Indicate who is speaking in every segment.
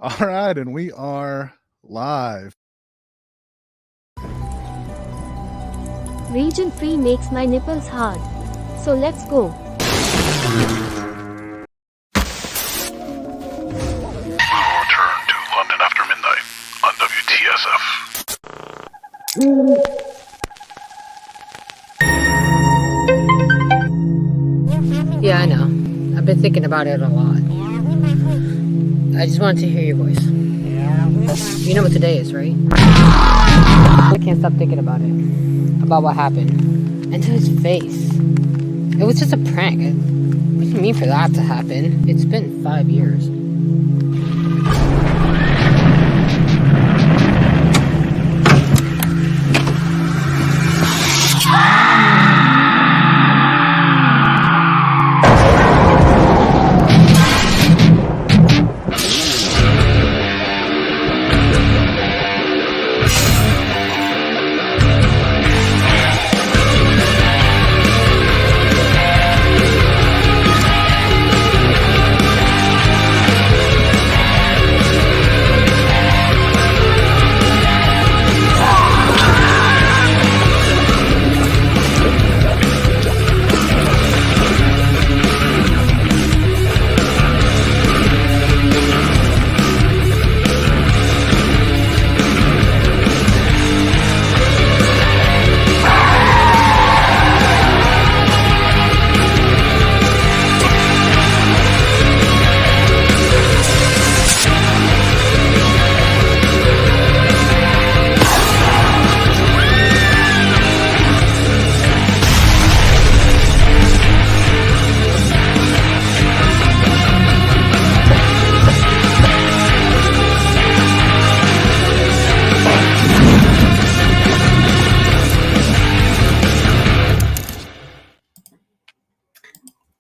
Speaker 1: All right, and we are live.
Speaker 2: Regionfree makes my nipples hard. So let's go.
Speaker 3: We will return to London after midnight on WTSF.
Speaker 4: Yeah, I know. I've been thinking about it a lot. I just wanted to hear your voice. You know what today is, right? I can't stop thinking about it. About what happened. And to his face. It was just a prank. I didn't mean for that to happen. It's been 5 years.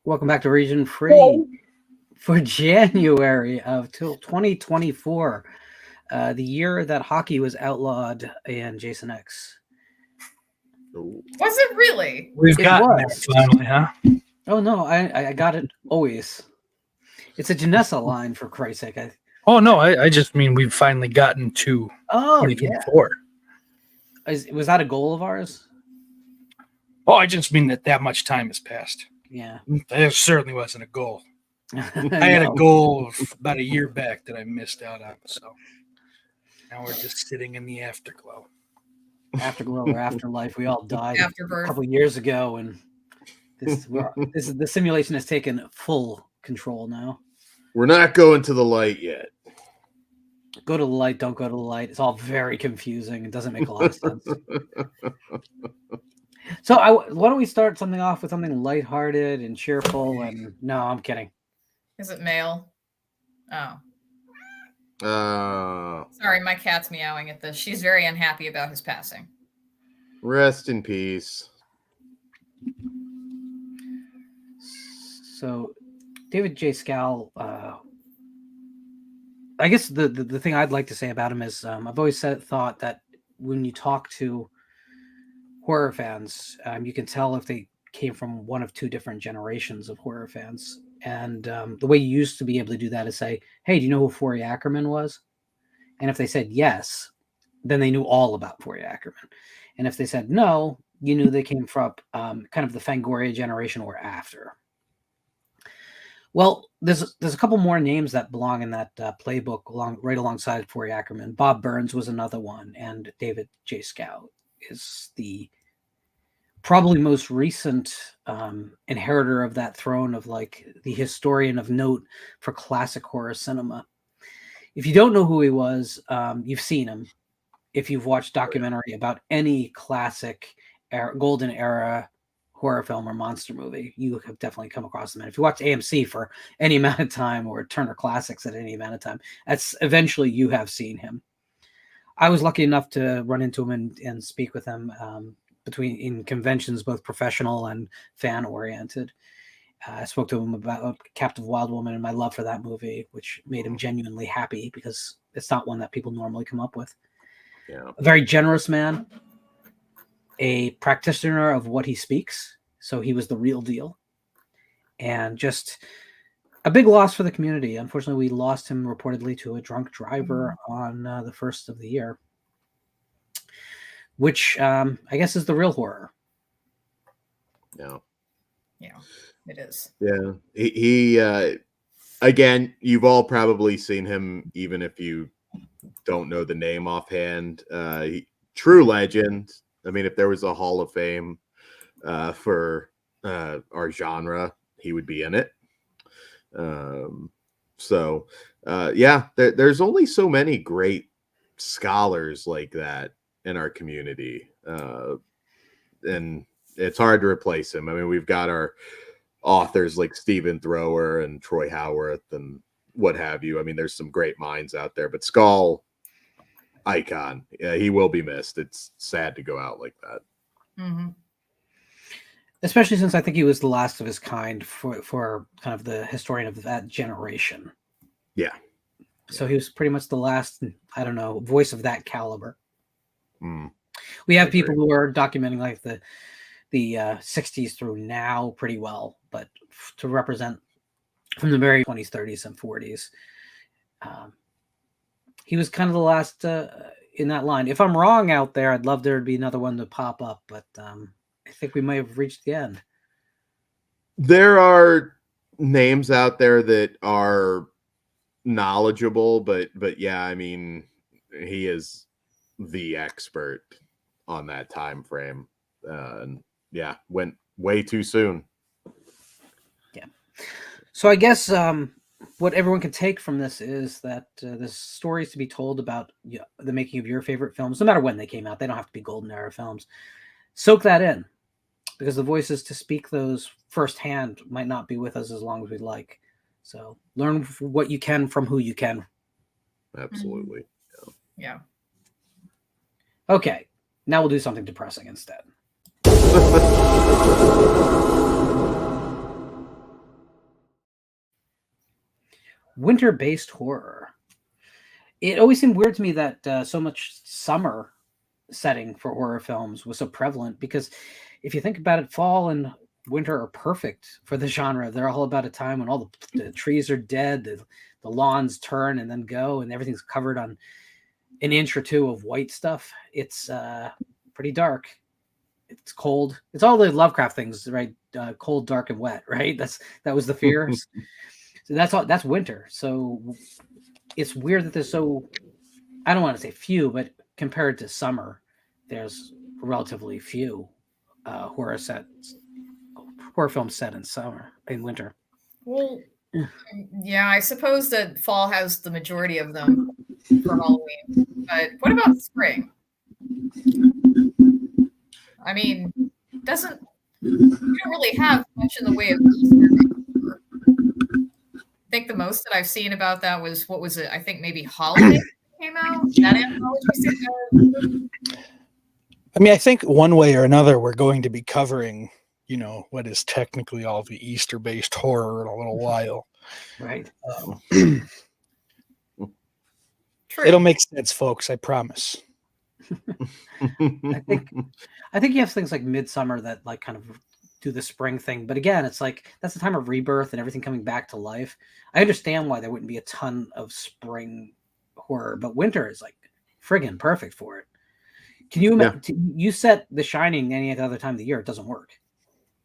Speaker 4: Welcome back to Regionfree for January of 2024, the year that hockey was outlawed in Jason X.
Speaker 5: Was it really?
Speaker 6: We've gotten there
Speaker 4: was.
Speaker 6: finally, huh?
Speaker 4: Oh no, I got it always. It's a Janessa line, for Christ's sake.
Speaker 6: Oh no, I just mean we've finally gotten to
Speaker 4: Oh yeah.
Speaker 6: 2024.
Speaker 4: Was that a goal of ours?
Speaker 6: Oh, I just mean that much time has passed.
Speaker 4: Yeah.
Speaker 6: It certainly wasn't a goal. I had
Speaker 4: No.
Speaker 6: a goal of about a year back that I missed out on. So now we're just sitting in the afterglow.
Speaker 4: Afterglow or afterlife. We all died
Speaker 5: Afterbirth.
Speaker 4: a couple of years ago, and the simulation has taken full control now.
Speaker 5: We're not going to the light yet.
Speaker 4: Go to the light, don't go to the light. It's all very confusing. It doesn't make a lot of sense. So why don't we start something off with something lighthearted and cheerful? And no, I'm kidding.
Speaker 5: Is it male? Oh. Sorry, my cat's meowing at this. She's very unhappy about his passing.
Speaker 7: Rest in peace.
Speaker 4: So, David J. Skal, I guess the thing I'd like to say about him is I've always thought that when you talk to horror fans, you can tell if they came from one of two different generations of horror fans. And the way you used to be able to do that is say, hey, do you know who Forey Ackerman was? And if they said yes, then they knew all about Forey Ackerman. And if they said no, you knew they came from kind of the Fangoria generation or after. Well, there's a couple more names that belong in that playbook right alongside Forey Ackerman. Bob Burns was another one, and David J. Skal is the probably most recent inheritor of that throne of like the historian of note for classic horror cinema. If you don't know who he was, you've seen him. If you've watched documentary about any classic golden era horror film or monster movie, you have definitely come across him. And if you watch AMC for any amount of time or Turner Classics at any amount of time, that's eventually you have seen him. I was lucky enough to run into him and speak with him in conventions, both professional and fan oriented. I spoke to him about Captive Wild Woman and my love for that movie, which made him genuinely happy because it's not one that people normally come up with.
Speaker 7: Yeah.
Speaker 4: A very generous man, a practitioner of what he speaks. So he was the real deal. And just A big loss for the community. Unfortunately, we lost him reportedly to a drunk driver on the first of the year, which I guess is the real horror.
Speaker 7: Yeah.
Speaker 5: Yeah, it is.
Speaker 7: Yeah. He again, you've all probably seen him, even if you don't know the name offhand. True legend. I mean, if there was a Hall of Fame for our genre, he would be in it. There's only so many great scholars like that in our community, and it's hard to replace him. I mean, we've got our authors like Stephen Thrower and Troy Howarth and what have you. I mean, there's some great minds out there, but Skal, icon. Yeah, he will be missed. It's sad to go out like that.
Speaker 5: Mm-hmm.
Speaker 4: Especially since I think he was the last of his kind for kind of the historian of that generation.
Speaker 7: Yeah.
Speaker 4: So he was pretty much the last, I don't know, voice of that caliber.
Speaker 7: Mm.
Speaker 4: We have people who are documenting like the 60s through now pretty well, but to represent from the very 20s, 30s, and 40s, he was kind of the last in that line. If I'm wrong out there, I'd love there to be another one to pop up, but I think we might have reached the end.
Speaker 7: There are names out there that are knowledgeable, but yeah, I mean, he is the expert on that time frame. And yeah, went way too soon.
Speaker 4: Yeah. So I guess what everyone can take from this is that there's stories to be told about the making of your favorite films, no matter when they came out. They don't have to be golden era films. Soak that in, because the voices to speak those firsthand might not be with us as long as we'd like. So learn what you can from who you can.
Speaker 7: Absolutely.
Speaker 5: Yeah.
Speaker 4: Okay, now we'll do something depressing instead. Winter-based horror. It always seemed weird to me that so much summer setting for horror films was so prevalent, because if you think about it, fall and winter are perfect for the genre. They're all about a time when all the trees are dead, the lawns turn and then go, and everything's covered on an inch or two of white stuff. It's pretty dark. It's cold. It's all the Lovecraft things, right? Cold, dark, and wet, right? That was the fears. So that's winter. So it's weird that there's so, I don't want to say few, but compared to summer, there's relatively few horror films set in winter.
Speaker 5: Well, yeah, I suppose that fall has the majority of them for Halloween. But what about spring? I mean, we don't really have much in the way of Easter. I think the most that I've seen about that was, what was it? I think maybe Holiday came out. That anthology.
Speaker 6: I mean, I think one way or another, we're going to be covering, what is technically all the Easter-based horror in a little while.
Speaker 4: Right.
Speaker 5: True.
Speaker 6: It'll make sense, folks. I promise.
Speaker 4: I think you have things like Midsummer that like kind of do the spring thing, but again, it's like that's the time of rebirth and everything coming back to life. I understand why there wouldn't be a ton of spring horror, but winter is like friggin' perfect for it. Can you imagine? You set The Shining any other time of the year, it doesn't work.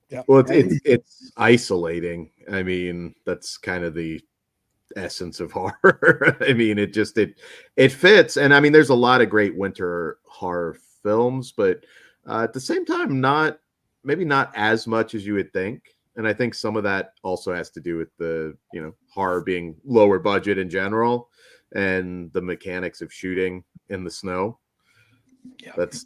Speaker 6: Yeah.
Speaker 7: Well, it's isolating. I mean, that's kind of the essence of horror. I mean, it fits, and I mean, there's a lot of great winter horror films, but at the same time, maybe not as much as you would think. And I think some of that also has to do with the horror being lower budget in general, and the mechanics of shooting in the snow.
Speaker 6: Yeah.
Speaker 7: That's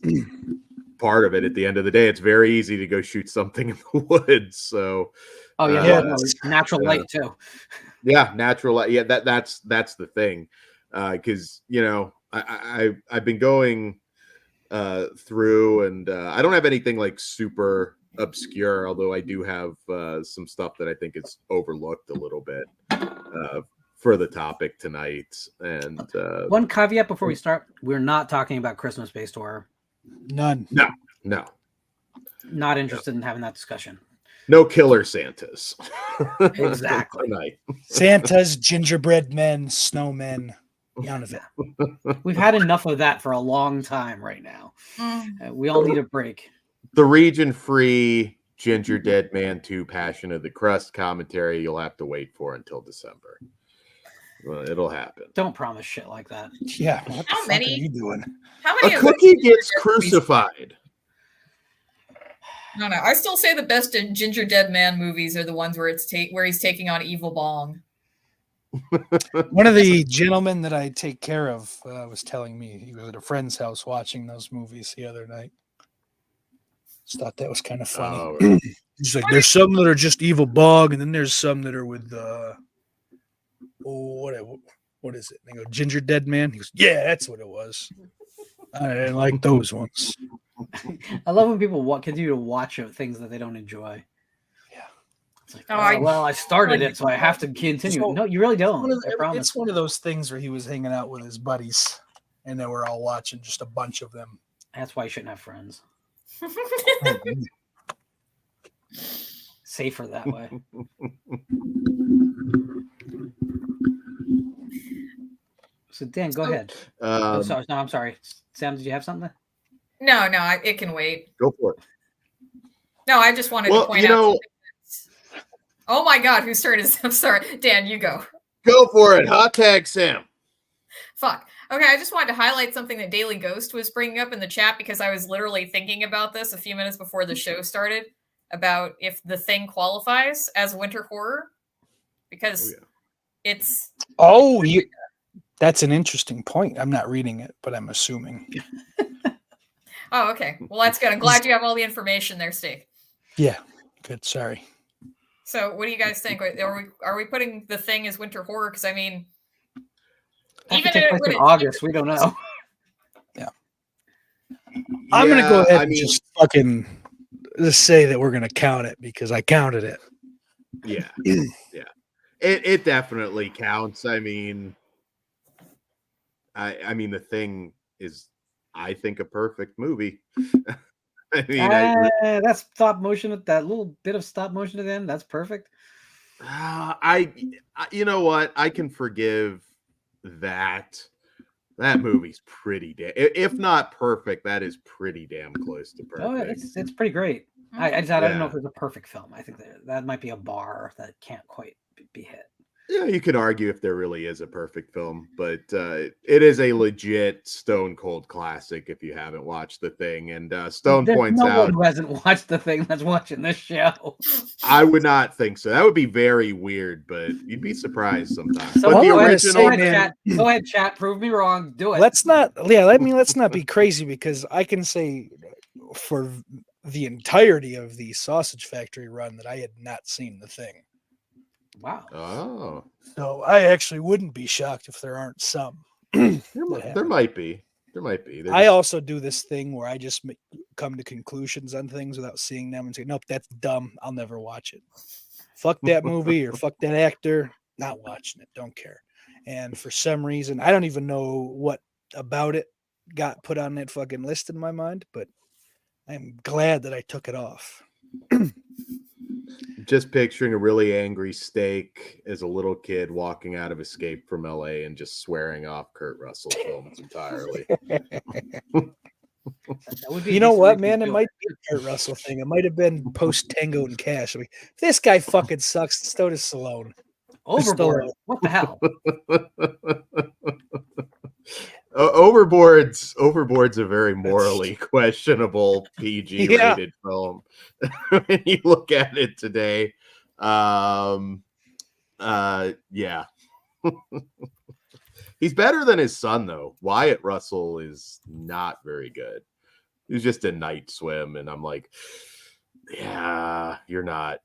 Speaker 7: part of it. At the end of the day, it's very easy to go shoot something in the woods. So
Speaker 4: natural light too.
Speaker 7: Yeah, natural light. Yeah, that's the thing. Because I've been going through, and I don't have anything like super obscure, although I do have some stuff that I think is overlooked a little bit for the topic tonight. And
Speaker 4: one caveat before we start: we're not talking about Christmas-based horror.
Speaker 6: None.
Speaker 7: No.
Speaker 4: Not interested in having that discussion.
Speaker 7: No killer Santas.
Speaker 4: Exactly.
Speaker 7: Tonight.
Speaker 6: Santas, gingerbread men, snowmen. None of it.
Speaker 4: We've had enough of that for a long time right now. We all need a break.
Speaker 7: The region-free Ginger Dead Man 2 Passion of the Crust commentary you'll have to wait for until December. Well, it'll happen.
Speaker 4: Don't promise shit like that.
Speaker 6: Yeah. What the
Speaker 5: How
Speaker 6: fuck
Speaker 5: many-
Speaker 6: are you doing?
Speaker 5: How many
Speaker 7: A
Speaker 5: of those
Speaker 7: cookie
Speaker 5: Ginger
Speaker 7: gets
Speaker 5: Dead movies-
Speaker 7: crucified.
Speaker 5: No. I still say the best Ginger Dead Man movies are the ones where where he's taking on Evil Bong.
Speaker 6: One of the gentlemen that I take care of was telling me he was at a friend's house watching those movies the other night. Just thought that was kind of funny.
Speaker 7: Oh, right.
Speaker 6: He's like, there's some that are just evil bog, and then there's some that are with what is it? And they go, Ginger Dead Man. He goes, yeah, that's what it was. I didn't like those ones.
Speaker 4: I love when people continue to watch things that they don't enjoy.
Speaker 6: Yeah.
Speaker 4: It's like,
Speaker 5: Oh,
Speaker 4: well, I started it, so I have to continue.
Speaker 6: So,
Speaker 4: No, you really don't. I promise.
Speaker 6: It's one of those things where he was hanging out with his buddies, and then we're all watching just a bunch of them.
Speaker 4: That's why you shouldn't have friends. Safer that way. So Dan, go ahead. I'm sorry. Sam, did you have something?
Speaker 5: No, it can wait.
Speaker 7: Go for it.
Speaker 5: No, I just wanted to point out something that's... Oh my God, whose turn is... I'm sorry. Dan, you go.
Speaker 7: Go for it. Hot tag Sam.
Speaker 5: Fuck. Okay, I just wanted to highlight something that Daily Ghost was bringing up in the chat because I was literally thinking about this a few minutes before the show started about if The Thing qualifies as winter horror because it's...
Speaker 6: Oh, that's an interesting point. I'm not reading it, but I'm assuming.
Speaker 5: Oh, okay. Well, that's good. I'm glad you have all the information there, Steve.
Speaker 6: Yeah, good. Sorry.
Speaker 5: So, what do you guys think? Are we putting The Thing as winter horror? Because I mean,
Speaker 4: Even in August, we don't know.
Speaker 6: Yeah. I'm gonna go ahead and
Speaker 7: just
Speaker 6: fucking just say that we're gonna count it because I counted it.
Speaker 7: Yeah, yeah. It definitely counts. I mean, The Thing is, I think, a perfect movie. I mean,
Speaker 4: that's stop motion. That little bit of stop motion at the end. That's perfect.
Speaker 7: You know what? I can forgive that. That movie's pretty damn. If not perfect, that is pretty damn close to perfect.
Speaker 4: Oh, it's pretty great. I don't know if it's a perfect film. I think that might be a bar that can't quite be hit.
Speaker 7: Yeah, you could argue if there really is a perfect film, but it is a legit stone cold classic if you haven't watched The Thing. And Stone points out,
Speaker 4: one who hasn't watched The Thing that's watching this show.
Speaker 7: I would not think so. That would be very weird, but you'd be surprised sometimes.
Speaker 4: So
Speaker 7: but the
Speaker 6: go ahead,
Speaker 7: original,
Speaker 4: go ahead, chat. Prove me wrong. Do it.
Speaker 6: Let's not be crazy because I can say for the entirety of the Sausage Factory run that I had not seen The Thing.
Speaker 4: Wow.
Speaker 7: Oh,
Speaker 6: So I actually wouldn't be shocked if there aren't some.
Speaker 7: there might be.
Speaker 6: I also do this thing where I just come to conclusions on things without seeing them and say, nope, that's dumb. I'll never watch it. Fuck that movie or fuck that actor. Not watching it. Don't care. And for some reason, I don't even know what about it got put on that fucking list in my mind, but I'm glad that I took it off.
Speaker 7: Just picturing a really angry Steak as a little kid walking out of Escape from LA and just swearing off Kurt Russell films entirely.
Speaker 6: You know what, man? It might be a Kurt Russell thing. It might have been post Tango and Cash. I mean, this guy fucking sucks. So does Stallone.
Speaker 4: Overboard. What the hell?
Speaker 7: Overboard's a very morally questionable PG rated film. When you look at it today, yeah. He's better than his son though. Wyatt Russell is not very good. He's just a Night Swim, and I'm like, yeah, you're not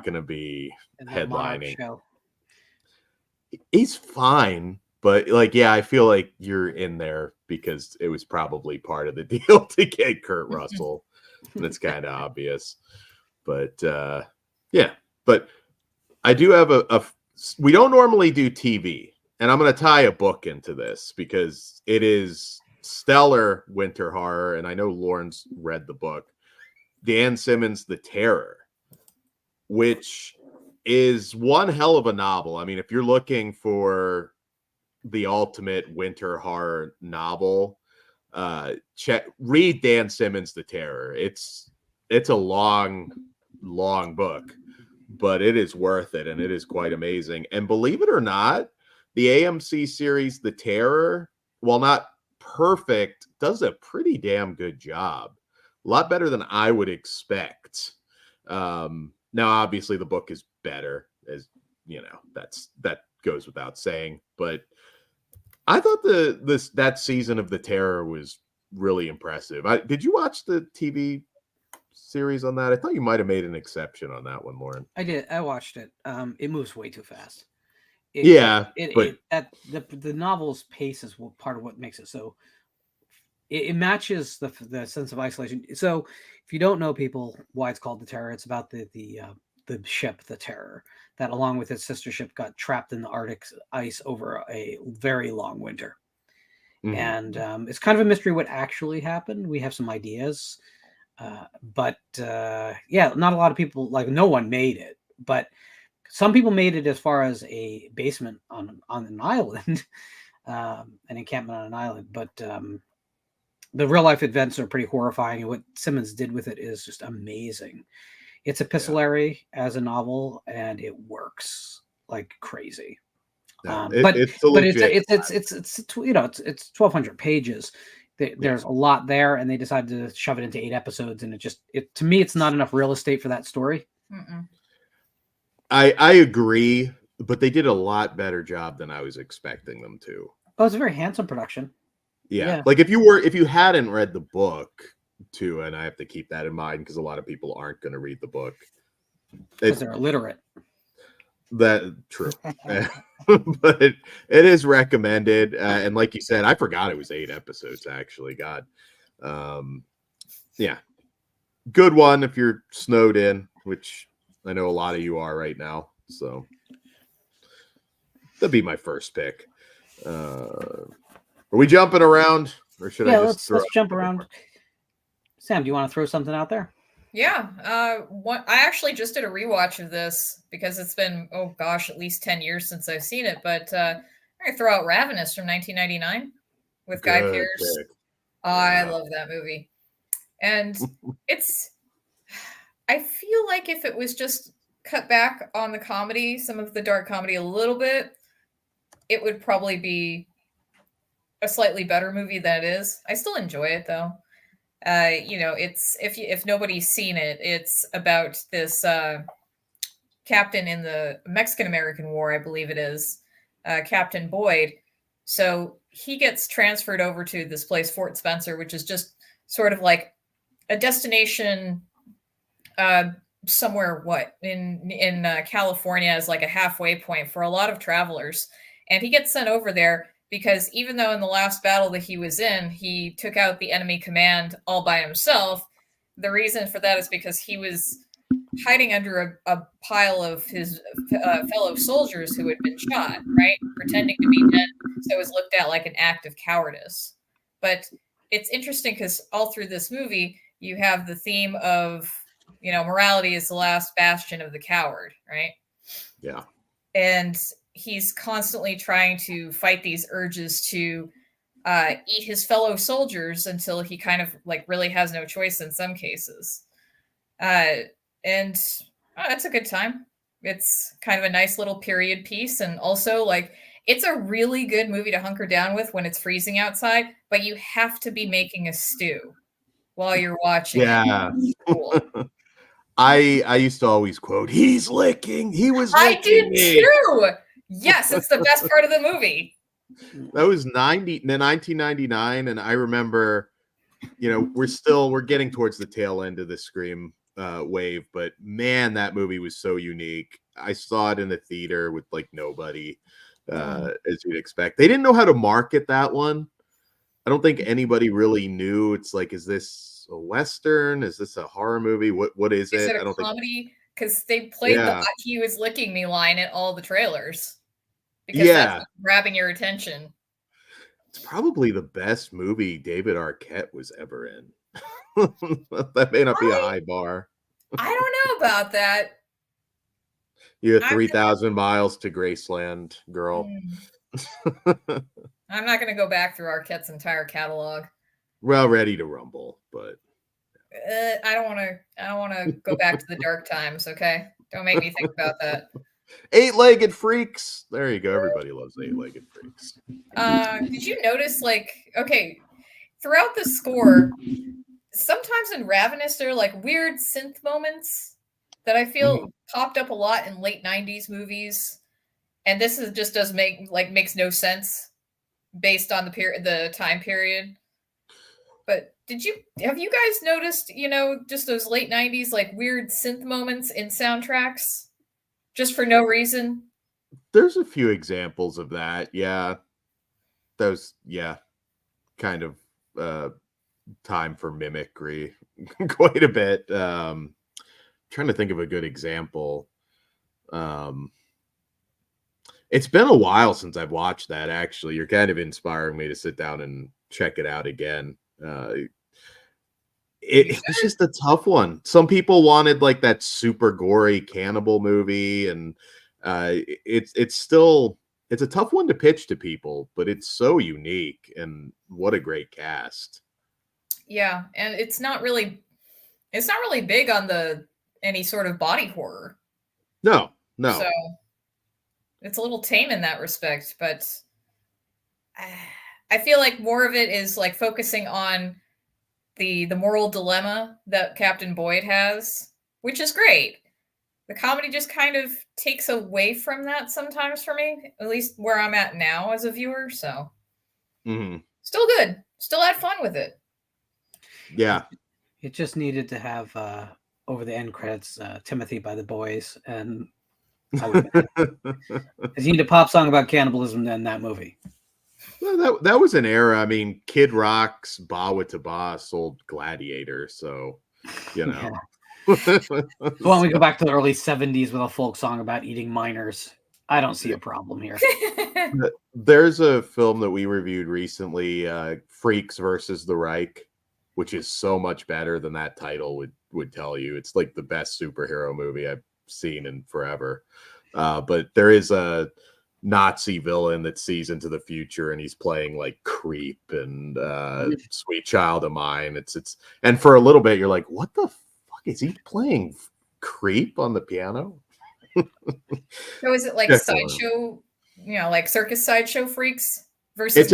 Speaker 7: gonna be headlining. He's fine. But I feel like you're in there because it was probably part of the deal to get Kurt Russell. And it's kind of obvious. But but I do have we don't normally do TV. And I'm going to tie a book into this because it is stellar winter horror. And I know Lorne's read the book. Dan Simmons' The Terror. which is one hell of a novel. I mean, if you're looking for the ultimate winter horror novel, read Dan Simmons' The Terror. It's a long book, but it is worth it, and it is quite amazing. And believe it or not, the AMC series The Terror, while not perfect, does a pretty damn good job. A lot better than I would expect. Now obviously the book is better, as you know, that goes without saying, but I thought that season of The Terror was really impressive. Did you watch the TV series on that? I thought you might have made an exception on that one, Lauren.
Speaker 4: I did. I watched it. It moves way too fast. The novel's pace is part of what makes it so. It matches the sense of isolation. So, if you don't know, people, why it's called The Terror, it's about the ship, The Terror, that along with its sister ship got trapped in the Arctic ice over a very long winter. Mm-hmm. And it's kind of a mystery what actually happened. We have some ideas, but not a lot of people, like no one made it, but some people made it as far as a basement on an island, an encampment on an island. But the real life events are pretty horrifying, and what Simmons did with it is just amazing. It's epistolary as a novel, and it works like crazy. It's 1,200 pages. There's a lot there, and they decided to shove it into 8 episodes, and to me, it's not enough real estate for that story.
Speaker 5: Mm-mm.
Speaker 7: I agree, but they did a lot better job than I was expecting them to.
Speaker 4: Oh, it's a very handsome production.
Speaker 7: Yeah. Like if you hadn't read the book too, and I have to keep that in mind because a lot of people aren't going to read the book
Speaker 4: because they're illiterate.
Speaker 7: That true. But it is recommended, and like you said, I forgot it was 8 episodes actually. God, good one if you're snowed in, which I know a lot of you are right now. So that'd be my first pick. Are we jumping around, or should I just
Speaker 4: let's jump around? Sam, do you want to throw something out there?
Speaker 5: Yeah. I actually just did a rewatch of this because it's been, at least 10 years since I've seen it. But I'm going to throw out Ravenous from 1999 with Guy Pearce. I love that movie. And I feel like if it was just cut back on the comedy, some of the dark comedy a little bit, it would probably be a slightly better movie than it is. I still enjoy it though. It's if nobody's seen it, it's about this captain in the Mexican-American War, I believe it is, Captain Boyd. So he gets transferred over to this place, Fort Spencer, which is just sort of like a destination somewhere in California as like a halfway point for a lot of travelers. And he gets sent over there because even though in the last battle that he was in, he took out the enemy command all by himself, the reason for that is because he was hiding under a pile of his fellow soldiers who had been shot, right? Pretending to be dead. So it was looked at like an act of cowardice. But it's interesting because all through this movie, you have the theme of, morality is the last bastion of the coward, right?
Speaker 7: Yeah.
Speaker 5: And he's constantly trying to fight these urges to eat his fellow soldiers until he kind of like really has no choice in some cases. It's a good time. It's kind of a nice little period piece. And also like, it's a really good movie to hunker down with when it's freezing outside, but you have to be making a stew while you're watching.
Speaker 7: Yeah.
Speaker 5: It. Cool.
Speaker 7: I used to always quote, he was licking
Speaker 5: I did
Speaker 7: me.
Speaker 5: too. Yes, it's the best part of the movie.
Speaker 7: That was 1999, and I remember, we're getting towards the tail end of the Scream wave, but man, that movie was so unique. I saw it in the theater with like nobody, as you'd expect. They didn't know how to market that one. I don't think anybody really knew. It's like, is this a Western? Is this a horror movie? What is it?
Speaker 5: Is it
Speaker 7: I don't
Speaker 5: comedy? Because they played the "he was licking me" line in all the trailers. Because that's what's grabbing your attention.
Speaker 7: It's probably the best movie David Arquette was ever in. That may not be a high bar.
Speaker 5: I don't know about that.
Speaker 7: You have
Speaker 5: I'm
Speaker 7: 3,000 miles to Graceland, girl.
Speaker 5: I'm not going to go back through Arquette's entire catalog.
Speaker 7: Well, ready to rumble, but
Speaker 5: I don't want to go back to the dark times. Okay, don't make me think about that.
Speaker 7: Eight-legged freaks. There you go. Everybody loves eight-legged freaks.
Speaker 5: Did you notice, like, okay, throughout the score, sometimes in Ravenous there are like weird synth moments that I feel popped up a lot in late '90s movies, and this is just makes no sense based on the time period. But have you guys noticed, just those late '90s like weird synth moments in soundtracks just for no reason?
Speaker 7: There's a few examples of that. Yeah. Those, kind of time for mimicry quite a bit. Trying to think of a good example. It's been a while since I've watched that, actually. You're kind of inspiring me to sit down and check it out again. It was just a tough one. Some people wanted like that super gory cannibal movie, and it's a tough one to pitch to people, but it's so unique, and what a great cast.
Speaker 5: Yeah, and it's not really big on any sort of body horror.
Speaker 7: No.
Speaker 5: So it's a little tame in that respect, but I feel like more of it is like focusing on the moral dilemma that Captain Boyd has, which is great. The comedy just kind of takes away from that sometimes for me, at least where I'm at now as a viewer. So still good. Still had fun with it.
Speaker 7: Yeah.
Speaker 4: It just needed to have over the end credits, Timothy by the Boys, and you need a pop song about cannibalism in that movie.
Speaker 7: Well, that was an era. I mean, Kid Rock's Ba With Ta Ba sold Gladiator, so
Speaker 4: Yeah. Well, we go back to the early 70s with a folk song about eating miners. I don't see a problem here.
Speaker 7: There's a film that we reviewed recently, Freaks versus the Reich, which is so much better than that title would tell you. It's like the best superhero movie I've seen in forever. But there is a Nazi villain that sees into the future, and he's playing like Creep and Sweet Child of Mine. It's and for a little bit you're like, what the fuck is he playing? Creep on the piano?
Speaker 5: So is it like sideshow, like circus sideshow freaks versus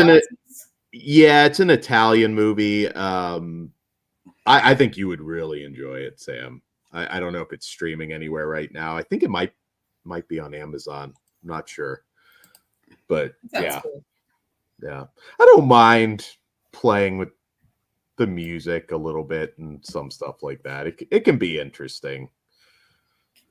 Speaker 7: it's an Italian movie. I think you would really enjoy it, Sam. I don't know if it's streaming anywhere right now. I think it might be on Amazon. I'm not sure. But cool. Yeah. I don't mind playing with the music a little bit and some stuff like that. It can be interesting.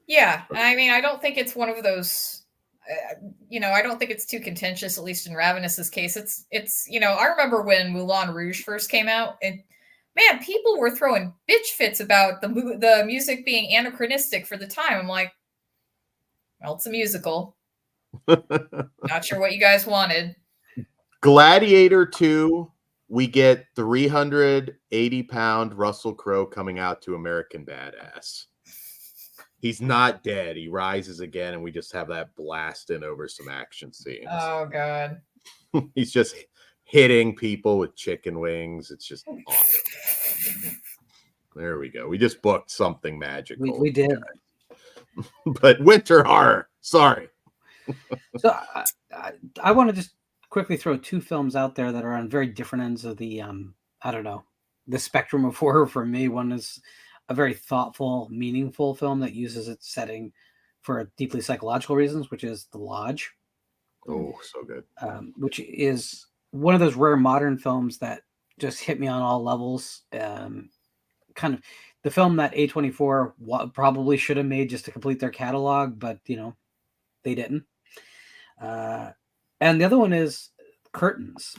Speaker 5: Yeah, I mean, I don't think it's one of those. I don't think it's too contentious. At least in Ravenous's case, it's. I remember when Moulin Rouge first came out, and man, people were throwing bitch fits about the music being anachronistic for the time. I'm like, well, it's a musical. Not sure what you guys wanted.
Speaker 7: Gladiator 2, we get 380-pound Russell Crowe coming out to American Badass. He's not dead. He rises again, and we just have that blasting over some action scenes.
Speaker 5: Oh, God.
Speaker 7: He's just hitting people with chicken wings. It's just awesome. There we go. We just booked something magical.
Speaker 4: We did.
Speaker 7: But winter horror. Sorry.
Speaker 4: So I want to just quickly throw two films out there that are on very different ends of the the spectrum of horror for me. One is a very thoughtful, meaningful film that uses its setting for deeply psychological reasons, which is The Lodge.
Speaker 7: Oh, so good.
Speaker 4: Which is one of those rare modern films that just hit me on all levels. Kind of the film that A24 probably should have made just to complete their catalog, but they didn't. And the other one is Curtains,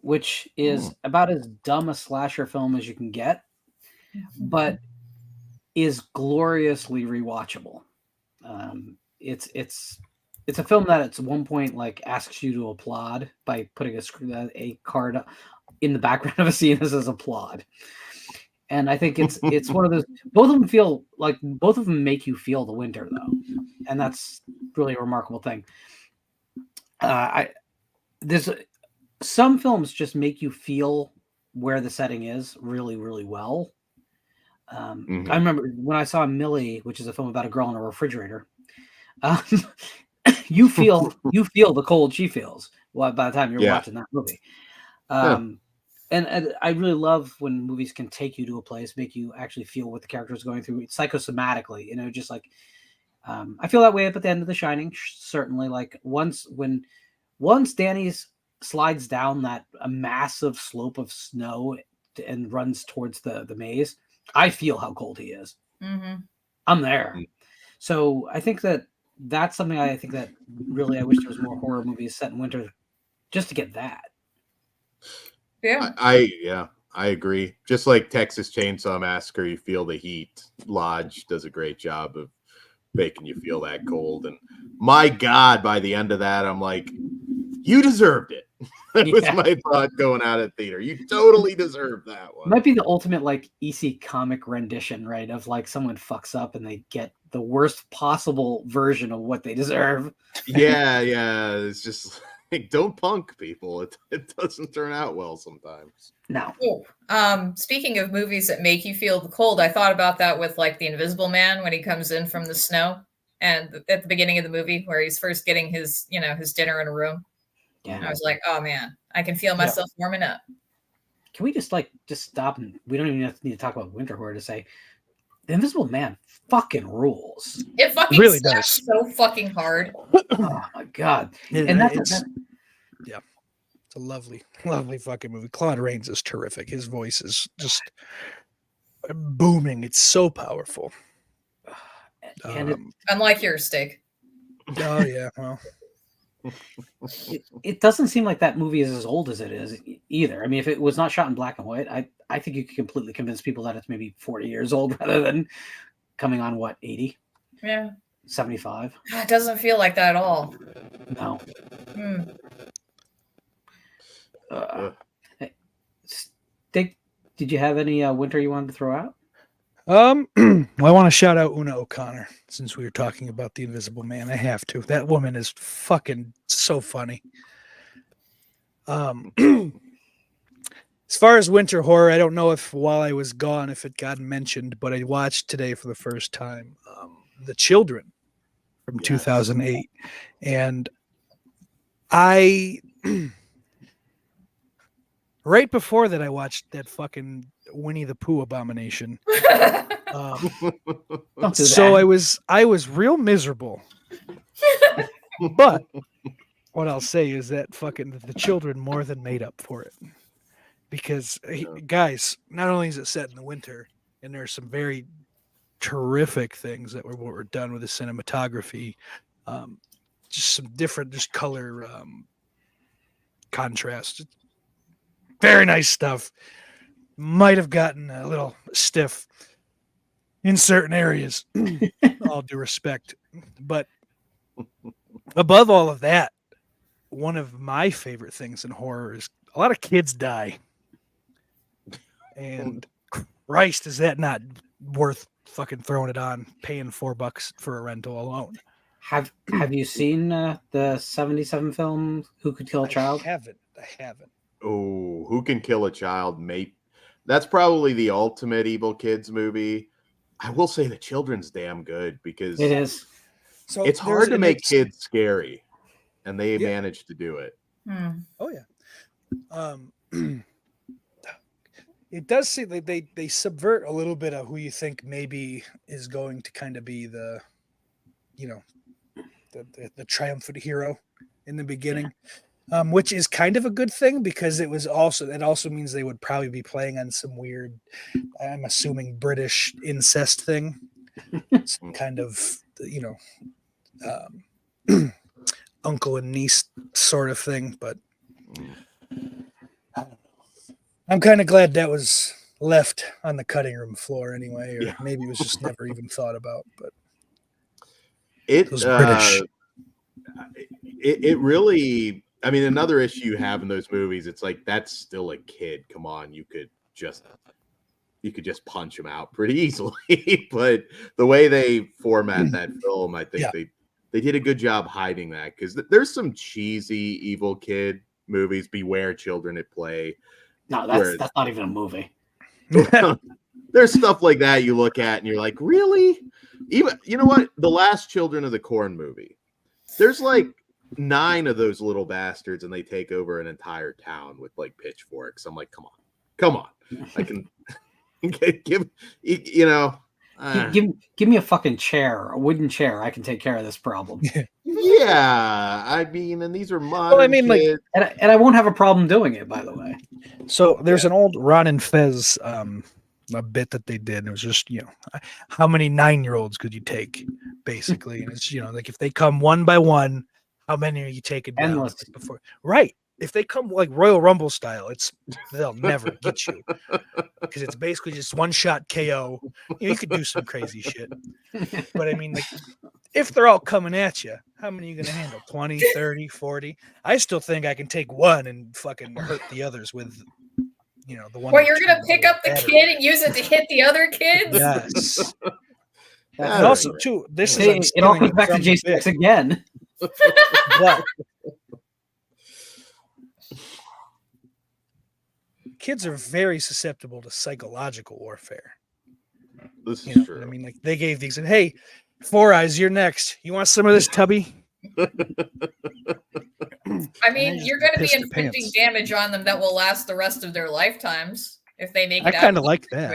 Speaker 4: which is about as dumb a slasher film as you can get, but is gloriously rewatchable. It's a film that at one point like asks you to applaud by putting a card in the background of a scene that says applaud. And I think it's one of those. Both of them make you feel the winter though, and that's really a remarkable thing. There's some films just make you feel where the setting is really, really well. I remember when I saw Millie, which is a film about a girl in a refrigerator. You feel the cold she feels by the time you're watching that movie. And I really love when movies can take you to a place, make you actually feel what the character is going through psychosomatically, just like I feel that way up at the end of The Shining, certainly. Like once Danny's slides down that a massive slope of snow and runs towards the maze, I feel how cold he is.
Speaker 5: Mm-hmm.
Speaker 4: I'm there. So I think that's something I think that really I wish there was more horror movies set in winter just to get that.
Speaker 5: Yeah.
Speaker 7: I agree. Just like Texas Chainsaw Massacre, you feel the heat. Lodge does a great job of making you feel that cold. And my God, by the end of that, I'm like, you deserved it. That was my thought going out of theater. You totally deserved that one.
Speaker 4: Might be the ultimate like EC comic rendition, right? Of like someone fucks up and they get the worst possible version of what they deserve.
Speaker 7: Yeah. It's just like, don't punk people. It doesn't turn out well sometimes.
Speaker 4: No.
Speaker 5: Cool. Speaking of movies that make you feel the cold, I thought about that with like The Invisible Man when he comes in from the snow, and at the beginning of the movie where he's first getting his dinner in a room.
Speaker 4: Yeah.
Speaker 5: And I was like, oh man, I can feel myself warming up.
Speaker 4: Can we just stop and we don't even need to talk about winter horror to say The Invisible Man fucking rules.
Speaker 5: It fucking
Speaker 6: really
Speaker 5: slaps
Speaker 6: does
Speaker 5: so fucking hard.
Speaker 4: Oh my God.
Speaker 6: It's a lovely fucking movie. Claude Rains is terrific. His voice is just booming. It's so powerful.
Speaker 4: And
Speaker 5: Unlike yours, Steak.
Speaker 6: Oh yeah, well,
Speaker 4: it doesn't seem like that movie is as old as it is either. I mean, if it was not shot in black and white, I think you could completely convince people that it's maybe 40 years old rather than coming on 80?
Speaker 5: Yeah.
Speaker 4: 75?
Speaker 5: It doesn't feel like that at all.
Speaker 4: No. Dick, did you have any winter you wanted to throw out?
Speaker 6: well, I want to shout out Una O'Connor since we were talking about The Invisible Man. I have to. That woman is fucking so funny. As far as winter horror, I don't know if while I was gone if it got mentioned, but I watched today for the first time The Children from 2008, and I right before that I watched that fucking Winnie the Pooh abomination. So I was real miserable. But what I'll say is that fucking The Children more than made up for it. Because guys, not only is it set in the winter, and there's some very terrific things that were done with the cinematography, just some different color contrast. Very nice stuff. Might have gotten a little stiff in certain areas, all due respect. But above all of that, one of my favorite things in horror is a lot of kids die. And Christ, is that not worth fucking throwing it on, paying $4 for a rental alone?
Speaker 4: Have you seen the 77 film Who Could Kill a Child?
Speaker 6: I haven't.
Speaker 7: Oh, Who Can Kill a Child? That's probably the ultimate evil kids movie. I will say The Children's damn good because
Speaker 4: it is.
Speaker 6: So
Speaker 7: it's hard to make kids scary, and they managed to do it.
Speaker 6: Oh yeah. It does seem like they subvert a little bit of who you think maybe is going to kind of be the triumphant hero in the beginning, which is kind of a good thing because it also means they would probably be playing on some weird, I'm assuming, British incest thing, some kind of uncle and niece sort of thing, but. I'm kind of glad that was left on the cutting room floor anyway, or maybe it was just never even thought about. But
Speaker 7: those British. It really, I mean, another issue you have in those movies, it's like that's still a kid. Come on, you could just you could just punch him out pretty easily. But the way they format that film, I think they did a good job hiding that, because there's some cheesy evil kid movies. Beware Children at Play.
Speaker 4: No, that's not even a movie.
Speaker 7: There's stuff like that you look at and you're like, really? Even, you know what? The last Children of the Corn movie. There's like 9 of those little bastards, and they take over an entire town with like pitchforks. I'm like, come on. I can give
Speaker 4: give me a fucking chair, a wooden chair. I can take care of this problem.
Speaker 7: Yeah, I mean, and these are modern kids.
Speaker 4: And I won't have a problem doing it, by the way.
Speaker 6: So there's an old Ron and Fez a bit that they did. It was just, how many 9-year-olds could you take, basically? And it's, like if they come one by one, how many are you taking down?
Speaker 4: Endless.
Speaker 6: Before? Right. If they come like Royal Rumble style, they'll never get you, because it's basically just one shot KO. You could do some crazy shit, but I mean, like, if they're all coming at you, how many are you going to handle? 20, 30, 40? I still think I can take one and fucking hurt the others with, the one.
Speaker 5: Well, you're going to pick up the kid and use it to hit the other kids?
Speaker 6: Yes. And also, too,
Speaker 4: it all comes back to J6 again.
Speaker 6: But kids are very susceptible to psychological warfare.
Speaker 7: This is true.
Speaker 6: I mean, like, they gave these, and hey, Four Eyes, you're next. You want some of this, Tubby?
Speaker 5: I mean, you're going to be inflicting damage on them that will last the rest of their lifetimes if they make it out.
Speaker 6: I kind of like that.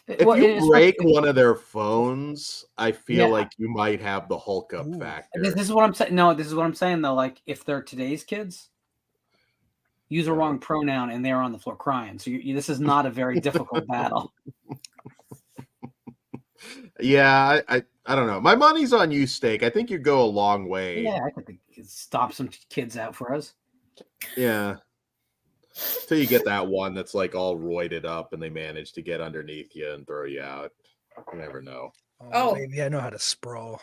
Speaker 7: If you break one of their phones, I feel like you might have the Hulk up factor.
Speaker 4: This is what I'm saying. No, this is what I'm saying, though. Like, if they're today's kids, use a wrong pronoun and they're on the floor crying. So this is not a very difficult battle.
Speaker 7: Yeah, I don't know. My money's on you, Steak. I think you go a long way.
Speaker 4: Yeah, I think stop some kids out for us.
Speaker 7: Yeah. Till you get that one that's like all roided up and they manage to get underneath you and throw you out. You never know.
Speaker 5: Oh,
Speaker 6: baby, I know how to sprawl.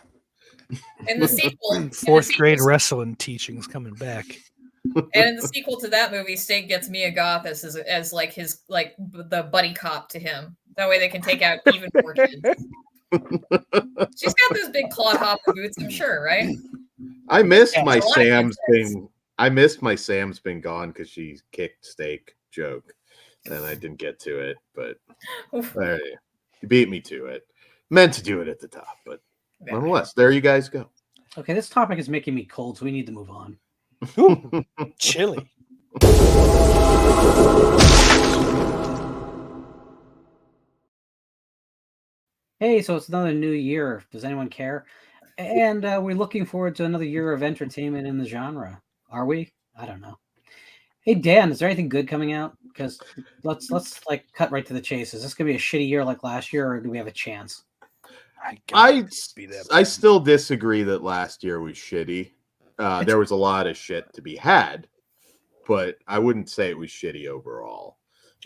Speaker 5: In the sequel,
Speaker 6: Fourth grade wrestling teachings coming back.
Speaker 5: And in the sequel to that movie, Steak gets Mia Goth as like his the buddy cop to him. That way they can take out even more kids. She's got those big clawed hopper boots, I'm sure, right?
Speaker 7: I missed my Sam's thing. I missed my Sam's been gone because she kicked Steak joke, and I didn't get to it. But you beat me to it. Meant to do it at the top, but nonetheless, there you guys go.
Speaker 4: Okay, this topic is making me cold, so we need to move on.
Speaker 6: Ooh, chilly.
Speaker 4: Hey, so it's another new year. Does anyone care? And we're looking forward to another year of entertainment in the genre. Are we? I don't know. Hey, Dan, is there anything good coming out? Because let's like cut right to the chase. Is this gonna be a shitty year like last year, or do we have a chance?
Speaker 7: I still disagree that last year was shitty. There was a lot of shit to be had, but I wouldn't say it was shitty overall.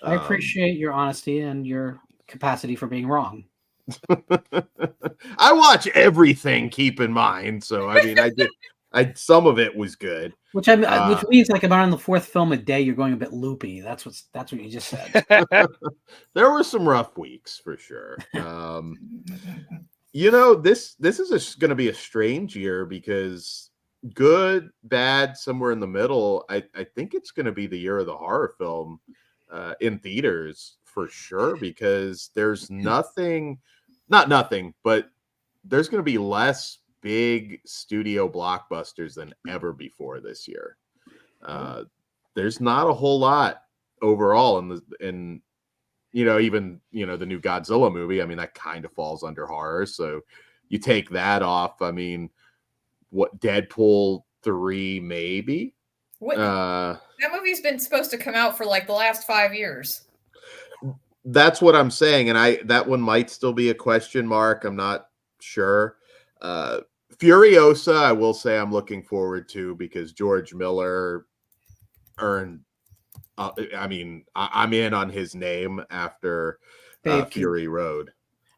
Speaker 4: I appreciate your honesty and your capacity for being wrong.
Speaker 7: I watch everything, keep in mind. So I mean, some of it was good.
Speaker 4: Which means like about on the fourth film a day, you're going a bit loopy. That's what you just said.
Speaker 7: There were some rough weeks for sure. This is going to be a strange year because good, bad, somewhere in the middle. I think it's going to be the year of the horror film in theaters for sure, because there's not nothing, but there's going to be less big studio blockbusters than ever before this year. There's not a whole lot overall in even the new Godzilla movie. I mean, that kind of falls under horror. So you take that off. I mean, what, Deadpool 3 maybe?
Speaker 5: That movie's been supposed to come out for like the last 5 years.
Speaker 7: That's what I'm saying, and that one might still be a question mark. I'm not sure. Furiosa, I will say I'm looking forward to, because George Miller earned. I'm in on his name after Fury Road.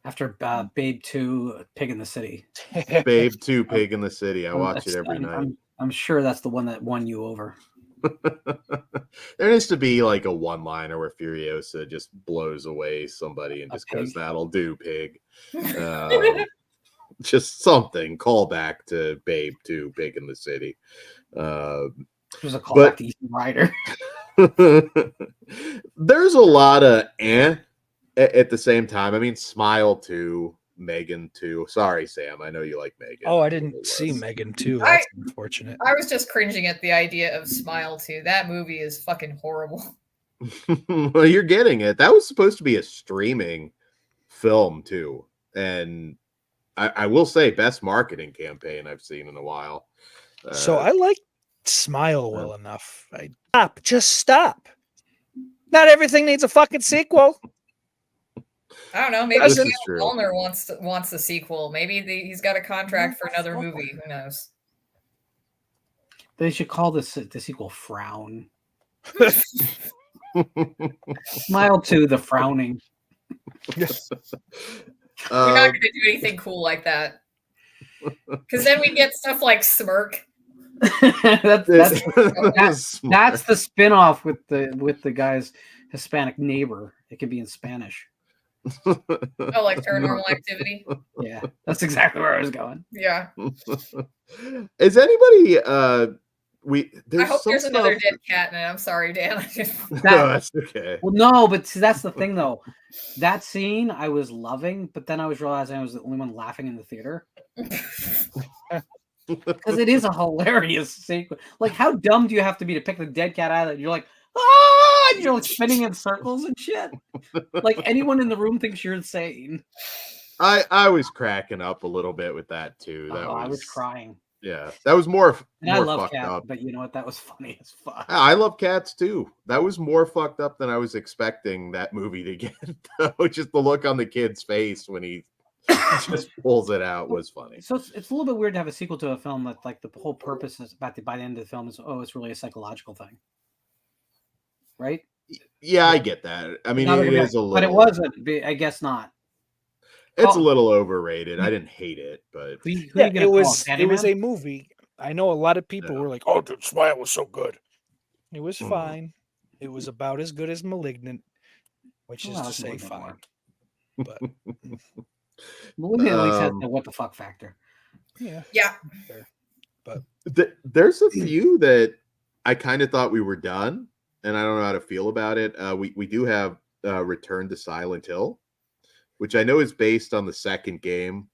Speaker 4: After Babe 2, Pig in the City.
Speaker 7: Babe 2, Pig in the City. I watch it every night.
Speaker 4: I'm sure that's the one that won you over.
Speaker 7: There needs to be like a one-liner where Furiosa just blows away somebody and
Speaker 4: A
Speaker 7: just goes,
Speaker 4: pig.
Speaker 7: "That'll do, pig." Just something. Call back to Babe 2, Pig in the City.
Speaker 4: It was a callback
Speaker 7: But
Speaker 4: to Easy Rider.
Speaker 7: there's a lot of at the same time. I mean, Smile 2, Megan 2. Sorry, Sam. I know you like Megan.
Speaker 6: Oh, I didn't see Megan too. That's unfortunate.
Speaker 5: I was just cringing at the idea of Smile 2. That movie is fucking horrible.
Speaker 7: Well, you're getting it. That was supposed to be a streaming film too, and I will say best marketing campaign I've seen in a while.
Speaker 6: So I like Smile well enough. Just stop. Not everything needs a fucking sequel.
Speaker 5: I don't know. Maybe
Speaker 6: This
Speaker 5: Sam
Speaker 7: is true.
Speaker 5: Wallner wants the sequel. Maybe he's got a contract for another movie. Who knows?
Speaker 4: They should call this the sequel Frown. Smile 2, the frowning.
Speaker 5: We're not going to do anything cool like that. Because then we get stuff like Smirk.
Speaker 4: that's
Speaker 7: That's
Speaker 4: the spin-off with the guy's Hispanic neighbor. It could be in Spanish.
Speaker 5: Oh, like Paranormal Activity.
Speaker 4: Yeah, that's exactly where I was going.
Speaker 5: Yeah.
Speaker 7: Is anybody
Speaker 5: I hope there's another dead cat in it. I'm sorry, Dan.
Speaker 7: No, that's okay.
Speaker 4: Well, no, but see, that's the thing, though. That scene I was loving, but then I was realizing I was the only one laughing in the theater. Because it is a hilarious sequence. Like, how dumb do you have to be to pick the dead cat out of it? You're like, ah! And you're like spinning in circles and shit. Like, anyone in the room thinks you're insane.
Speaker 7: I was cracking up a little bit with that too.
Speaker 4: I was crying.
Speaker 7: Yeah, that was more
Speaker 4: And I love
Speaker 7: fucked
Speaker 4: cats,
Speaker 7: up.
Speaker 4: but you know what? That was funny as fuck.
Speaker 7: I love cats too. That was more fucked up than I was expecting that movie to get. Though. Just the look on the kid's face when he just pulls it out was funny.
Speaker 4: So it's a little bit weird to have a sequel to a film that, like, the whole purpose is by the end of the film is, it's really a psychological thing, right?
Speaker 7: Yeah, I get that. I mean, it is a little,
Speaker 4: but it wasn't. I guess not.
Speaker 7: It's a little overrated. I didn't hate it, but
Speaker 6: It was a movie. I know a lot of people were like, "Oh, dude, Smile was so good." It was fine. It was about as good as Malignant, which is to say fine. But
Speaker 4: Malignant at least has the what the fuck factor.
Speaker 5: Yeah.
Speaker 6: Fair. But
Speaker 7: there's a few that I kind of thought we were done, and I don't know how to feel about it. We do have Return to Silent Hill, which I know is based on the second game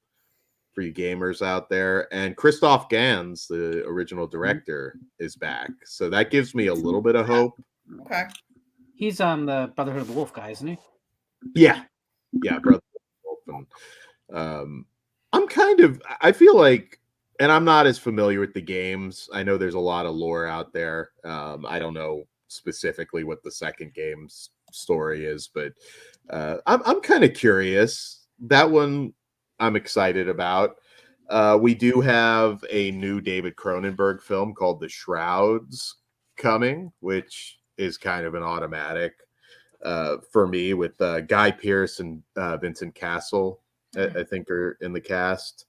Speaker 7: for you gamers out there. And Christoph Gans, the original director, is back. So that gives me a little bit of hope.
Speaker 5: Okay.
Speaker 4: He's the Brotherhood of the Wolf guy, isn't he?
Speaker 7: Yeah. Yeah, Brotherhood of the Wolf. And, I feel like, and I'm not as familiar with the games. I know there's a lot of lore out there. I don't know specifically what the second game's story is, but I'm kind of curious. That one I'm excited about. We do have a new David Cronenberg film called The Shrouds coming, which is kind of an automatic for me, with Guy Pearce and Vincent Castle, I think, are in the cast.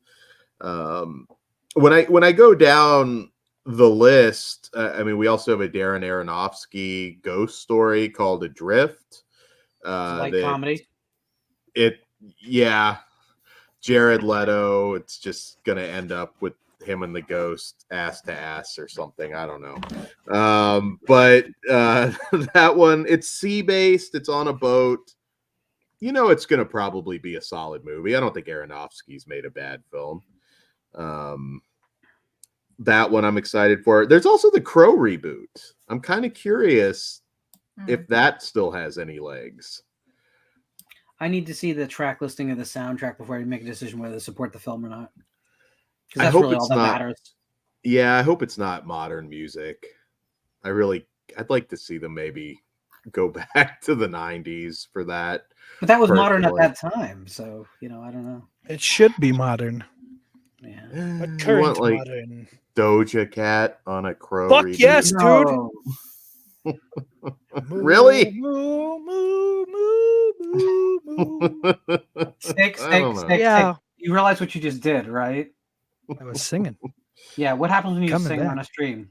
Speaker 7: When I go down the list, I mean, we also have a Darren Aronofsky ghost story called Adrift.
Speaker 4: Light comedy.
Speaker 7: Jared Leto. It's just gonna end up with him and the ghost ass to ass or something. I don't know. But that one, it's sea-based. It's on a boat. You know, it's gonna probably be a solid movie. I don't think Aronofsky's made a bad film. That one I'm excited for. There's also the Crow reboot. I'm kind of curious if that still has any legs.
Speaker 4: I need to see the track listing of the soundtrack before I make a decision whether to support the film or not. Because
Speaker 7: I
Speaker 4: that's
Speaker 7: hope
Speaker 4: really
Speaker 7: it's
Speaker 4: all that
Speaker 7: not.
Speaker 4: matters.
Speaker 7: Yeah, I hope it's not modern music. I'd like to see them maybe go back to the 90s for that.
Speaker 4: But that was modern at that time, so I don't know.
Speaker 6: it should be modern.
Speaker 4: Yeah.
Speaker 6: But
Speaker 7: You
Speaker 6: current
Speaker 7: want, like,
Speaker 6: modern.
Speaker 7: Doja Cat on a Crow
Speaker 6: Fuck
Speaker 7: reboot?
Speaker 6: yes, dude.
Speaker 4: No.
Speaker 7: Really?
Speaker 6: Moo, moo, moo, moo, moo.
Speaker 4: Stick.
Speaker 6: Yeah.
Speaker 4: You realize what you just did, right?
Speaker 6: I was singing.
Speaker 4: Yeah. What happens when you
Speaker 6: Coming
Speaker 4: sing
Speaker 6: back.
Speaker 4: on a stream?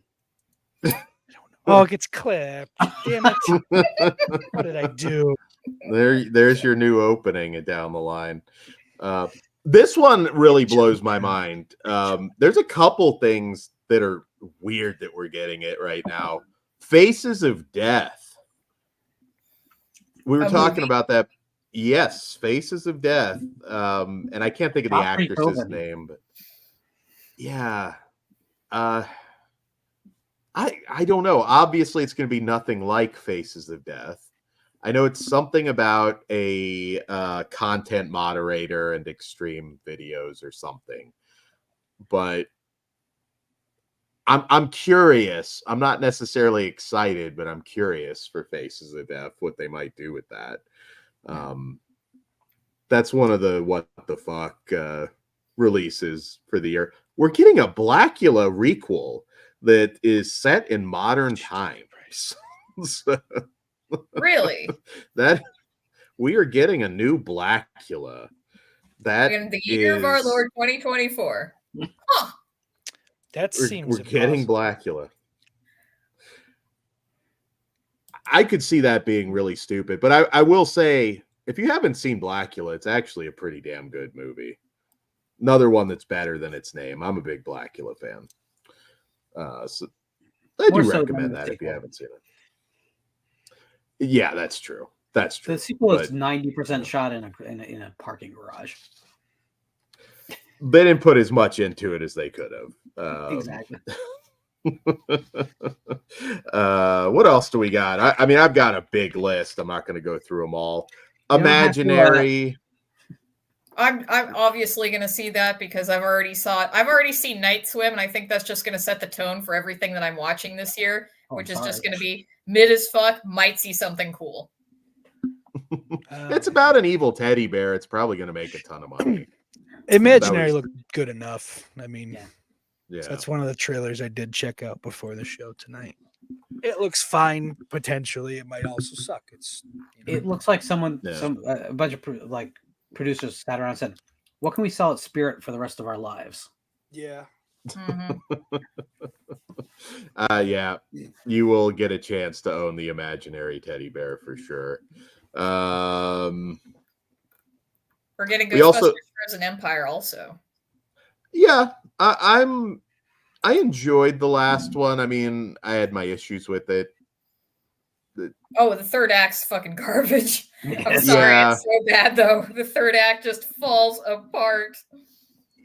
Speaker 6: Oh, it gets clipped. Damn it. What did I do?
Speaker 7: There's your new opening down the line. This one really blows my mind. There's a couple things that are weird that we're getting it right now. Faces of Death. We were
Speaker 5: A
Speaker 7: talking
Speaker 5: movie?
Speaker 7: about that. Yes, Faces of Death. And I can't think of the
Speaker 4: Not
Speaker 7: actress's
Speaker 4: pre-COVID.
Speaker 7: name, but yeah. I don't know. Obviously, it's going to be nothing like Faces of Death. I know it's something about a content moderator and extreme videos or something, but I'm curious. I'm not necessarily excited, but I'm curious for Faces of Death, what they might do with that. That's one of the what the fuck releases for the year. We're getting a Blackula requel that is set in modern times. So,
Speaker 5: Really?
Speaker 7: that we are getting a new Blackula. That
Speaker 5: In the year of our
Speaker 7: is-
Speaker 5: Lord 2024. Huh.
Speaker 6: That
Speaker 7: we're,
Speaker 6: seems
Speaker 7: we're getting
Speaker 6: impossible.
Speaker 7: Blackula. I could see that being really stupid, but I will say, if you haven't seen Blackula, it's actually a pretty damn good movie. Another one that's better than its name. I'm a big Blackula fan. So I
Speaker 4: More
Speaker 7: do
Speaker 4: so than
Speaker 7: recommend
Speaker 4: the
Speaker 7: that if you
Speaker 4: sequel.
Speaker 7: haven't seen it. Yeah, that's true. That's true.
Speaker 4: The sequel is
Speaker 7: But
Speaker 4: 90% shot in a parking garage.
Speaker 7: they didn't put as much into it as they could have.
Speaker 4: Exactly.
Speaker 7: What else do we got? I mean, I've got a big list. I'm not going to go through them all.
Speaker 4: You don't have to,
Speaker 7: Imaginary.
Speaker 5: I'm obviously going to see that because I've already seen Night Swim, and I think that's just going to set the tone for everything that I'm watching this year, which is just going to be mid as fuck. Might see something cool.
Speaker 7: It's about an evil teddy bear. It's probably going to make a ton of money.
Speaker 6: Imaginary looked good enough. I mean,
Speaker 7: Yeah.
Speaker 6: so that's one of the trailers I did check out before the show tonight. It looks fine. Potentially, it might also suck. It's
Speaker 4: It looks like someone,
Speaker 7: Yeah.
Speaker 4: a bunch of producers sat around and said, "What can we sell at Spirit for the rest of our lives?"
Speaker 6: yeah.
Speaker 5: Mhm.
Speaker 7: Yeah, you will get a chance to own the imaginary teddy bear for sure.
Speaker 5: We're getting
Speaker 7: We also-
Speaker 5: Ghostbusters Frozen Empire also.
Speaker 7: Yeah, I enjoyed the last one. I mean, I had my issues with it.
Speaker 5: Oh, the third act's fucking garbage. I'm
Speaker 4: Yes.
Speaker 5: sorry,
Speaker 7: Yeah.
Speaker 5: it's so bad though. The third act just falls apart.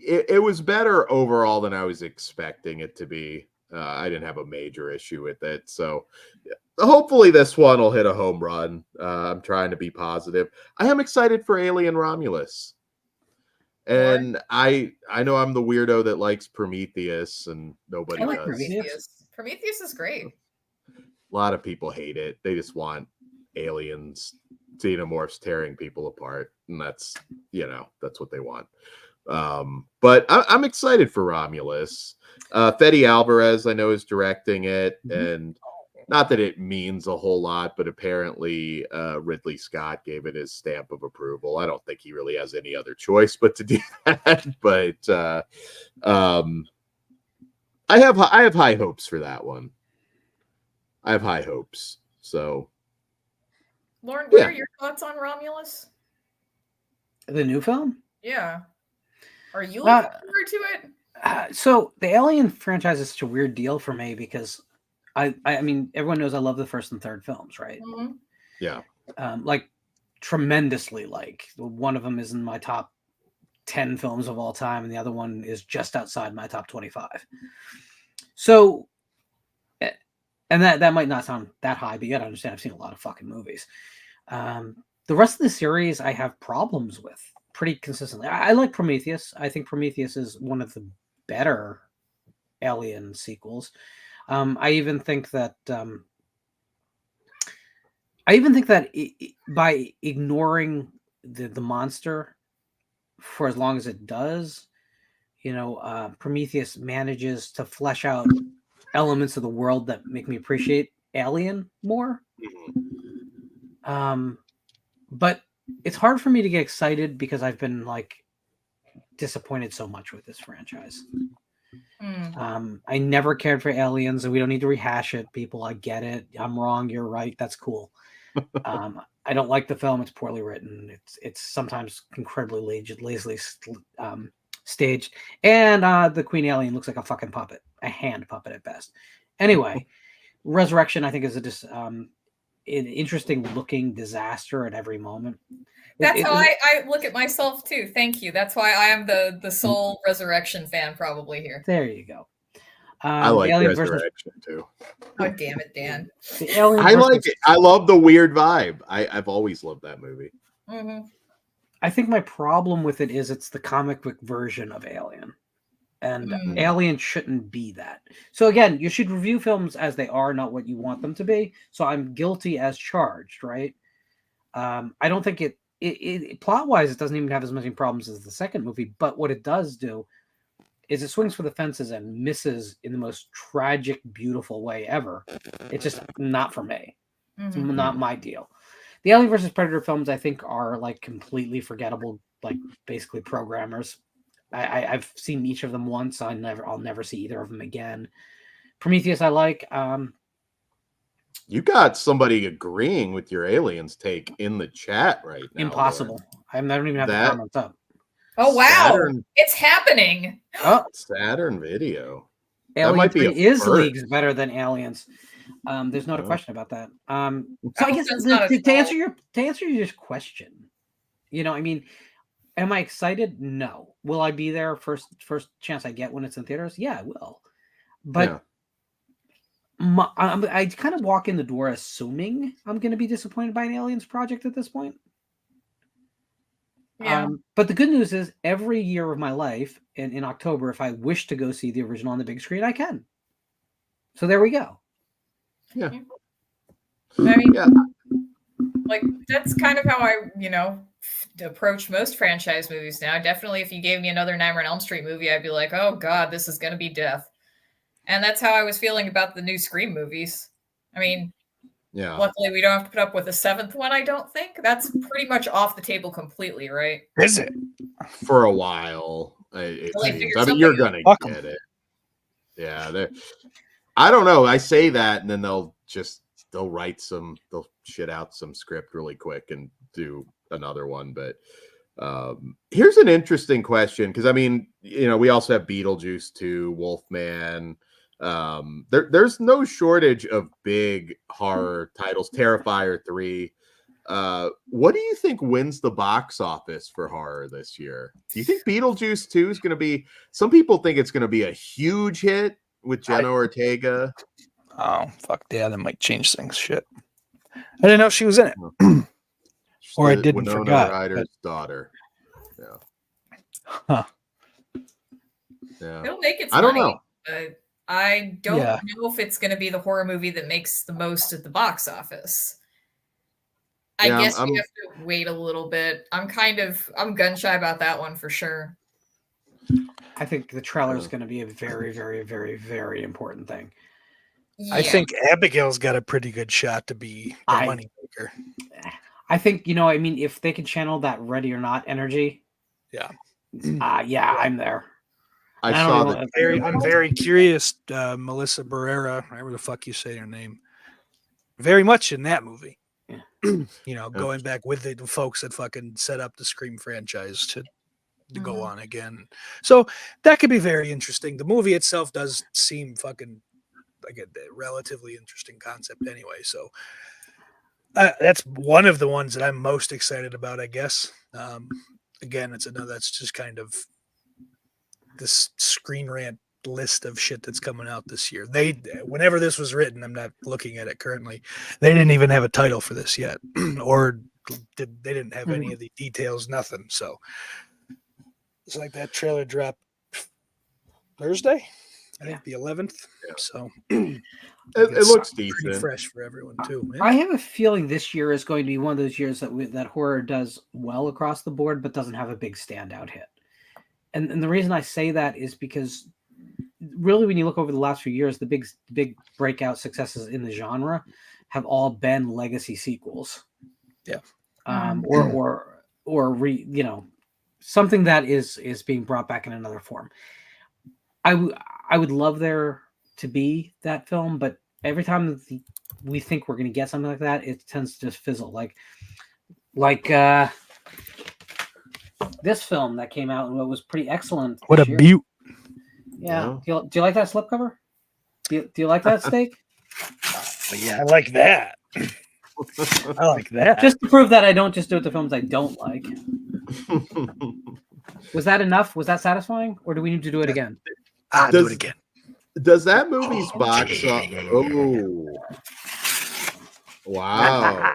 Speaker 7: It was better overall than I was expecting it to be. I didn't have a major issue with it. So hopefully this one will hit a home run. I'm trying to be positive. I am excited for Alien Romulus. And I know I'm the weirdo that likes Prometheus and nobody
Speaker 4: I like
Speaker 7: does.
Speaker 4: Prometheus.
Speaker 5: Prometheus is great.
Speaker 7: A lot of people hate it. They just want aliens, xenomorphs tearing people apart. And that's what they want. But I'm excited for Romulus. Fede Alvarez, I know, is directing it, and not that it means a whole lot, but apparently Ridley Scott gave it his stamp of approval. I don't think he really has any other choice but to do that. But I have high hopes for that one. I have high hopes. So,
Speaker 5: Lauren, what are your thoughts on Romulus?
Speaker 4: The new film?
Speaker 5: Yeah. Are you looking forward to it?
Speaker 4: So the Alien franchise is such a weird deal for me because I mean, everyone knows I love the first and third films, right?
Speaker 5: Mhm.
Speaker 7: Yeah.
Speaker 4: Like tremendously. Like one of them is in my top 10 films of all time, and the other one is just outside my top 25. So, and that might not sound that high, but you gotta understand, I've seen a lot of fucking movies. The rest of the series I have problems with pretty consistently. I like Prometheus. I think Prometheus is one of the better Alien sequels. I even think that by ignoring the monster for as long as it does, Prometheus manages to flesh out elements of the world that make me appreciate Alien more. But it's hard for me to get excited because I've been disappointed so much with this franchise. I never cared for Aliens, and we don't need to rehash it, people. I get it. I'm wrong. You're right. That's cool. I don't like the film. It's poorly written. It's sometimes incredibly lazily staged, and the Queen Alien looks like a fucking puppet, a hand puppet at best. Anyway, Resurrection, I think, is an interesting looking disaster at every moment.
Speaker 5: That's how I look at myself too. Thank you. That's why I am the sole Resurrection fan probably here.
Speaker 4: There you go.
Speaker 7: I like Resurrection too.
Speaker 5: Oh damn it, Dan!
Speaker 7: I like it. I love the weird vibe. I've always loved that movie.
Speaker 5: Mm-hmm.
Speaker 4: I think my problem with it is it's the comic book version of Alien, and Alien shouldn't be that. So again, you should review films as they are, not what you want them to be. So I'm guilty as charged, right? I don't think it plot wise, it doesn't even have as many problems as the second movie. But what it does do is it swings for the fences and misses in the most tragic, beautiful way ever. It's just not for me. It's not my deal. The Alien versus Predator films, I think, are like completely forgettable, like basically programmers. I've seen each of them once. I'll never see either of them again. Prometheus, I like.
Speaker 7: You got somebody agreeing with your Aliens take in the chat right now.
Speaker 4: Impossible. I don't even have the comments up.
Speaker 5: Oh wow! It's happening.
Speaker 4: Oh,
Speaker 7: Saturn Video.
Speaker 4: Alien
Speaker 7: that might be
Speaker 4: is leagues better than Aliens. There's not a question about that. So I guess to answer your question, I mean, am I excited? No. Will I be there first chance I get when it's in theaters? Yeah, I will. But I kind of walk in the door assuming I'm going to be disappointed by an Aliens project at this point.
Speaker 5: Yeah.
Speaker 4: But the good news is every year of my life in October, if I wish to go see the original on the big screen, I can. So there we go.
Speaker 7: Yeah.
Speaker 5: I mean, like that's kind of how I, approach most franchise movies now. Definitely, if you gave me another Nightmare on Elm Street movie, I'd be like, oh God, this is going to be death. And that's how I was feeling about the new Scream movies. I mean, luckily we don't have to put up with a seventh one, I don't think. That's pretty much off the table completely, right?
Speaker 6: Is it?
Speaker 7: For a while. It seems. I mean, you're going to get it. Yeah. I don't know. I say that, and then they'll shit out some script really quick and do another one. But here's an interesting question, because I mean, we also have Beetlejuice 2, Wolfman. There's no shortage of big horror titles. Terrifier 3. What do you think wins the box office for horror this year? Do you think Beetlejuice 2 is going to be? Some people think it's going to be a huge hit with Jenna Ortega.
Speaker 6: Oh fuck yeah, that might change things. Shit, I didn't know she was in it, or I didn't
Speaker 7: Winona
Speaker 6: forget.
Speaker 7: Ryder's daughter. Yeah.
Speaker 6: Huh.
Speaker 5: Yeah. It'll make its
Speaker 7: money. I don't know.
Speaker 5: But I don't know if it's going to be the horror movie that makes the most at the box office. I guess we have to wait a little bit. I'm gun shy about that one for sure.
Speaker 4: I think the trailer is going to be a very, very, very, very important thing.
Speaker 5: Yeah.
Speaker 6: I think Abigail's got a pretty good shot to be the moneymaker.
Speaker 4: I think, if they can channel that Ready or Not energy.
Speaker 6: Yeah.
Speaker 4: I'm there.
Speaker 6: I'm very curious. Melissa Barrera, whatever the fuck you say her name, very much in that movie. Yeah. Going back with the folks that fucking set up the Scream franchise to go on again. So that could be very interesting. The movie itself does seem fucking like a relatively interesting concept anyway. So that's one of the ones that I'm most excited about, I guess. Again, it's another that's just kind of this Screen Rant list of shit that's coming out this year. Whenever this was written, I'm not looking at it currently, they didn't even have a title for this yet, or they didn't have any of the details, nothing. So it's like that trailer dropped Thursday, I think the 11th. Yeah. So
Speaker 7: it looks decent,
Speaker 6: pretty fresh for everyone too. Man.
Speaker 4: I have a feeling this year is going to be one of those years that horror does well across the board, but doesn't have a big standout hit. And the reason I say that is because really, when you look over the last few years, the big breakout successes in the genre have all been legacy sequels.
Speaker 6: Yeah.
Speaker 4: Or something that is being brought back in another form. I would love there to be that film, but every time we think we're going to get something like that, it tends to just fizzle. Like this film that came out and it was pretty excellent.
Speaker 6: What a
Speaker 4: this year.
Speaker 6: beaut.
Speaker 4: Yeah.
Speaker 7: Yeah.
Speaker 4: Do you like that slipcover? Do you like that steak?
Speaker 6: Yeah, I like that. I like that.
Speaker 4: Just to prove that I don't just do it to films I don't like. Was that enough? Was that satisfying? Or do we need to do it again?
Speaker 6: Do it again.
Speaker 7: Does that movie's box office? Oh, wow.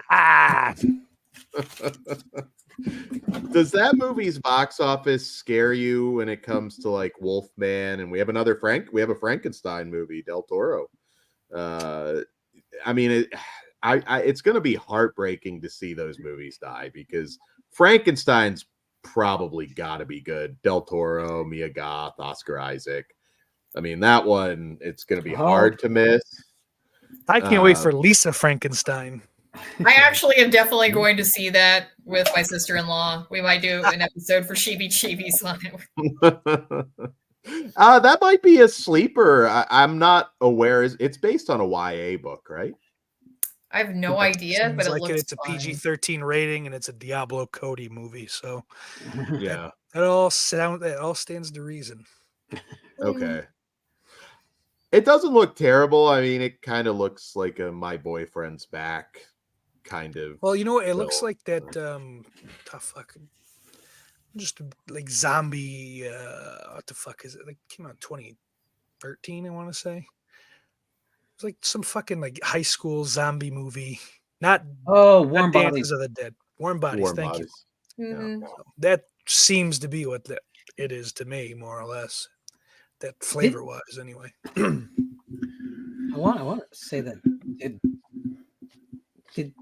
Speaker 7: Does that movie's box office scare you when it comes to like Wolfman? And we have a Frankenstein movie, Del Toro. I mean, it's going to be heartbreaking to see those movies die because Frankenstein's probably got to be good. Del Toro, Mia Goth, Oscar Isaac. I mean, that one, it's going to be hard to miss.
Speaker 6: I can't wait for Lisa Frankenstein.
Speaker 5: I actually am definitely going to see that with my sister-in-law. We might do an episode for Sheebie Cheebies on it.
Speaker 7: That might be a sleeper. I'm not aware. It's based on a YA book, right?
Speaker 5: I have no idea, but
Speaker 6: Seems
Speaker 5: it looks
Speaker 6: it's a
Speaker 5: fun.
Speaker 6: PG-13 rating and it's a Diablo Cody movie, so
Speaker 7: Yeah.
Speaker 6: it all stands to reason.
Speaker 7: Okay. It doesn't look terrible. I mean, it kind of looks like a My Boyfriend's Back kind of.
Speaker 6: Well, you know, it looks
Speaker 7: film.
Speaker 6: like that just like zombie what the fuck is it? Like came out in 2013, I want to say. It's like some fucking like high school zombie movie. Not
Speaker 4: Warm
Speaker 6: not
Speaker 4: Bodies.
Speaker 6: Dances of the Dead. Warm Bodies,
Speaker 7: Warm
Speaker 6: thank
Speaker 7: Bodies.
Speaker 5: Mhm.
Speaker 6: you. So that seems to be what it is to me, more or less. That flavor wise, anyway.
Speaker 4: I want to say that did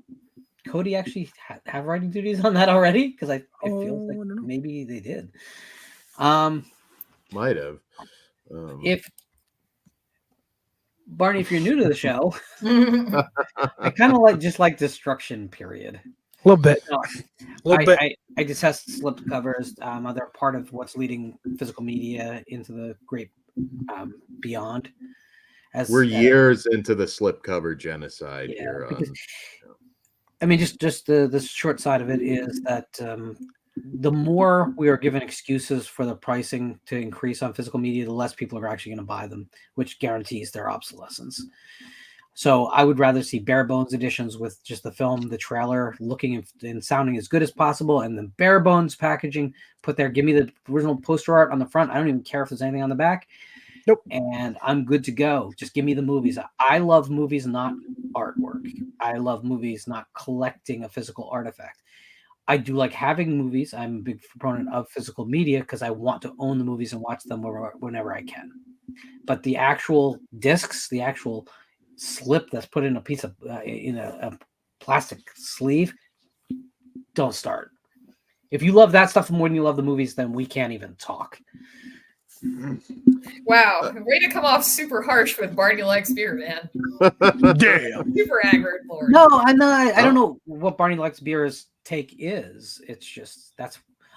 Speaker 4: Cody actually have writing duties on that already? Because it feels like
Speaker 6: I don't know.
Speaker 4: maybe they did.
Speaker 7: Might have.
Speaker 4: If Barney, if you're new to the show, I kind of like Destruction. Period.
Speaker 6: A little bit.
Speaker 4: I detest slip covers. They're part of what's leading physical media into the great beyond.
Speaker 7: We're years into the slipcover genocide here.
Speaker 4: Because, I mean, just the short side of it is that the more we are given excuses for the pricing to increase on physical media, the less people are actually going to buy them, which guarantees their obsolescence. So I would rather see bare bones editions with just the film, the trailer, looking and sounding as good as possible, and the bare bones packaging put there. Give me the original poster art on the front. I don't even care if there's anything on the back.
Speaker 6: Nope.
Speaker 4: And I'm good to go. Just give me the movies. I love movies, not artwork. I love movies, not collecting a physical artifact. I do like having movies. I'm a big proponent of physical media because I want to own the movies and watch them whenever I can. But the actual discs, the actual slip that's put in a piece of in a plastic sleeve, don't start. If you love that stuff more than you love the movies, then we can't even talk.
Speaker 5: Wow, way to come off super harsh with Barney Likes Beer, man.
Speaker 6: Damn.
Speaker 5: Super angry, Lord.
Speaker 4: No, I'm not. I don't know what Barney Likes Beer's take is. It's just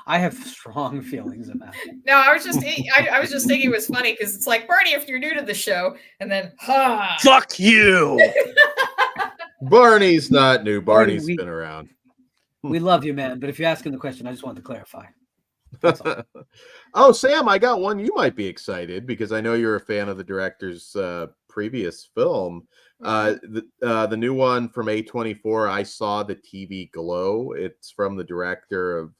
Speaker 4: I have strong feelings about it.
Speaker 5: No, I was just thinking it was funny because it's like, Barney, if you're new to the show, and then
Speaker 6: Fuck you.
Speaker 7: Barney's not new. Barney's
Speaker 4: we-
Speaker 7: been around.
Speaker 4: We love you, man. But if you're asking the question, I just wanted to clarify. That's all.
Speaker 7: Oh, Sam, I got one you might be excited because I know you're a fan of the director's previous film. The new one from A24, I saw the TV Glow. It's from the director of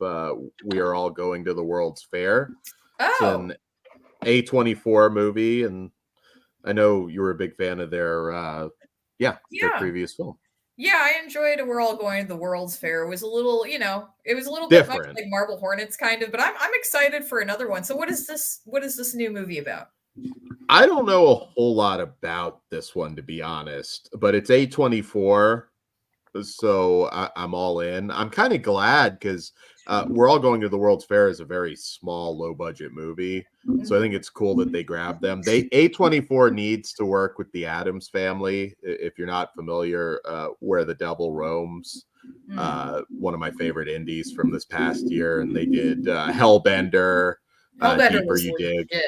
Speaker 7: We Are All Going to the World's Fair. It's
Speaker 5: oh,
Speaker 7: an A24 movie, and I know you were a big fan of their their previous film.
Speaker 5: yeah, I enjoyed We're All Going to the World's Fair. It was a little, it was a little
Speaker 7: Different.
Speaker 5: bit much like Marble Hornets kind of, but I'm excited for another one. So what is this new movie about?
Speaker 7: I don't know a whole lot about this one, to be honest, but it's A24, so I'm all in. I'm kind of glad because We're All Going to the World's Fair is a very small, low-budget movie, so I think it's cool that they grabbed them. A24 needs to work with the Addams Family. If you're not familiar, Where the Devil Roams, one of my favorite indies from this past year, and they did Hellbender.
Speaker 5: Hellbender
Speaker 7: Deeper
Speaker 5: was
Speaker 7: You Dig.
Speaker 5: legit.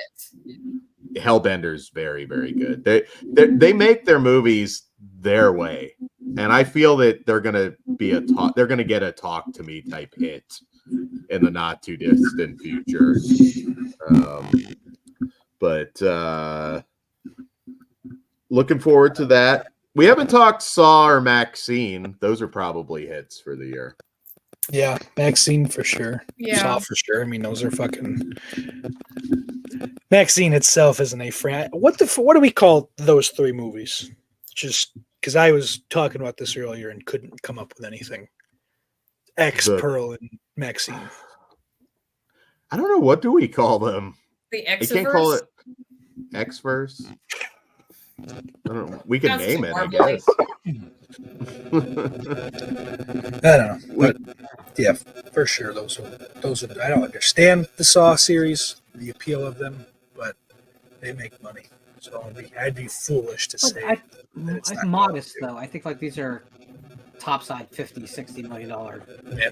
Speaker 7: Hellbender's very, very good. They make their movies their way, and I feel that they're gonna be they're gonna get a talk to me type hit in the not too distant future. But looking forward to that. We haven't talked Saw or Maxine. Those are probably hits for the year.
Speaker 6: Yeah, Maxine for sure.
Speaker 5: Yeah.
Speaker 6: Saw for sure. I mean, those are fucking. Maxine itself isn't a friend. What do we call those three movies? Just because I was talking about this earlier and couldn't come up with anything. Pearl and Maxine.
Speaker 7: I don't know, what do we call them?
Speaker 5: The
Speaker 7: I
Speaker 5: X-verse?
Speaker 7: can't call it X-verse. I don't know. We can
Speaker 5: Sounds
Speaker 7: name
Speaker 5: too
Speaker 7: it, I
Speaker 5: marbly.
Speaker 7: guess.
Speaker 6: I don't know, but yeah, for sure those are. I don't understand the Saw series, the appeal of them, but they make money, so I'd be foolish to say. It's
Speaker 4: I'm
Speaker 6: not
Speaker 4: modest
Speaker 6: going to.
Speaker 4: though. I think like these are topside $50-60 million
Speaker 6: Yeah.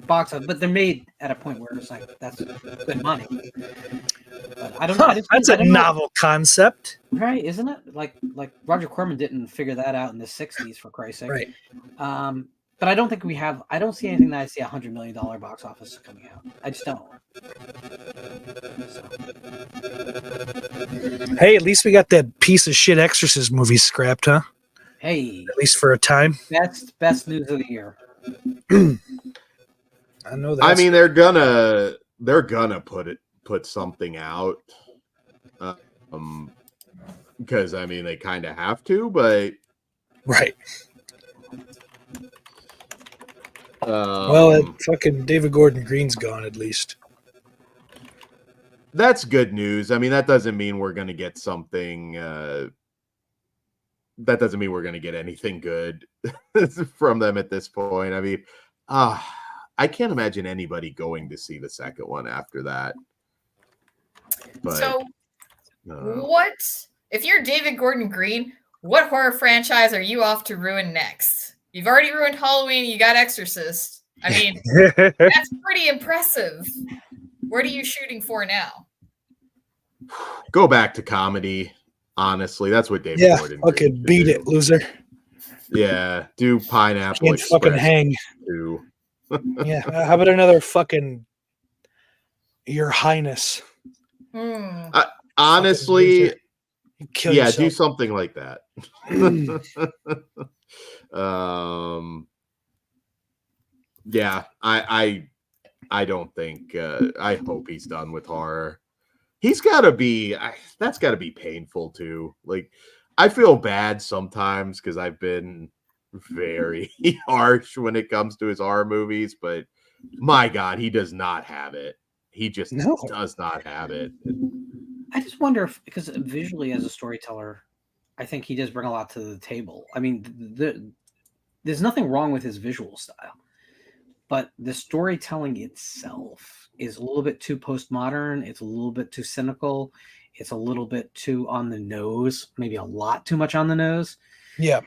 Speaker 4: box office, but they're made at a point where it's like that's good money. But I don't.
Speaker 6: That's a novel concept,
Speaker 4: right? Isn't it? Like Roger Corman didn't figure that out in the '60s, for Christ's sake.
Speaker 6: right?
Speaker 4: But I don't think we have. I don't see anything that I see $100 million box office coming out. I just don't. So.
Speaker 6: Hey, at least we got that piece of shit Exorcist movie scrapped, huh?
Speaker 4: Hey,
Speaker 6: At least for a time.
Speaker 4: best news of the year.
Speaker 6: I know that.
Speaker 7: I mean, they're gonna put something out, because I mean they kind of have to, but
Speaker 6: right. Well, fucking David Gordon Green's gone at least.
Speaker 7: That's good news. I mean, that doesn't mean we're gonna get something. That doesn't mean we're gonna get anything good from them at this point. I mean, I can't imagine anybody going to see the second one after that. But,
Speaker 5: so, what if you're David Gordon Green? What horror franchise are you off to ruin next? You've already ruined Halloween. You got Exorcist. I mean, that's pretty impressive. What are you shooting for now?
Speaker 7: Go back to comedy. Honestly, that's what David Gordon.
Speaker 6: Fucking beat it, loser.
Speaker 7: Yeah, do Pineapple
Speaker 6: Can't
Speaker 7: Express
Speaker 6: fucking hang.
Speaker 7: too.
Speaker 6: Yeah, how about another fucking Your Highness?
Speaker 7: Honestly,
Speaker 6: Kill
Speaker 7: yeah,
Speaker 6: yourself.
Speaker 7: do something like that. Yeah, I don't think. I hope he's done with horror. He's got to be. That's got to be painful too. Like, I feel bad sometimes because I've been very harsh when it comes to his horror movies, but my God, he does not have it. He just does not have it.
Speaker 4: I just wonder if, because visually as a storyteller, I think he does bring a lot to the table. I mean, there's nothing wrong with his visual style, but the storytelling itself is a little bit too postmodern. It's a little bit too cynical. It's a little bit too on the nose, maybe a lot too much on the nose.
Speaker 6: Yeah.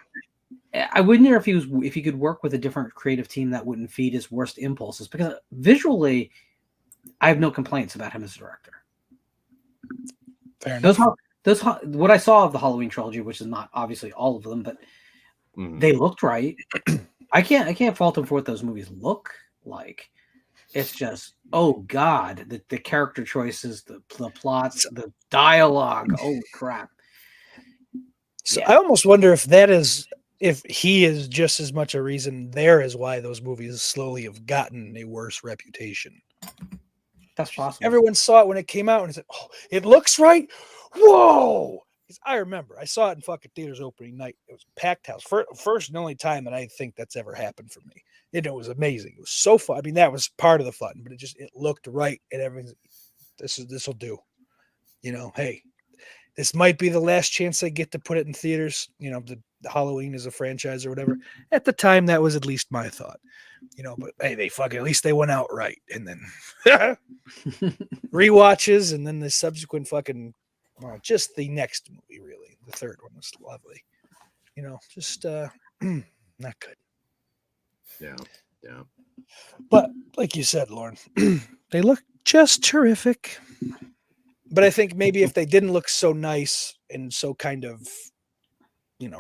Speaker 4: I wonder if he could work with a different creative team that wouldn't feed his worst impulses, because visually, I have no complaints about him as a director.
Speaker 6: Fair enough.
Speaker 4: What I saw of the Halloween trilogy, which is not obviously all of them, but they looked right. I can't fault him for what those movies look like. It's just, oh God, the character choices, the plots, the dialogue. Oh crap!
Speaker 6: So yeah. I almost wonder if he is just as much a reason there as why those movies slowly have gotten a worse reputation.
Speaker 4: That's possible.
Speaker 6: Everyone saw it when it came out and said, "Oh, it looks right." Whoa! I remember I saw it in fucking theaters opening night. It was a packed house. First and only time that I think that's ever happened for me. It was amazing. It was so fun. I mean, that was part of the fun, but it looked right and everything. This will do. You know, hey, this might be the last chance I get to put it in theaters. You know, the Halloween is a franchise or whatever. At the time, that was at least my thought. You know, but hey, at least they went out right. And then rewatches, and then the subsequent fucking, well, just the next movie, really. The third one was lovely. You know, just not good.
Speaker 7: Yeah.
Speaker 6: But like you said, Lorne, they look just terrific. But I think maybe if they didn't look so nice and so kind of,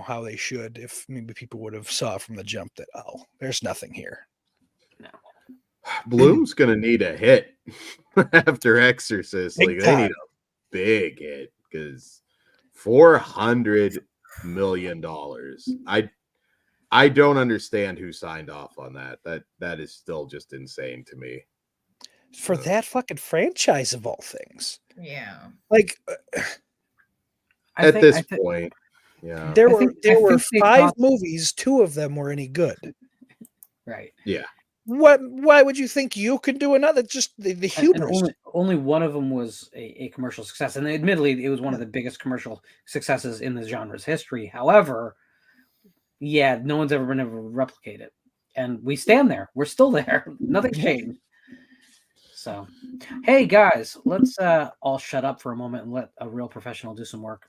Speaker 6: how they should, if maybe people would have saw from the jump that, oh, there's nothing here.
Speaker 7: Bloom's gonna need a hit after Exorcist.
Speaker 6: Big
Speaker 7: Like they need
Speaker 6: time.
Speaker 7: a big hit because $400 million. I don't understand who signed off on that. That is still just insane to me.
Speaker 6: For that fucking franchise of all things.
Speaker 5: Yeah.
Speaker 6: Like
Speaker 7: At this point, yeah.
Speaker 6: there
Speaker 4: I
Speaker 6: were
Speaker 4: think they
Speaker 6: 5
Speaker 4: thought-
Speaker 6: movies, 2 of them were any good.
Speaker 4: Right.
Speaker 7: Yeah.
Speaker 6: Why would you think you could do another? Just the
Speaker 4: And
Speaker 6: hubris.
Speaker 4: only one of them was a commercial success. And admittedly, it was one of the biggest commercial successes in the genre's history. However, yeah, no one's ever been able to replicate it. And we stand there. We're still there. Nothing's changed. So, hey, guys, let's all shut up for a moment and let a real professional do some work.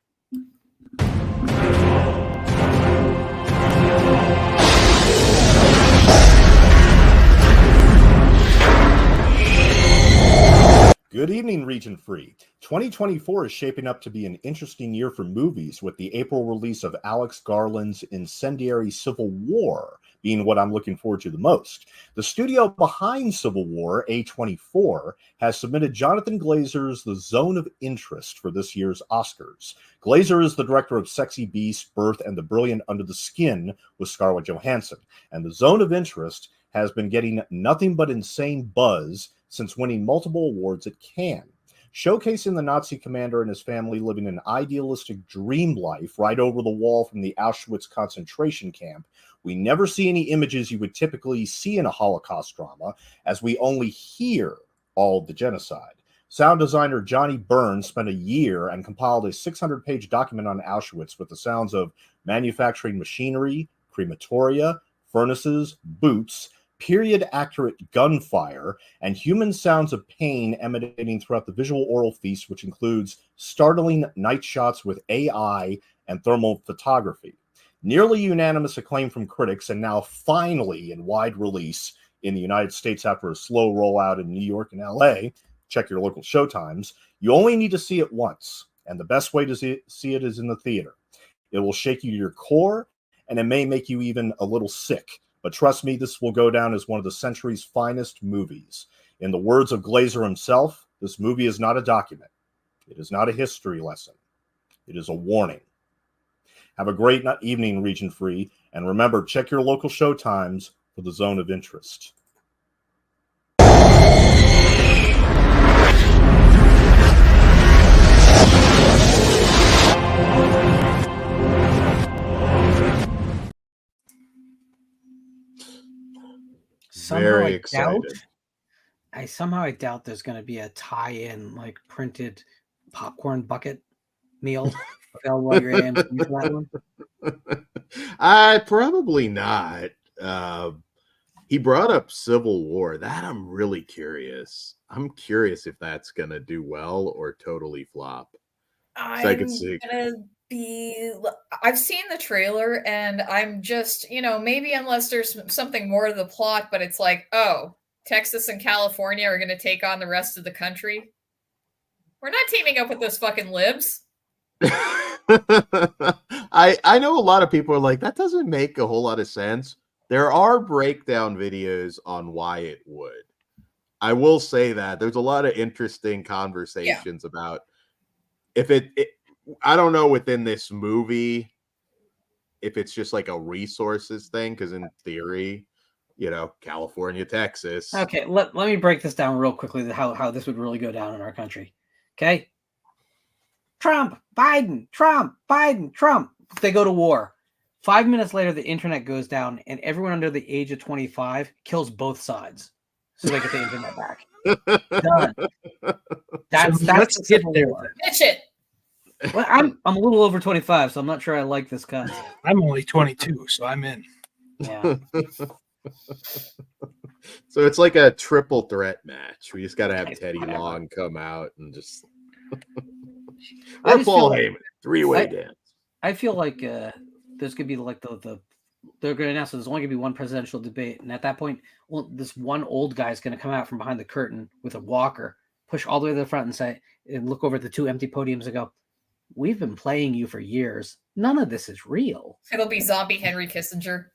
Speaker 8: Good evening, Regionfree. 2024 is shaping up to be an interesting year for movies, with the April release of Alex Garland's incendiary Civil War being what I'm looking forward to the most. The studio behind Civil War, A24, has submitted Jonathan Glazer's The Zone of Interest for this year's Oscars. Glazer is the director of Sexy Beast, Birth, and The Brilliant Under the Skin with Scarlett Johansson, and The Zone of Interest has been getting nothing but insane buzz since winning multiple awards at Cannes. Showcasing the Nazi commander and his family living an idealistic dream life right over the wall from the Auschwitz concentration camp, we never see any images you would typically see in a Holocaust drama, as we only hear all of the genocide. Sound designer Johnny Burns spent a year and compiled a 600-page document on Auschwitz with the sounds of manufacturing machinery, crematoria, furnaces, boots, period-accurate gunfire, and human sounds of pain emanating throughout the visual oral feast, which includes startling night shots with AI and thermal photography. Nearly unanimous acclaim from critics, and now finally in wide release in the United States after a slow rollout in New York and LA. Check your local showtimes. You only need to see it once, and the best way to see it is in the theater. It will shake you to your core, and it may make you even a little sick. But trust me, this will go down as one of the century's finest movies. In the words of Glazer himself, this movie is not a document. It is not a history lesson. It is a warning. Have a great evening, Regionfree, and remember, check your local showtimes for The Zone of Interest.
Speaker 7: Very excited.
Speaker 4: I doubt there's going to be a tie-in, like printed popcorn bucket meal available at your AMC for that one.
Speaker 7: Probably not. He brought up Civil War. That I'm really curious. I'm curious if that's gonna do well or totally flop.
Speaker 5: I've seen the trailer, and I'm just, maybe unless there's something more to the plot, but it's like, oh, Texas and California are going to take on the rest of the country. We're not teaming up with those fucking libs.
Speaker 7: I know a lot of people are like, that doesn't make a whole lot of sense. There are breakdown videos on why it would. I will say that there's a lot of interesting conversations about if it I don't know within this movie if it's just like a resources thing, because in theory, California, Texas.
Speaker 4: Okay, let me break this down real quickly, how this would really go down in our country. Okay? Trump, Biden, Trump, Biden, Trump. They go to war. 5 minutes later, the internet goes down, and everyone under the age of 25 kills both sides so they get the internet back. Done. That's the Civil War.
Speaker 5: Bitch it.
Speaker 4: Well, I'm a little over 25, so I'm not sure I like this cut.
Speaker 6: I'm only 22, so I'm in.
Speaker 4: Yeah.
Speaker 7: So it's like a triple threat match. We just got to have Teddy Long come out and just. Or Paul Heyman, three-way dance.
Speaker 4: I feel like there's going to be like they're going to announce there's only going to be one presidential debate, and at that point, this one old guy is going to come out from behind the curtain with a walker, push all the way to the front and say, and look over at the two empty podiums and go, "We've been playing you for years. None of this is real."
Speaker 5: It'll be zombie Henry Kissinger.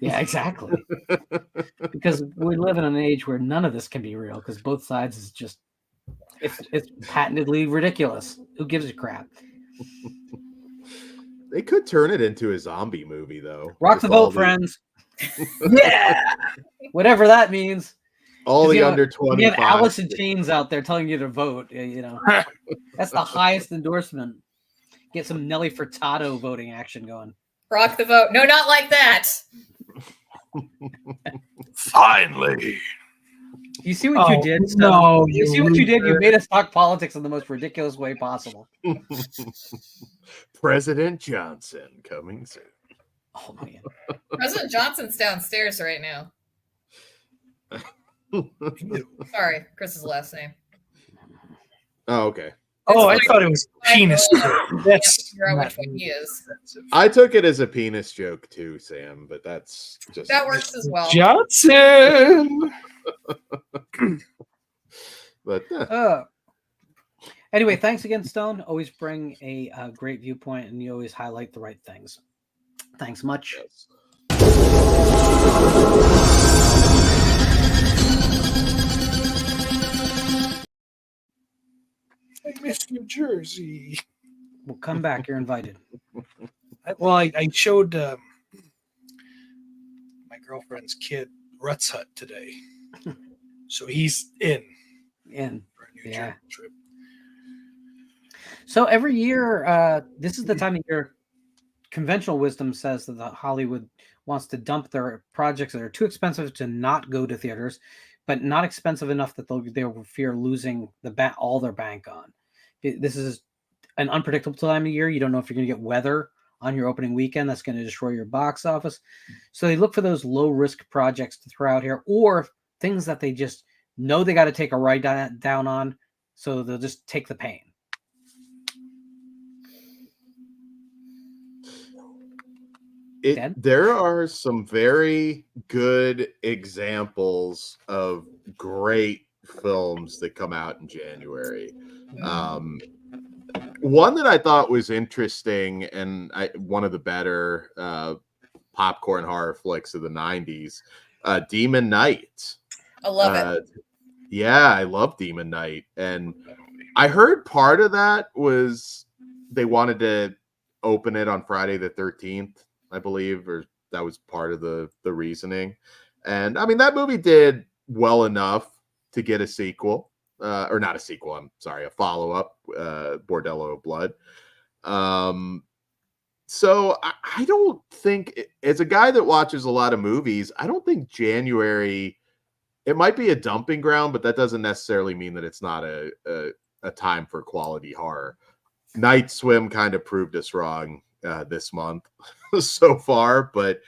Speaker 4: Yeah, exactly. Because we live in an age where none of this can be real because both sides is just it's patently ridiculous. Who gives a crap?
Speaker 7: They could turn it into a zombie movie, though.
Speaker 4: Rock the
Speaker 7: Just all
Speaker 4: vote, friends. Yeah, whatever that means.
Speaker 7: All the
Speaker 4: You know,
Speaker 7: under
Speaker 4: when you
Speaker 7: 25.
Speaker 4: have Alice in Chains out there telling you to vote. You know, that's the highest endorsement. Get some Nelly Furtado voting action going.
Speaker 5: Rock the vote. No, not like that.
Speaker 9: Finally.
Speaker 4: You see what you did? So,
Speaker 6: No,
Speaker 4: you see what you did? You made us talk politics in the most ridiculous way possible.
Speaker 7: President Johnson coming soon.
Speaker 4: Oh man.
Speaker 5: President Johnson's downstairs right now. Sorry, Chris's last name.
Speaker 7: Oh, okay.
Speaker 6: Oh, I thought it was penis. That's
Speaker 5: Figure out
Speaker 6: not
Speaker 5: which one he is.
Speaker 7: I took it as a penis joke too, Sam, but that's just
Speaker 5: That works as well.
Speaker 6: Johnson.
Speaker 7: But
Speaker 4: Anyway, thanks again, Stone. Always bring a great viewpoint, and you always highlight the right things. Thanks much.
Speaker 7: yes.
Speaker 6: I miss New Jersey.
Speaker 4: We'll come back. You're invited.
Speaker 6: I showed my girlfriend's kid Rut's Hut today, so he's in
Speaker 4: In.
Speaker 6: for a New
Speaker 4: Yeah.
Speaker 6: Jersey trip.
Speaker 4: So every year, this is the time of year conventional wisdom says that the Hollywood wants to dump their projects that are too expensive to not go to theaters, but not expensive enough that they'll fear losing all their bank on. This is an unpredictable time of year. You don't know if you're going to get weather on your opening weekend that's going to destroy your box office. So they look for those low risk projects to throw out here, or things that they just know they got to take a write down on, so they'll just take the pain. Dan?
Speaker 7: There are some very good examples of great films that come out in January. One that I thought was interesting and one of the better popcorn horror flicks of the 90s, Demon Knight.
Speaker 5: I love it.
Speaker 7: Yeah, I love Demon Knight. And I heard part of that was they wanted to open it on Friday the 13th, I believe, or that was part of the reasoning. And I mean, that movie did well enough to get a sequel, or not a sequel, I'm sorry, a follow-up, Bordello of Blood. So I don't think, as a guy that watches a lot of movies, I don't think January, it might be a dumping ground, but that doesn't necessarily mean that it's not a time for quality horror. Night Swim kind of proved us wrong this month so far, but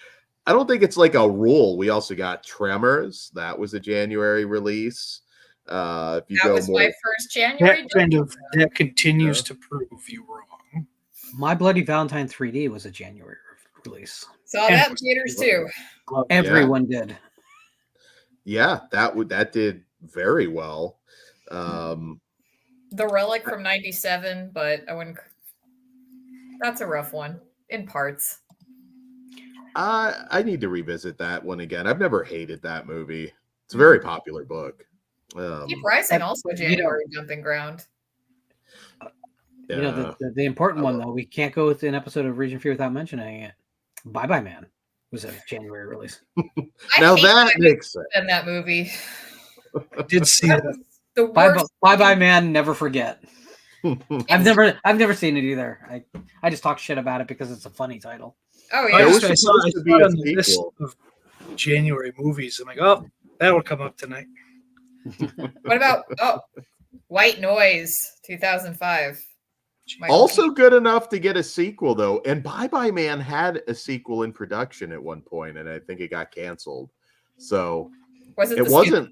Speaker 7: I don't think it's like a rule. We also got Tremors. That was a January release. If you
Speaker 5: That
Speaker 7: go
Speaker 5: was
Speaker 7: more,
Speaker 5: my first January.
Speaker 6: That continues to prove you wrong.
Speaker 4: My Bloody Valentine 3D was a January release.
Speaker 5: Saw that in theaters too.
Speaker 4: Everyone did.
Speaker 7: yeah, that did very well.
Speaker 5: The Relic from '97, but I wouldn't. That's a rough one in parts.
Speaker 7: I need to revisit that one again. I've never hated that movie. It's a very popular book.
Speaker 5: Keep Rising also January dumping ground.
Speaker 4: You know, the important one, though, we can't go with an episode of Regionfree without mentioning it. Bye Bye Man was a January release.
Speaker 7: Now that makes sense.
Speaker 5: In that movie,
Speaker 6: I did see that.
Speaker 5: the
Speaker 4: Bye
Speaker 5: worst.
Speaker 4: Bye Man, never forget. I've never seen it either. I just talk shit about it because it's a funny title.
Speaker 5: Oh
Speaker 6: I
Speaker 5: yeah,
Speaker 6: saw it on the list of January movies. I'm like, oh, that'll come up tonight.
Speaker 5: What about White Noise 2005?
Speaker 7: Also good enough to get a sequel, though. And Bye Bye Man had a sequel in production at one point, and I think it got canceled. So
Speaker 5: Was it?
Speaker 7: it wasn't.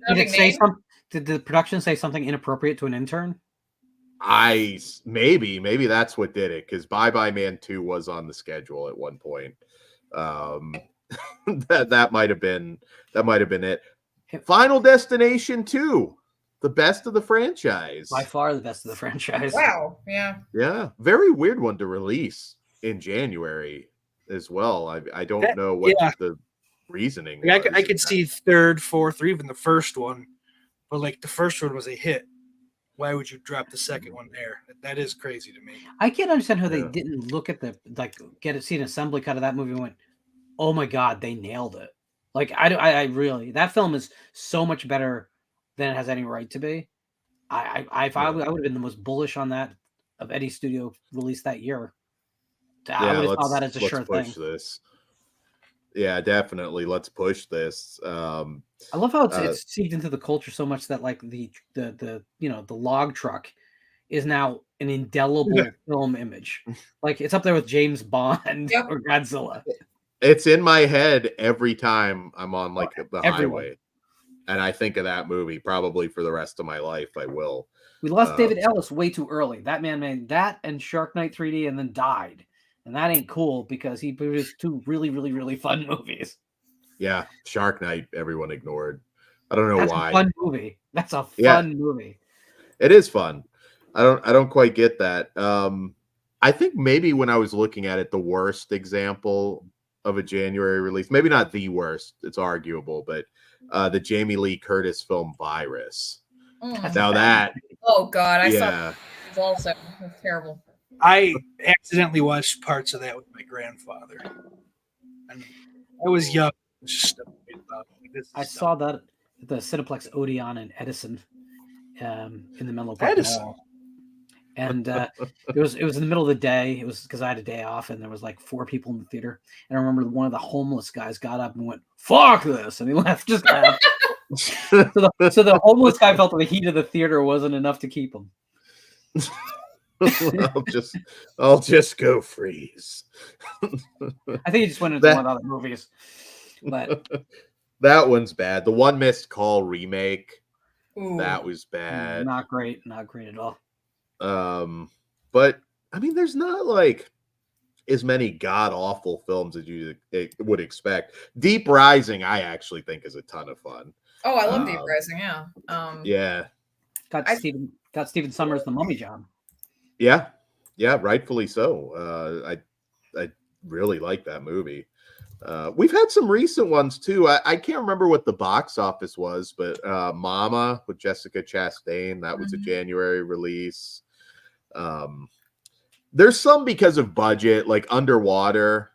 Speaker 4: Did the production say something inappropriate to an intern?
Speaker 7: Maybe that's what did it, because Bye Bye Man 2 was on the schedule at one point. That might have been it. Final Destination 2. the best of the franchise.
Speaker 4: By far the best of the franchise.
Speaker 5: Wow. Yeah.
Speaker 7: Yeah, very weird one to release in January as well. I don't know what the reasoning was.
Speaker 6: I could see third, fourth, or even the first one, but like the first one was a hit. Why would you drop the second one there? That is crazy to me.
Speaker 4: I can't understand how they didn't look at see an assembly cut of that movie and went, oh my God, they nailed it. Like, I really, that film is so much better than it has any right to be. I would have been the most bullish on that of any studio released that year. I would have thought that as a sure thing.
Speaker 7: This. Yeah, definitely. Let's push this.
Speaker 4: I love how it's seeped into the culture so much that like the log truck is now an indelible film image. Like it's up there with James Bond or Godzilla.
Speaker 7: It's in my head every time I'm on like the highway, and I think of that movie. Probably for the rest of my life, I will.
Speaker 4: We lost David Ellis way too early. That man made that and Shark Night 3D and then died. And that ain't cool because he produced two really, really, really fun movies.
Speaker 7: Yeah, Shark Night, everyone ignored. I don't know why.
Speaker 4: That's a fun movie. That's a fun movie.
Speaker 7: It is fun. I don't quite get that. I think maybe when I was looking at it, the worst example of a January release, maybe not the worst, it's arguable, but the Jamie Lee Curtis film Virus. Now that.
Speaker 5: Oh God, I saw it also. It's terrible.
Speaker 6: I accidentally watched parts of that with my grandfather. And I was young.
Speaker 4: I saw that at the Cineplex Odeon in Edison, in the Menlo Park Mall. And it was in the middle of the day. It was because I had a day off, and there was like 4 people in the theater. And I remember one of the homeless guys got up and went, "Fuck this," and he left. Just left. So the homeless guy felt that the heat of the theater wasn't enough to keep him.
Speaker 7: I'll just go freeze.
Speaker 4: I think he just went into one of the other movies. But
Speaker 7: that one's bad. The One Missed Call remake.
Speaker 5: Ooh.
Speaker 7: That was bad.
Speaker 4: Not great at all.
Speaker 7: But I mean, there's not like as many god awful films as you would expect. Deep Rising, I actually think, is a ton of fun.
Speaker 5: Oh, I love Deep Rising. Yeah.
Speaker 4: Got Stephen Sommers the mummy job.
Speaker 7: Yeah, rightfully so. I really like that movie. We've had some recent ones too. I can't remember what the box office was, but Mama with Jessica Chastain, that was a January release. There's some because of budget, like Underwater.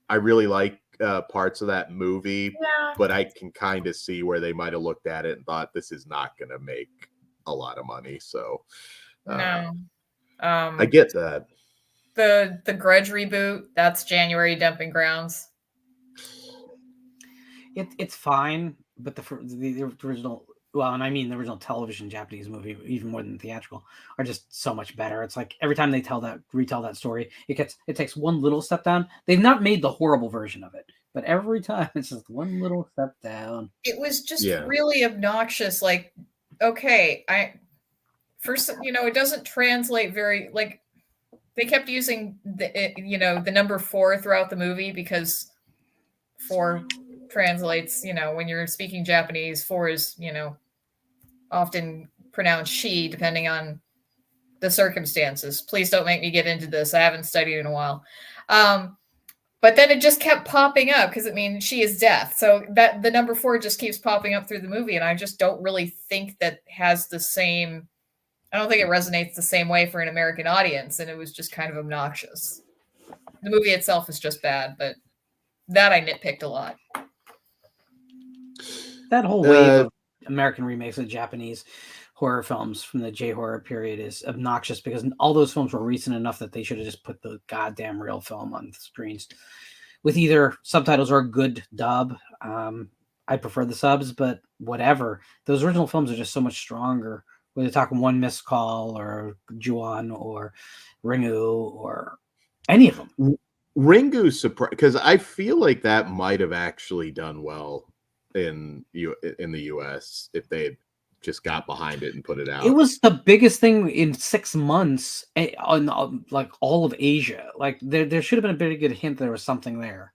Speaker 7: I really like parts of that movie, but I can kind of see where they might have looked at it and thought this is not going to make a lot of money. So
Speaker 5: No.
Speaker 7: I get that.
Speaker 5: The Grudge reboot, that's January Dumping Grounds.
Speaker 4: It's fine, but the original, well, and I mean the original television Japanese movie, even more than the theatrical, are just so much better. It's like every time they retell that story, it takes one little step down. They've not made the horrible version of it, but every time it's just one little step down.
Speaker 5: It was just really obnoxious. Like, okay, it doesn't translate very, like, they kept using the number 4 throughout the movie because 4 translates, when you're speaking Japanese, 4 is, often pronounced she, depending on the circumstances. Please don't make me get into this. I haven't studied in a while. But then it just kept popping up because, she is death. So that the number 4 just keeps popping up through the movie. And I just don't really think that has the same, I don't think it resonates the same way for an American audience. And it was just kind of obnoxious. The movie itself is just bad, but that I nitpicked a lot.
Speaker 4: That whole wave of American remakes of Japanese horror films from the J-horror period is obnoxious because all those films were recent enough that they should have just put the goddamn real film on the screens with either subtitles or a good dub. I prefer the subs, but whatever. Those original films are just so much stronger. Whether they're talking One Missed Call or Ju-on or Ringu or any of them.
Speaker 7: Ringu's surprised because I feel like that might have actually done well in the US if they had just got behind it and put it out.
Speaker 4: It was the biggest thing in 6 months on like all of Asia. Like there should have been a pretty good hint there was something there.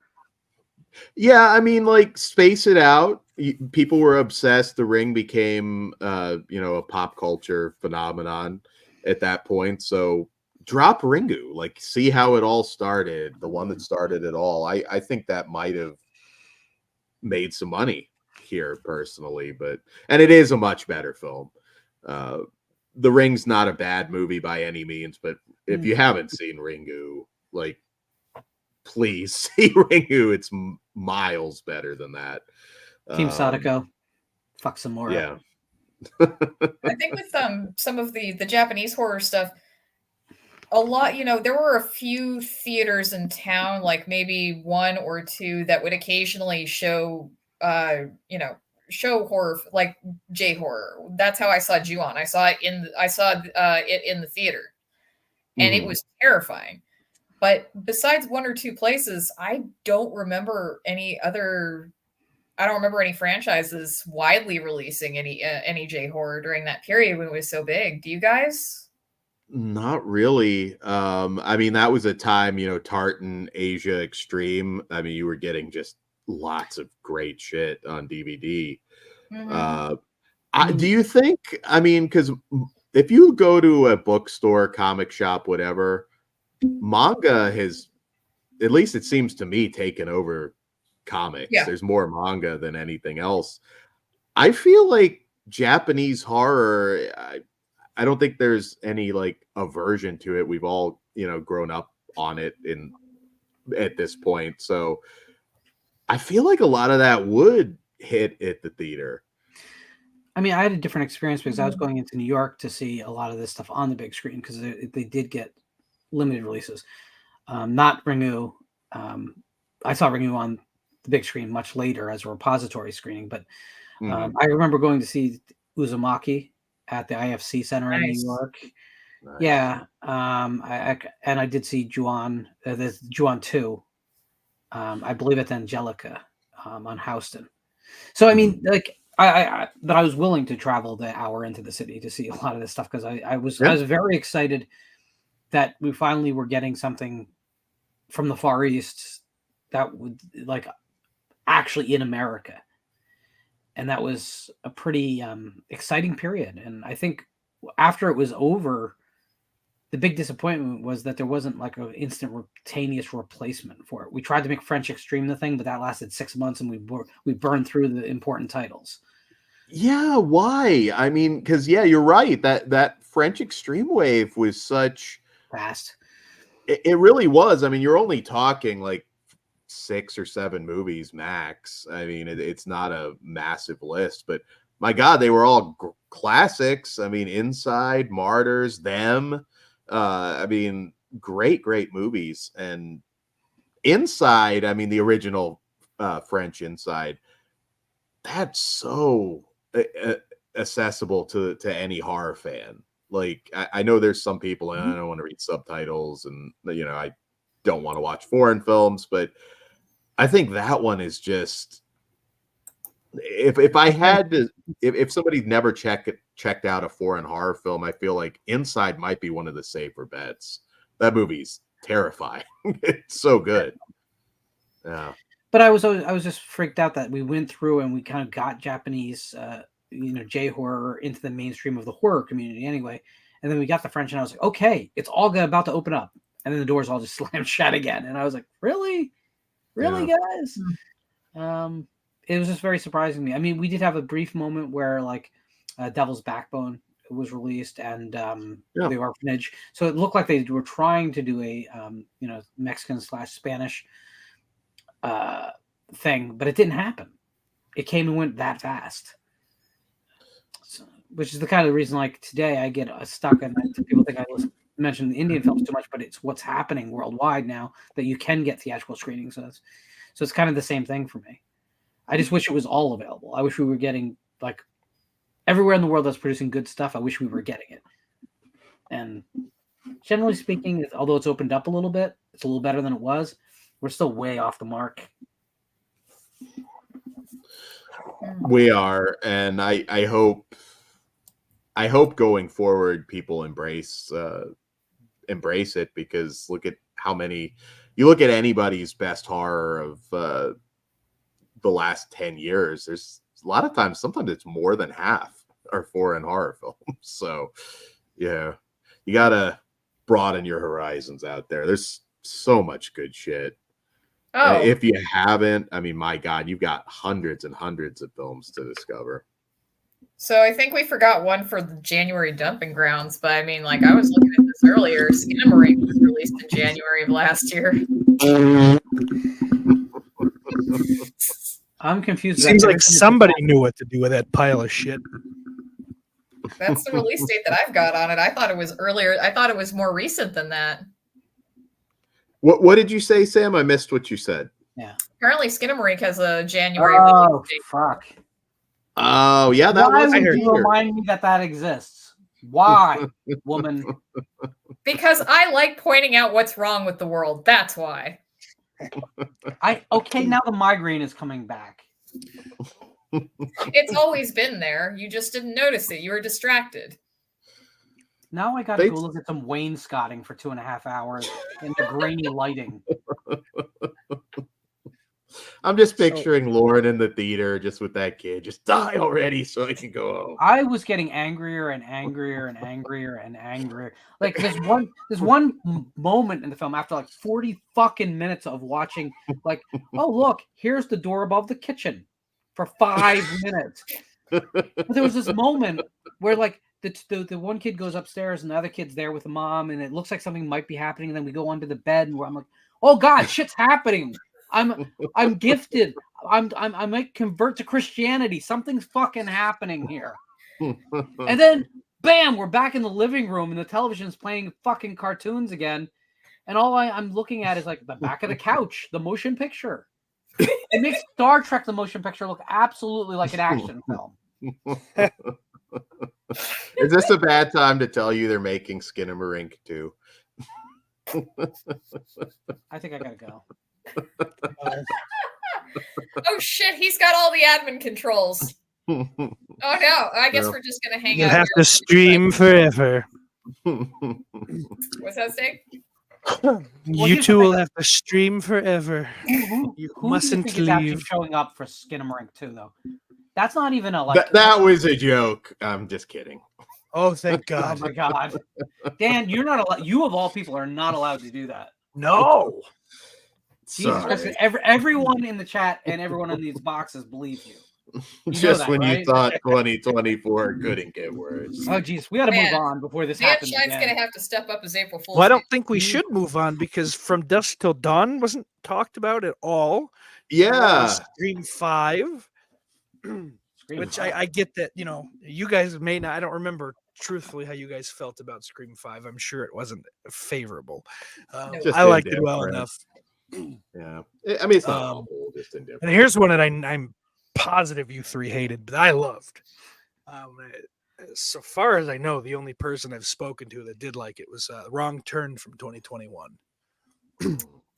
Speaker 7: Yeah, like space it out, people were obsessed. The Ring became, a pop culture phenomenon at that point. So drop Ringu, like see how it all started. The one that started it all. I think that might have made some money here personally, and it is a much better film. The Ring's not a bad movie by any means, but if you haven't seen Ringu, like, please see Ringu. It's miles better than that.
Speaker 4: Team Sadako, fuck some more.
Speaker 7: Yeah.
Speaker 5: I think with some of the Japanese horror stuff, a lot, there were a few theaters in town, like maybe one or two, that would occasionally show show horror, like J horror. That's how I saw Ju-on. I saw it in the theater, and it was terrifying. But besides one or two places, I don't remember any franchises widely releasing any J horror during that period when it was so big. Do you guys?
Speaker 7: Not really. I mean, that was a time, Tartan, Asia Extreme. I mean, you were getting just lots of great shit on DVD. Do you think, because if you go to a bookstore, comic shop, whatever, manga has, at least it seems to me, taken over comics.
Speaker 5: Yeah.
Speaker 7: There's more manga than anything else. I feel like Japanese horror, I don't think there's any like aversion to it. We've all, grown up on it at this point. So I feel like a lot of that would hit at the theater.
Speaker 4: I mean, I had a different experience because I was going into New York to see a lot of this stuff on the big screen because they did get limited releases. Not Ringu. I saw Ringu on the big screen much later as a repository scrning, but I remember going to see Uzumaki at the IFC Center in New York.
Speaker 7: Nice.
Speaker 4: Yeah. I did see Ju-on, the Ju-on 2. I believe at Angelica on Houston. So, I mean, like, I was willing to travel the hour into the city to see a lot of this stuff because I was very excited that we finally were getting something from the Far East that would like actually in America. And that was a pretty exciting period. And I think after it was over, the big disappointment was that there wasn't like an instantaneous replacement for it. We tried to make French Extreme the thing, but that lasted 6 months and we burned through the important titles.
Speaker 7: Yeah, why? I mean, because you're right. That French Extreme wave was such
Speaker 4: fast.
Speaker 7: It really was. I mean, you're only talking like 6 or 7 movies max. I mean, it's not a massive list, but my God, they were all classics. I mean, Inside, Martyrs, Them. I mean, great movies. And Inside, I mean, the original French Inside, that's so accessible to any horror fan. Like, I know there's some people, and I don't want to read subtitles, and I don't want to watch foreign films, but I think that one is just, if I had to, if somebody never checked out a foreign horror film, I feel like Inside might be one of the safer bets. That movie's terrifying. It's so good. Yeah.
Speaker 4: But I was just freaked out that we went through and we kind of got Japanese, J horror into the mainstream of the horror community anyway. And then we got the French, and I was like, okay, it's all about to open up. And then the doors all just slammed shut again. And I was like, really, guys? It was just very surprising to me. I mean, we did have a brief moment where like Devil's Backbone was released and The Orphanage. So it looked like they were trying to do a Mexican/Spanish thing, but it didn't happen. It came and went that fast. So, which is the kind of reason, like today, I get stuck and people think I mention the Indian films too much, but it's what's happening worldwide now that you can get theatrical screenings. So it's kind of the same thing for me. I just wish it was all available. I wish we were getting like everywhere in the world that's producing good stuff. I wish we were getting it. And generally speaking, although it's opened up a little bit, it's a little better than it was. We're still way off the mark.
Speaker 7: We are, and I hope going forward people embrace it, because look at how many, you look at anybody's best horror of the last 10 years, there's a lot of times, sometimes it's more than half are foreign horror films. So, yeah, you gotta broaden your horizons out there. There's so much good shit.
Speaker 5: Oh,
Speaker 7: If you haven't, I mean, my God, you've got hundreds and hundreds of films to discover.
Speaker 5: so I think we forgot one for the January dumping grounds, but I mean, like I was looking at this earlier. Skinamarink was released in January of last year.
Speaker 4: I'm confused.
Speaker 6: Seems like somebody knew what to do with that pile of shit.
Speaker 5: That's the release date that I've got on it. I thought it was earlier. I thought it was more recent than that.
Speaker 7: What did you say, Sam? I missed what you said.
Speaker 4: Yeah.
Speaker 5: Apparently, Skinamarink has a January
Speaker 4: Oh,
Speaker 5: release date.
Speaker 4: fuck.
Speaker 7: Oh, yeah, that
Speaker 4: Why
Speaker 7: was
Speaker 4: would
Speaker 7: here.
Speaker 4: you remind me that exists? Why, woman?
Speaker 5: Because I like pointing out what's wrong with the world. That's why.
Speaker 4: Okay, now the migraine is coming back.
Speaker 5: It's always been there. You just didn't notice it. You were distracted.
Speaker 4: Now I gotta go look at some wainscoting for 2.5 hours in the grainy lighting.
Speaker 7: I'm just picturing Lauren in the theater, just with that kid. Just die already so I can go home.
Speaker 4: I was getting angrier and angrier and angrier and angrier. Like there's one moment in the film after like 40 fucking minutes of watching, like, oh look, here's the door above the kitchen for 5 minutes. But there was this moment where like the one kid goes upstairs and the other kid's there with the mom, and it looks like something might be happening. And then we go under the bed, and I'm like, oh God, shit's happening. I'm gifted. I might convert to Christianity. Something's fucking happening here. And then bam, we're back in the living room and the television's playing fucking cartoons again. And all I'm looking at is like the back of the couch, the motion picture. It makes Star Trek the motion picture look absolutely like an action film.
Speaker 7: Is this a bad time to tell you they're making Skinamarink too?
Speaker 4: I think I gotta go.
Speaker 5: Oh shit, he's got all the admin controls. Oh no, I guess we're just gonna hang
Speaker 6: You'll
Speaker 5: out.
Speaker 6: have to stream forever.
Speaker 5: What's that say?
Speaker 6: You two will have to stream forever.
Speaker 4: Who
Speaker 6: Mustn't
Speaker 4: do you think is actually
Speaker 6: leave.
Speaker 4: showing up for Skinamarink 2 though? That's not even a like.
Speaker 7: That was a joke. I'm just kidding.
Speaker 6: Oh, thank
Speaker 4: Oh
Speaker 6: God.
Speaker 4: my God, Dan, you're not allowed. You of all people are not allowed to do that.
Speaker 6: No.
Speaker 4: Jesus Christ, everyone in the chat and everyone in these boxes believes you. You know
Speaker 7: Just
Speaker 4: that,
Speaker 7: when
Speaker 4: right?
Speaker 7: you thought 2024 couldn't get worse.
Speaker 4: Oh, geez, we got to move
Speaker 5: Man,
Speaker 4: on before this
Speaker 5: Dan
Speaker 4: happens
Speaker 5: Schein's
Speaker 4: again.
Speaker 5: gonna have to step up his April Fool's.
Speaker 6: Well, I don't
Speaker 5: Day.
Speaker 6: think we should move on because From Dusk Till Dawn wasn't talked about at all.
Speaker 7: Yeah.
Speaker 6: Scream 5. Which I get that, you guys may not, I don't remember truthfully how you guys felt about Scream 5. I'm sure it wasn't favorable.
Speaker 7: Just
Speaker 6: I liked it well
Speaker 7: indifferent.
Speaker 6: enough.
Speaker 7: Yeah. I mean, it's not awful, just indifferent.
Speaker 6: And here's one that I'm positive you three hated, but I loved. So far as I know, the only person I've spoken to that did like it was Wrong Turn from 2021.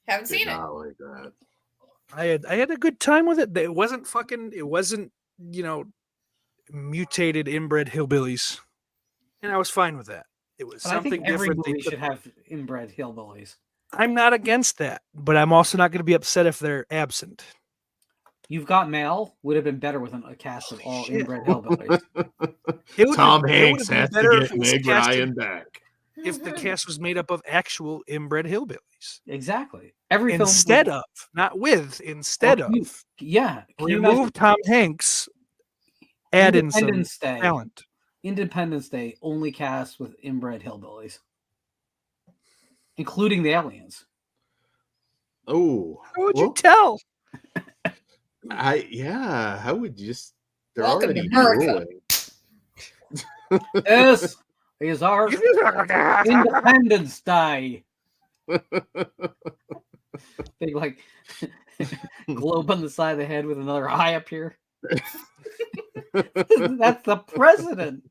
Speaker 5: Haven't seen it.
Speaker 7: Not like that.
Speaker 6: I had a good time with it. It wasn't mutated inbred hillbillies, and I was fine with that. It was
Speaker 4: But
Speaker 6: something
Speaker 4: I think every
Speaker 6: different.
Speaker 4: movie should have inbred hillbillies.
Speaker 6: I'm not against that, but I'm also not going to be upset if they're absent.
Speaker 4: You've Got Mail would have been better with a cast of all inbred hillbillies.
Speaker 7: Tom Hanks has
Speaker 6: better
Speaker 7: to
Speaker 6: if
Speaker 7: get
Speaker 6: it was
Speaker 7: Meg
Speaker 6: casted-
Speaker 7: Ryan back.
Speaker 6: If the cast was made up of actual inbred hillbillies.
Speaker 4: Exactly. Every film
Speaker 6: Instead of, not with, instead of.
Speaker 4: Yeah. Can you
Speaker 6: Remove
Speaker 4: imagine
Speaker 6: Tom Hanks, add in some
Speaker 4: Independence Day.
Speaker 6: talent.
Speaker 4: Independence Day only cast with inbred hillbillies, including the aliens.
Speaker 7: Oh,
Speaker 6: How would you tell?
Speaker 7: How would you just? They're
Speaker 5: Welcome
Speaker 7: already
Speaker 5: to America.
Speaker 7: drooling.
Speaker 4: This is our Independence Day. Big like globe on the side of the head with another eye up here. That's the president.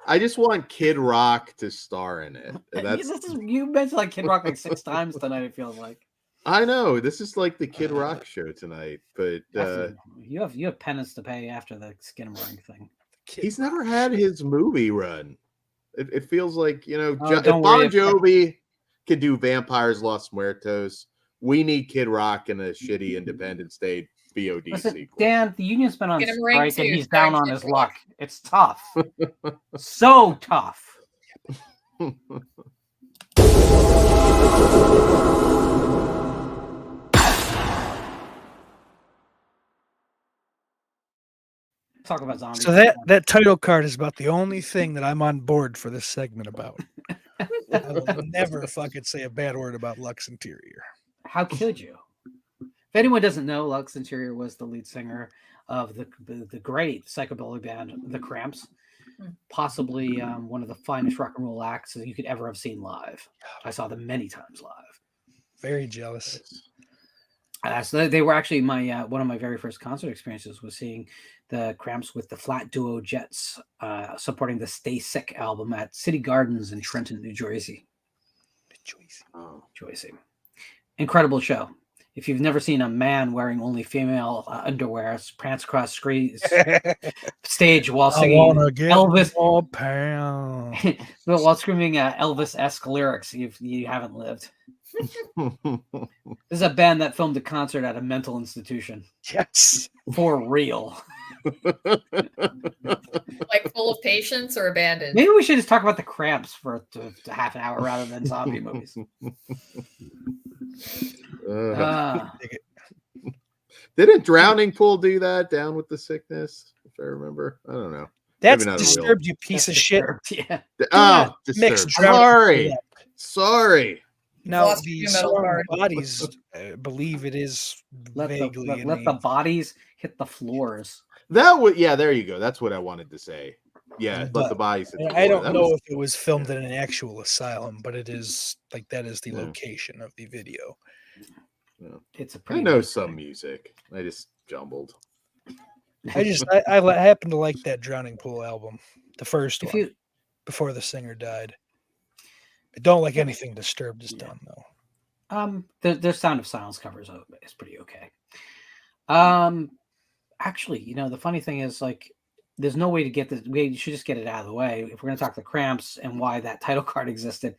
Speaker 7: I just want Kid Rock to star in it. That's
Speaker 4: You mentioned like Kid Rock like 6 times tonight. It feels like.
Speaker 7: I know this is like the Kid Rock show tonight, but
Speaker 4: you have penance to pay after the Skinamarink thing.
Speaker 7: he's never had his movie run. It feels like if
Speaker 4: don't
Speaker 7: Bon
Speaker 4: worry.
Speaker 7: Jovi could do Vampires Los Muertos, we need Kid Rock in a shitty Independence Day BOD
Speaker 4: Listen,
Speaker 7: sequel.
Speaker 4: Dan, the union's been on
Speaker 5: Get him ring
Speaker 4: strike and
Speaker 5: too,
Speaker 4: he's down
Speaker 5: Starring
Speaker 4: on his
Speaker 5: Jeffrey.
Speaker 4: luck. It's tough. So tough. Talk about zombies.
Speaker 6: So that title card is about the only thing that I'm on board for this segment about. I will never fucking say a bad word about Lux Interior.
Speaker 4: How could you? If anyone doesn't know, Lux Interior was the lead singer of the great psychobilly band, The Cramps, possibly one of the finest rock and roll acts that you could ever have seen live. I saw them many times live.
Speaker 6: Very jealous.
Speaker 4: So they were actually my one of my very first concert experiences was seeing the Cramps with the Flat Duo Jets supporting the Stay Sick album at City Gardens in Trenton, New Jersey. Jersey. Incredible show. If you've never seen a man wearing only female underwear prance across stage while singing Elvis, while screaming Elvis-esque lyrics, you haven't lived. This is a band that filmed a concert at a mental institution.
Speaker 6: Yes,
Speaker 4: for real.
Speaker 5: Like full of patients or abandoned?
Speaker 4: Maybe we should just talk about the Cramps for a half an hour rather than zombie movies.
Speaker 7: Didn't Drowning Pool do that? Down with the Sickness, if I remember. I don't know.
Speaker 6: That's Disturbed, you piece of shit.
Speaker 4: Yeah.
Speaker 7: Oh, Disturbed. Sorry.
Speaker 6: Now the song Bodies, I believe it is vaguely.
Speaker 4: Let the bodies hit the floors.
Speaker 7: That would, yeah. There you go. That's what I wanted to say. Yeah, let the bodies hit the floor.
Speaker 6: I don't know if it was filmed in an actual asylum, but it is like that is the location of the video.
Speaker 7: Yeah.
Speaker 4: It's a
Speaker 7: I know some music. I just jumbled.
Speaker 6: I happen to like that Drowning Pool album, the first one, before the singer died. I don't like anything Disturbed has done though.
Speaker 4: Their Sound of Silence covers is pretty okay. Actually, the funny thing is, like, there's no way to get this. We should just get it out of the way. If we're going to talk the Cramps and why that title card existed,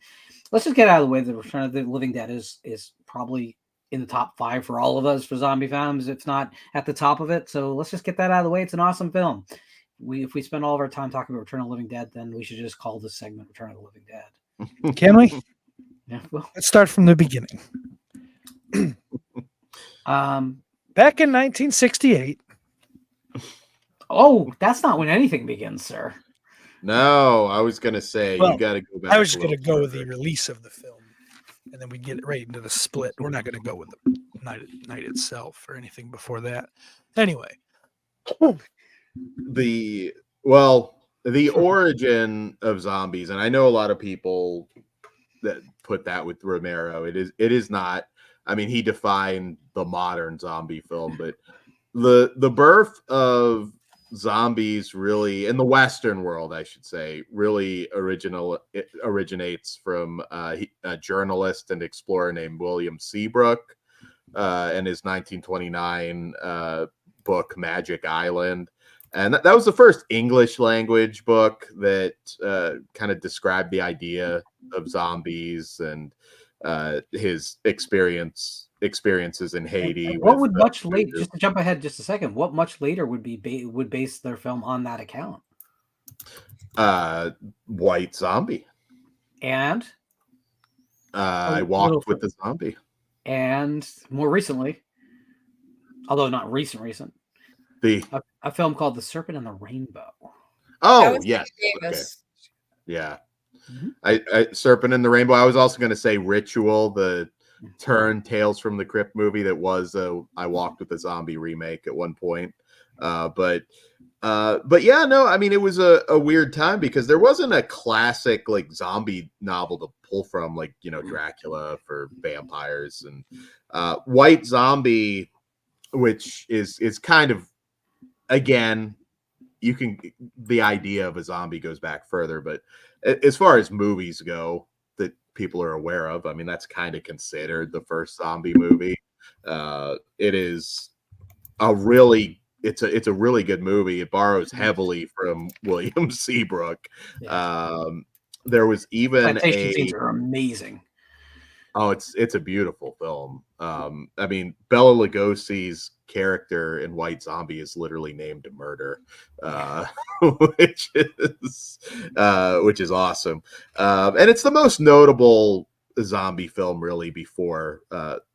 Speaker 4: let's just get out of the way. The Return of the Living Dead is probably in the top 5 for all of us for zombie fans, if not at the top of it. So let's just get that out of the way. It's an awesome film. If we spend all of our time talking about Return of the Living Dead, then we should just call this segment Return of the Living Dead.
Speaker 6: Can we?
Speaker 4: Yeah, well,
Speaker 6: let's start from the beginning. Back in 1968.
Speaker 4: Oh, that's not when anything begins, sir.
Speaker 7: No, I was going to say you got to go back.
Speaker 6: I was just going to go with the release of the film, and then we get right into the split. We're not going to go with the night itself or anything before that. Anyway,
Speaker 7: the origin of zombies, and I know a lot of people that put that with Romero. It is not. I mean, he defined the modern zombie film, but the birth of zombies really in the Western world, I should say, really originates from a journalist and explorer named William Seabrook and his 1929 book Magic Island. And that was the first English language book that kind of described the idea of zombies and his experiences in Haiti.
Speaker 4: What would much later, just to jump ahead just a second, what much later would base their film on that account?
Speaker 7: White Zombie.
Speaker 4: And
Speaker 7: I Walked with the Zombie.
Speaker 4: And more recently, although not recent, a film called The Serpent and the Rainbow.
Speaker 7: Oh, yes. Okay. Yeah. Mm-hmm. Serpent and the Rainbow. I was also going to say Ritual, the Tales from the Crypt movie that was I Walked with the Zombie remake at one point. But yeah, no, I mean, it was a weird time because there wasn't a classic like zombie novel to pull from, like, Dracula for vampires, and White Zombie, which is kind of, again, the idea of a zombie goes back further, but as far as movies go that people are aware of, I mean, that's kind of considered the first zombie movie. It is it's a really good movie. It borrows heavily from William Seabrook. Yeah. There was even
Speaker 4: plantation scenes are amazing.
Speaker 7: Oh, it's a beautiful film. I mean, Bela Lugosi's character in White Zombie is literally named Murder, uh, which is awesome. And it's the most notable zombie film really before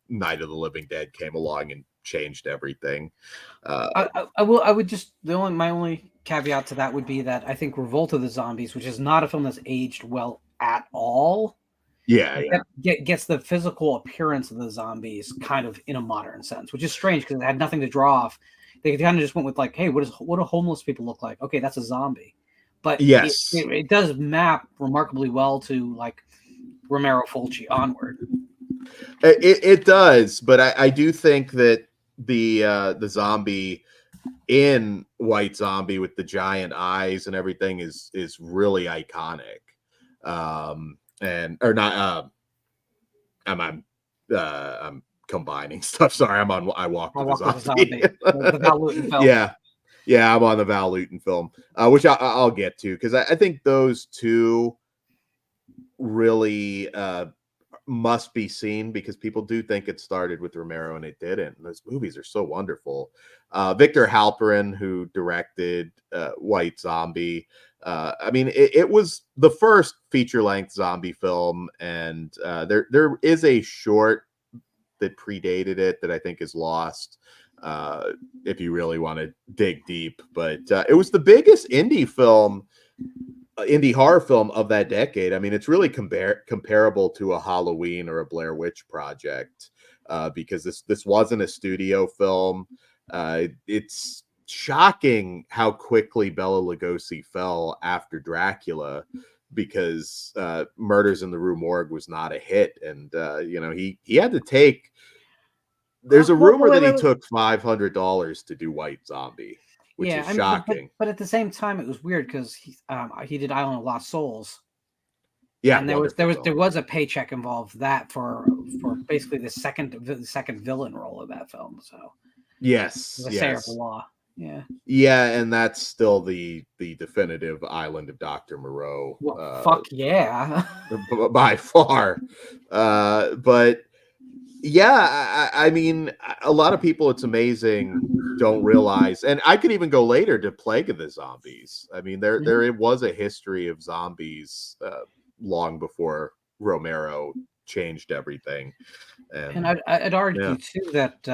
Speaker 7: Night of the Living Dead came along and changed everything.
Speaker 4: I would just my only caveat to that would be that I think Revolt of the Zombies, which is not a film that's aged well at all, gets the physical appearance of the zombies kind of in a modern sense, which is strange because it had nothing to draw off. They kind of just went with like, hey, what do homeless people look like? Okay, that's a zombie. But
Speaker 7: yes,
Speaker 4: it does map remarkably well to like Romero Fulci onward.
Speaker 7: It does, but I do think that the zombie in White Zombie with the giant eyes and everything is really iconic. And or not I'm combining stuff. Sorry, I Walked with a Zombie.
Speaker 4: The Val Lewton film.
Speaker 7: Yeah, I'm on the Val Lewton film, which I'll get to because I think those two really must be seen because people do think it started with Romero and it didn't. And those movies are so wonderful. Victor Halperin, who directed White Zombie, I mean, it was the first feature-length zombie film, and there is a short that predated it that I think is lost if you really want to dig deep. But it was the biggest indie horror film of that decade. I mean, it's really comparable to a Halloween or a Blair Witch Project because this wasn't a studio film. It's shocking how quickly Bela Lugosi fell after Dracula because Murders in the Rue Morgue was not a hit, and he had to take. There's a rumor that he took $500 to do White Zombie, which is shocking.
Speaker 4: But at the same time, it was weird because he did Island of Lost Souls.
Speaker 7: Yeah,
Speaker 4: and there was a paycheck involved that for basically the second villain role of that film. So
Speaker 7: yes,
Speaker 4: Say of the Law.
Speaker 7: Yeah, and that's still the definitive Island of Dr. Moreau.
Speaker 4: Well, fuck yeah,
Speaker 7: by far. But yeah, I mean, a lot of people, it's amazing, don't realize, and I could even go later to Plague of the Zombies. I mean, there was a history of zombies long before Romero changed everything.
Speaker 4: And I'd argue too that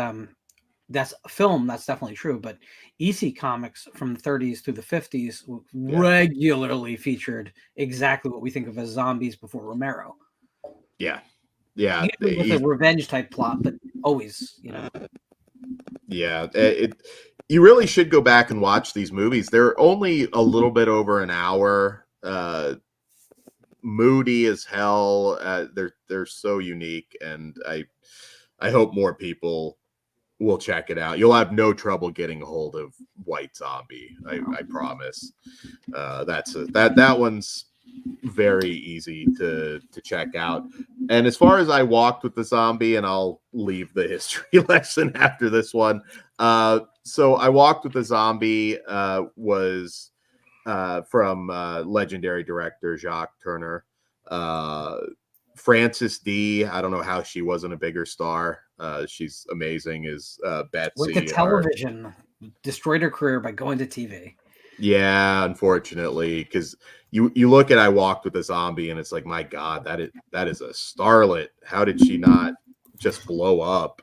Speaker 4: that's a film, that's definitely true, but EC Comics from the 30s through the 50s regularly featured exactly what we think of as zombies before Romero.
Speaker 7: Yeah.
Speaker 4: With a revenge type plot, but always,
Speaker 7: Yeah, you really should go back and watch these movies. They're only a little bit over an hour. Moody as hell. They're so unique, and I hope more people will check it out. You'll have no trouble getting a hold of White Zombie. I promise. That one's very easy to check out. And as far as I Walked with the Zombie, and I'll leave the history lesson after this one. So I Walked with the Zombie was from legendary director Jacques Tourneur. Frances D. I don't know how she wasn't a bigger star. She's amazing as Betsy.
Speaker 4: Went to television, destroyed her career by going to TV.
Speaker 7: Yeah, unfortunately, because you look at I Walked with a Zombie, and it's like, my God, that is a starlet. How did she not just blow up?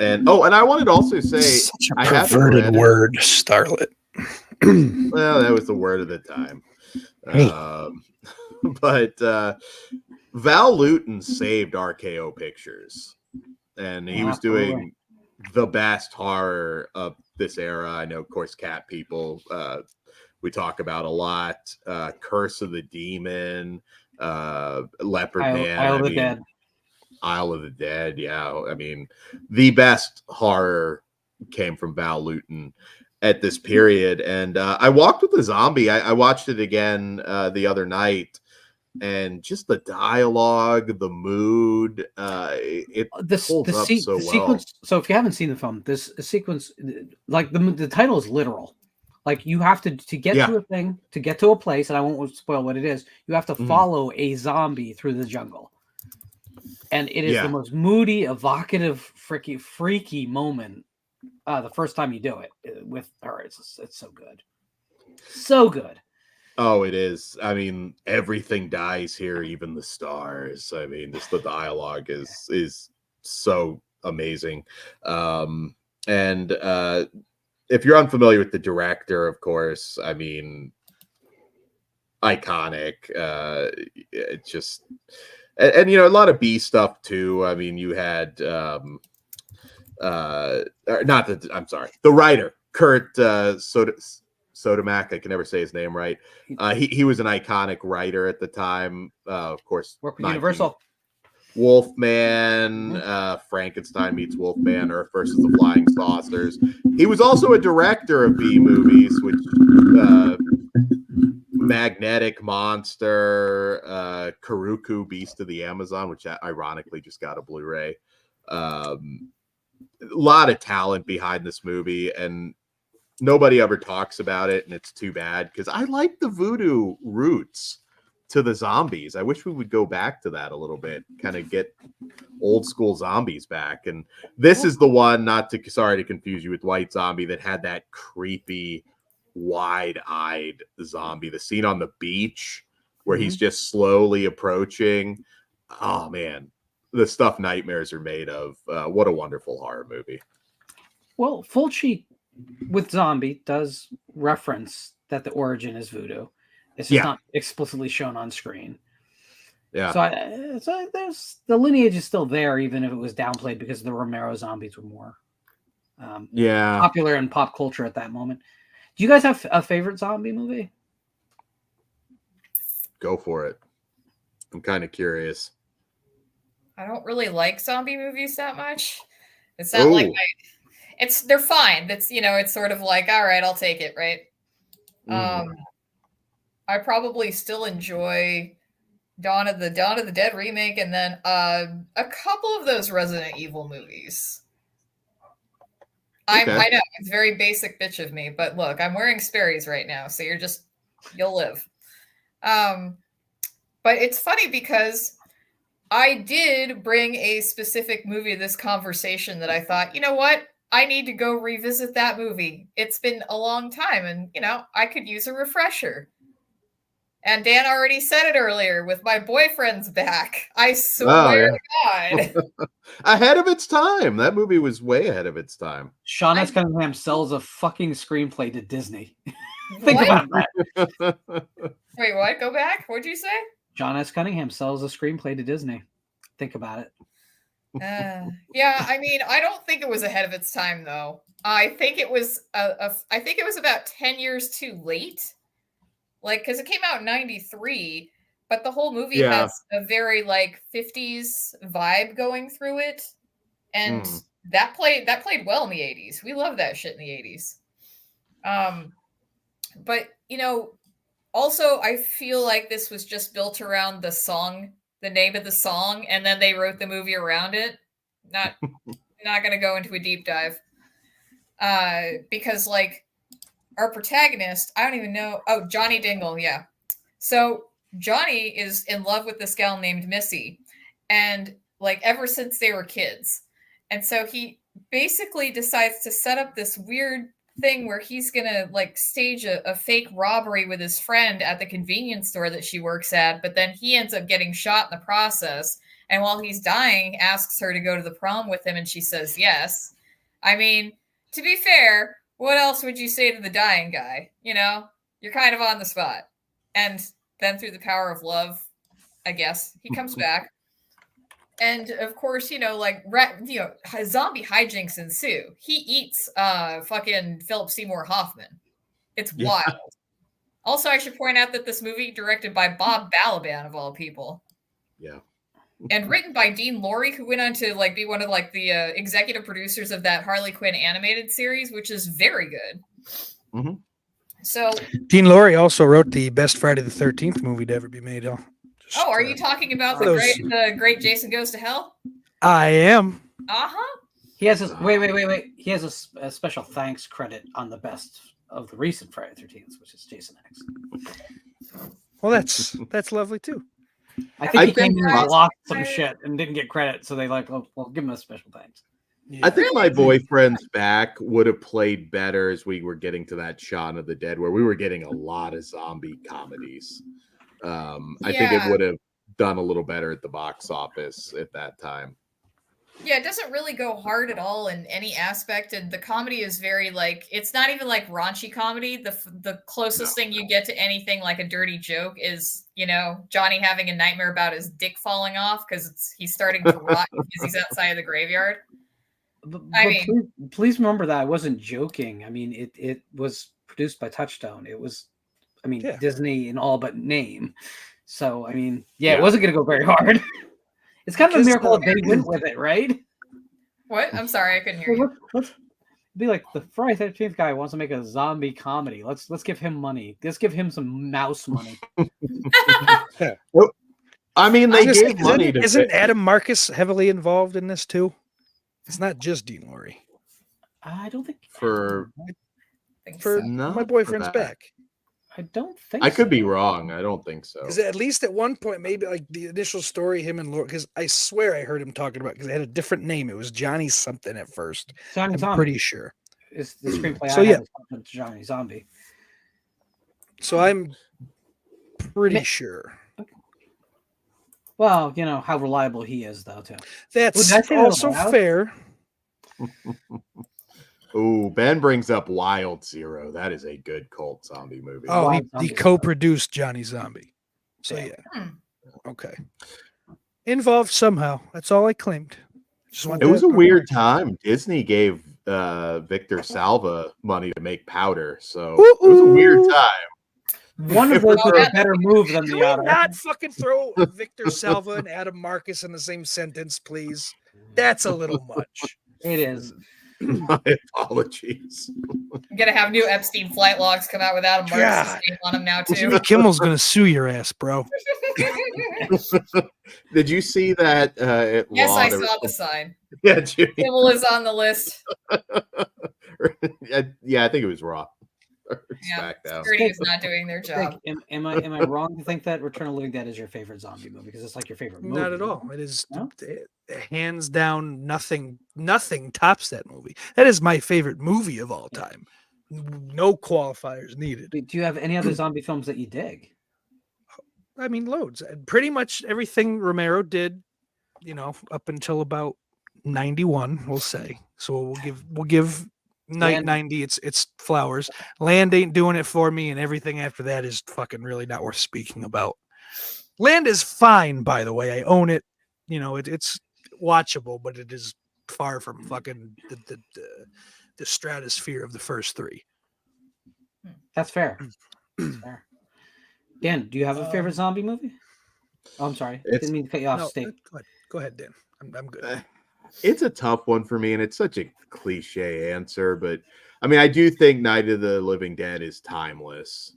Speaker 7: And I wanted to also say,
Speaker 6: such a perverted word, starlet.
Speaker 7: Well, that was the word of the time. But Val Lewton saved RKO Pictures, and he was doing the best horror of this era. I know, of course, Cat People we talk about a lot. Curse of the Demon, Leopard Man, Isle of the Dead. Yeah, I mean, the best horror came from Val Lewton at this period. And I Walked with the Zombie. I watched it again the other night. And just the dialogue, the mood, it holds up so well.
Speaker 4: Sequence, so if you haven't seen the film, this sequence, like the title is literal. Like you have to get to a thing, to get to a place, and I won't spoil what it is. You have to follow a zombie through the jungle. And it is the most moody, evocative, freaky moment. The first time you do it with her, it's so good. So good.
Speaker 7: Oh, it is. I mean, everything dies here, even the stars. I mean, just the dialogue is so amazing. And if you're unfamiliar with the director, of course, I mean, iconic. It just and a lot of B stuff too. I mean, you had I'm sorry, the writer Kurt Sotomac. I can never say his name right. He was an iconic writer at the time. Of course,
Speaker 4: worked with Universal.
Speaker 7: Wolfman, Frankenstein meets Wolfman, Earth versus the Flying Saucers. He was also a director of B movies, which Magnetic Monster, Karuku, Beast of the Amazon, which ironically just got a Blu-ray. A lot of talent behind this movie, and nobody ever talks about it, and it's too bad because I like the voodoo roots to the zombies. I wish we would go back to that a little bit, kind of get old school zombies back. And this is the one, sorry to confuse you with White Zombie, that had that creepy, wide-eyed zombie. The scene on the beach where he's just slowly approaching. Oh man, the stuff nightmares are made of. What a wonderful horror movie.
Speaker 4: Well, Fulci with Zombie does reference that the origin is voodoo. It's just not explicitly shown on screen.
Speaker 7: Yeah.
Speaker 4: So there's the lineage is still there, even if it was downplayed because the Romero zombies were more popular in pop culture at that moment. Do you guys have a favorite zombie movie?
Speaker 7: Go for it. I'm kind of curious.
Speaker 5: I don't really like zombie movies that much. It's not like they're fine. That's it's sort of like, all right, I'll take it, right? I probably still enjoy Dawn of the Dead remake, and then a couple of those Resident Evil movies. I know it's very basic bitch of me, but look, I'm wearing Sperry's right now, so you'll live. But it's funny because I did bring a specific movie to this conversation that I thought, you know what? I need to go revisit that movie. It's been a long time, and I could use a refresher. And Dan already said it earlier with My Boyfriend's Back. I swear to God.
Speaker 7: Ahead of its time. That movie was way ahead of its time.
Speaker 4: Sean S. Cunningham sells a fucking screenplay to Disney. Think about that.
Speaker 5: Wait, what? Go back? What'd you say?
Speaker 4: John S. Cunningham sells a screenplay to Disney. Think about it.
Speaker 5: Yeah, I mean, I don't think it was ahead of its time, though. I think it was I think it was about 10 years too late. Like, because it came out in 93, but the whole movie has a very, 50s vibe going through it. And that played well in the 80s. We love that shit in the 80s. But, also, I feel like this was just built around the song, the name of the song, and then they wrote the movie around it. Not going to go into a deep dive. Because, our protagonist, I don't even know. Oh, Johnny Dingle, yeah. So Johnny is in love with this gal named Missy, and ever since they were kids. And so he basically decides to set up this weird thing where he's gonna stage a fake robbery with his friend at the convenience store that she works at, but then he ends up getting shot in the process. And while he's dying, asks her to go to the prom with him, and she says yes. I mean, to be fair, what else would you say to the dying guy? You're kind of on the spot. And then through the power of love, I guess, he comes back. And of course, zombie hijinks ensue. He eats fucking Philip Seymour Hoffman. It's wild. Also, I should point out that this movie directed by Bob Balaban, of all people.
Speaker 7: Yeah.
Speaker 5: And written by Dean Lorey, who went on to be one of the executive producers of that Harley Quinn animated series, which is very good.
Speaker 7: Mm-hmm.
Speaker 5: So
Speaker 6: Dean Lorey also wrote the best Friday the 13th movie to ever be made.
Speaker 5: Are you talking about the great Jason Goes to Hell?
Speaker 6: I am.
Speaker 4: He has wait. He has a special thanks credit on the best of the recent Friday the 13th, which is Jason X.
Speaker 6: Well, that's lovely too.
Speaker 4: I think he came
Speaker 7: think
Speaker 4: in and
Speaker 5: I-
Speaker 4: lost some shit and didn't get credit, so they like, oh, well, give him a special thanks.
Speaker 6: Yeah.
Speaker 7: I think
Speaker 5: Really?
Speaker 7: My Boyfriend's Back would have played better as we were getting to that Shaun of the Dead, where we were getting a lot of zombie comedies. I think it
Speaker 5: Yeah.
Speaker 7: would have done a little better at the box office at that time.
Speaker 5: Yeah, it doesn't really go hard at all in any aspect, and the comedy is very like it's not even like raunchy comedy. The closest thing you get to anything like a dirty joke is Johnny having a nightmare about his dick falling off because he's starting to rot because he's outside of the graveyard.
Speaker 4: But
Speaker 5: I mean-
Speaker 4: please remember that I wasn't joking. I mean, it was produced by Touchstone. It was,
Speaker 6: Yeah.
Speaker 4: Disney in all but name. So, it
Speaker 7: Yeah.
Speaker 4: wasn't going to go very hard. It's kind of a
Speaker 6: Because,
Speaker 4: miracle that they went with it, right?
Speaker 5: What? I'm sorry, I couldn't hear you.
Speaker 4: Let's be like the Friday the 13th guy wants to make a zombie comedy. Let's give him money. Let's give him some mouse money.
Speaker 7: I mean, they gave money
Speaker 6: Isn't Adam Marcus heavily involved in this too? It's not just Dean Laurie.
Speaker 4: I don't think
Speaker 7: for.
Speaker 5: Think
Speaker 6: For
Speaker 5: so.
Speaker 7: Not
Speaker 6: My
Speaker 7: for
Speaker 6: Boyfriend's
Speaker 7: that.
Speaker 6: Back.
Speaker 4: I don't think
Speaker 7: I could
Speaker 4: so.
Speaker 7: be wrong. I don't think so.
Speaker 6: Because at least at one point, maybe like the initial story, him and Laura, because I swear I heard him talking about because it had a different name. It was Johnny something at first.
Speaker 4: Johnny
Speaker 6: I'm
Speaker 4: Zombie
Speaker 6: pretty sure.
Speaker 4: is the screenplay.
Speaker 6: So,
Speaker 4: I
Speaker 6: yeah.
Speaker 4: have is Johnny Zombie.
Speaker 6: So I'm pretty sure.
Speaker 4: Well, how reliable he is, though, too.
Speaker 6: That's
Speaker 4: did I say that
Speaker 6: also
Speaker 4: aloud?
Speaker 6: fair.
Speaker 7: Ooh, Ben brings up Wild Zero. That is a good cult zombie movie.
Speaker 6: Oh,
Speaker 4: Wild
Speaker 6: he
Speaker 4: Zombie.
Speaker 6: co-produced Johnny Zombie. So
Speaker 4: Yeah.
Speaker 6: yeah.
Speaker 5: Hmm.
Speaker 6: Okay. Involved somehow. That's all I claimed. Just wanted
Speaker 7: It was
Speaker 6: to-
Speaker 7: a weird time. Disney gave Victor Salva money to make Powder, so it was a weird time.
Speaker 4: One of
Speaker 7: If
Speaker 4: those
Speaker 7: we're-
Speaker 4: was a better move than
Speaker 6: Can
Speaker 4: the
Speaker 6: we
Speaker 4: other.
Speaker 6: not fucking throw Victor Salva and Adam Marcus in the same sentence, please? That's a little much.
Speaker 4: It is.
Speaker 7: My apologies.
Speaker 5: I'm gonna have new Epstein flight logs come out with Adam Marcus'
Speaker 6: God.
Speaker 5: name on them now too.
Speaker 6: Jimmy Kimmel's gonna sue your ass, bro.
Speaker 7: Did you see that? At
Speaker 5: Yes,
Speaker 7: Raw,
Speaker 5: I
Speaker 7: there was
Speaker 5: saw the
Speaker 7: some-
Speaker 5: sign.
Speaker 7: Yeah, Jimmy.
Speaker 5: Kimmel is on the list.
Speaker 7: Yeah, I think it was Raw. Or
Speaker 5: Yeah,
Speaker 7: SmackDown.
Speaker 5: security is not doing their job.
Speaker 4: Am I wrong to think that Return of the Living Dead is your favorite zombie movie? Because it's like your favorite movie.
Speaker 6: Not at all. It is
Speaker 4: No?
Speaker 6: hands down nothing tops that movie. That is my favorite movie of all time. No qualifiers needed.
Speaker 4: Do you have any other zombie films that you dig?
Speaker 6: I mean, loads. Pretty much everything Romero did, up until about 91, we'll say. So we'll give Night
Speaker 4: Land-
Speaker 6: 90 its flowers. Land ain't doing it for me, and everything after that is fucking really not worth speaking about. Land is fine, by the way. I own it. It's watchable, but it is far from fucking the stratosphere of the first three.
Speaker 4: That's fair. That's fair. Dan, do you have a favorite zombie movie? Oh, I'm sorry.
Speaker 7: It's-
Speaker 4: Didn't mean to cut you off.
Speaker 6: No,
Speaker 4: State.
Speaker 6: go ahead, Dan. I'm good.
Speaker 7: It's a tough one for me, and it's such a cliche answer, but I mean, I do think Night of the Living Dead is timeless.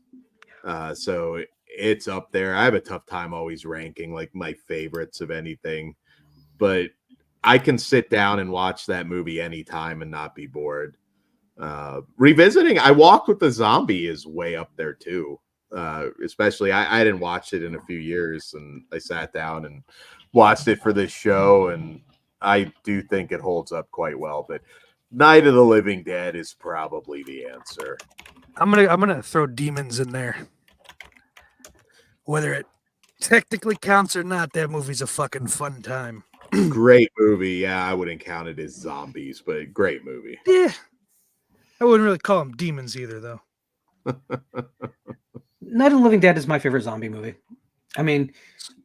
Speaker 7: So it's up there. I have a tough time always ranking like my favorites of anything, but I can sit down and watch that movie anytime and not be bored. Revisiting I Walk with the Zombie is way up there too. Especially I hadn't watched it in a few years, and I sat down and watched it for this show, and I do think it holds up quite well. But Night of the Living Dead is probably the answer.
Speaker 6: I'm gonna throw Demons in there. Whether it technically counts or not, that movie's a fucking fun time.
Speaker 7: Great movie. Yeah, I wouldn't count it as zombies, but great movie.
Speaker 6: Yeah. I wouldn't really call them demons either, though.
Speaker 4: Night of the Living Dead is my favorite zombie movie. I mean,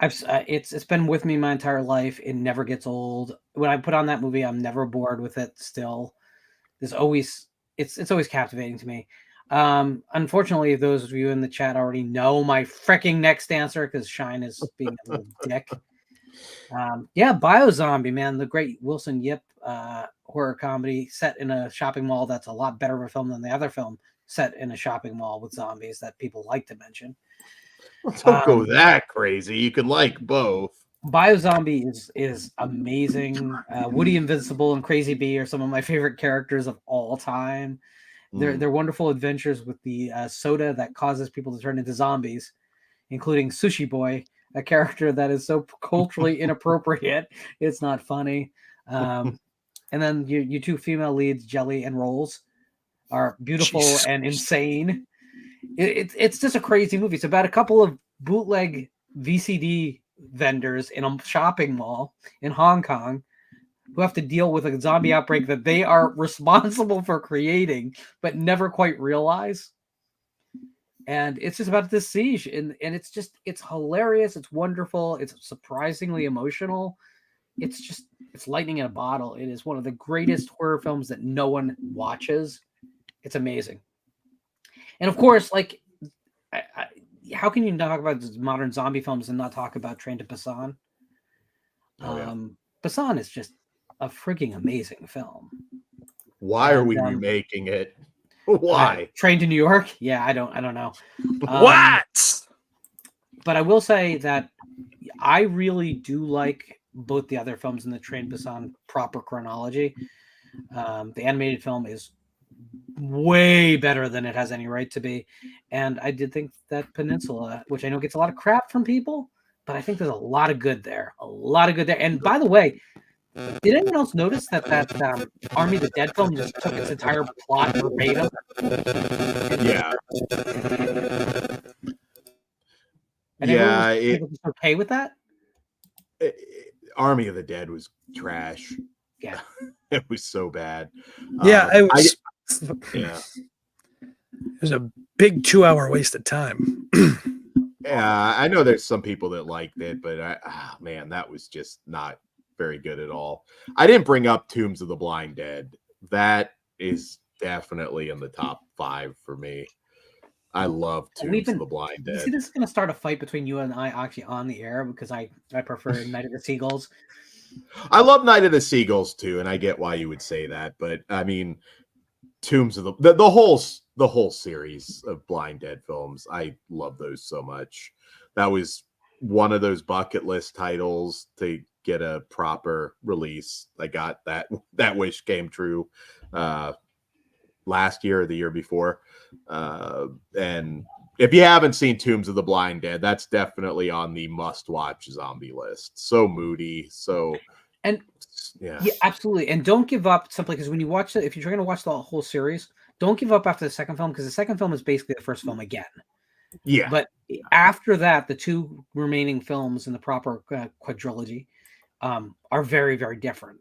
Speaker 4: it's been with me my entire life. It never gets old. When I put on that movie, I'm never bored with it. Still, it's always captivating to me. Unfortunately, those of you in the chat already know my freaking next answer because Schein is being a little dick. Biozombie, man, the great Wilson Yip horror comedy set in a shopping mall. That's a lot better of a film than the other film set in a shopping mall with zombies that people like to mention.
Speaker 7: Don't go that crazy. You can like both.
Speaker 4: Biozombie is amazing. Woody Invincible and Crazy Bee are some of my favorite characters of all time. They're wonderful adventures with the soda that causes people to turn into zombies, including Sushi Boy, a character that is so culturally inappropriate. It's not funny. And then you two female leads, Jelly and Rolls, are beautiful
Speaker 6: Jesus
Speaker 4: and
Speaker 6: Christ.
Speaker 4: insane. It's just a crazy movie. It's about a couple of bootleg VCD vendors in a shopping mall in Hong Kong who have to deal with a zombie outbreak that they are responsible for creating, but never quite realize. And it's just about this siege, and it's hilarious. It's wonderful. It's surprisingly emotional. It's lightning in a bottle. It is one of the greatest horror films that no one watches. It's amazing. And of course, like, how can you talk about modern zombie films and not talk about Train to Busan? Busan is just a freaking amazing film.
Speaker 7: Why are we remaking it? Why?
Speaker 4: Train to New York? Yeah, I don't know.
Speaker 6: What?
Speaker 4: But I will say that I really do like both the other films in the Train to Busan proper chronology. The animated film is way better than it has any right to be. And I did think that Peninsula, which I know gets a lot of crap from people, but I think there's a lot of good there. A lot of good there. And by the way, did anyone else notice that Army of the Dead film just took its entire plot verbatim?
Speaker 7: Yeah.
Speaker 4: And
Speaker 7: Yeah.
Speaker 4: everyone was okay with that?
Speaker 7: Army of the Dead was trash.
Speaker 4: Yeah.
Speaker 7: It was so bad.
Speaker 6: Yeah, it was.
Speaker 7: Yeah.
Speaker 6: It was a big 2-hour waste of time.
Speaker 7: Yeah, I know there's some people that liked it, but man, that was just not very good at all. I didn't bring up Tombs of the Blind Dead. That is definitely in the top 5 for me. I love Tombs of the Blind Dead.
Speaker 4: You see, this is going to start a fight between you and I actually on the air because I prefer Night of the Seagulls.
Speaker 7: I love Night of the Seagulls too, and I get why you would say that, but I mean, Tombs of the whole series of Blind Dead films, I love those so much. That was one of those bucket list titles to get a proper release. I got that wish came true last year or the year before. And if you haven't seen Tombs of the Blind Dead, that's definitely on the must-watch zombie list. So moody, yeah,
Speaker 4: absolutely. And don't give up simply because when you watch it, if you're going to watch the whole series, don't give up after the second film because the second film is basically the first film again.
Speaker 7: Yeah.
Speaker 4: But after that, the 2 remaining films in the proper quadrilogy are very, very different.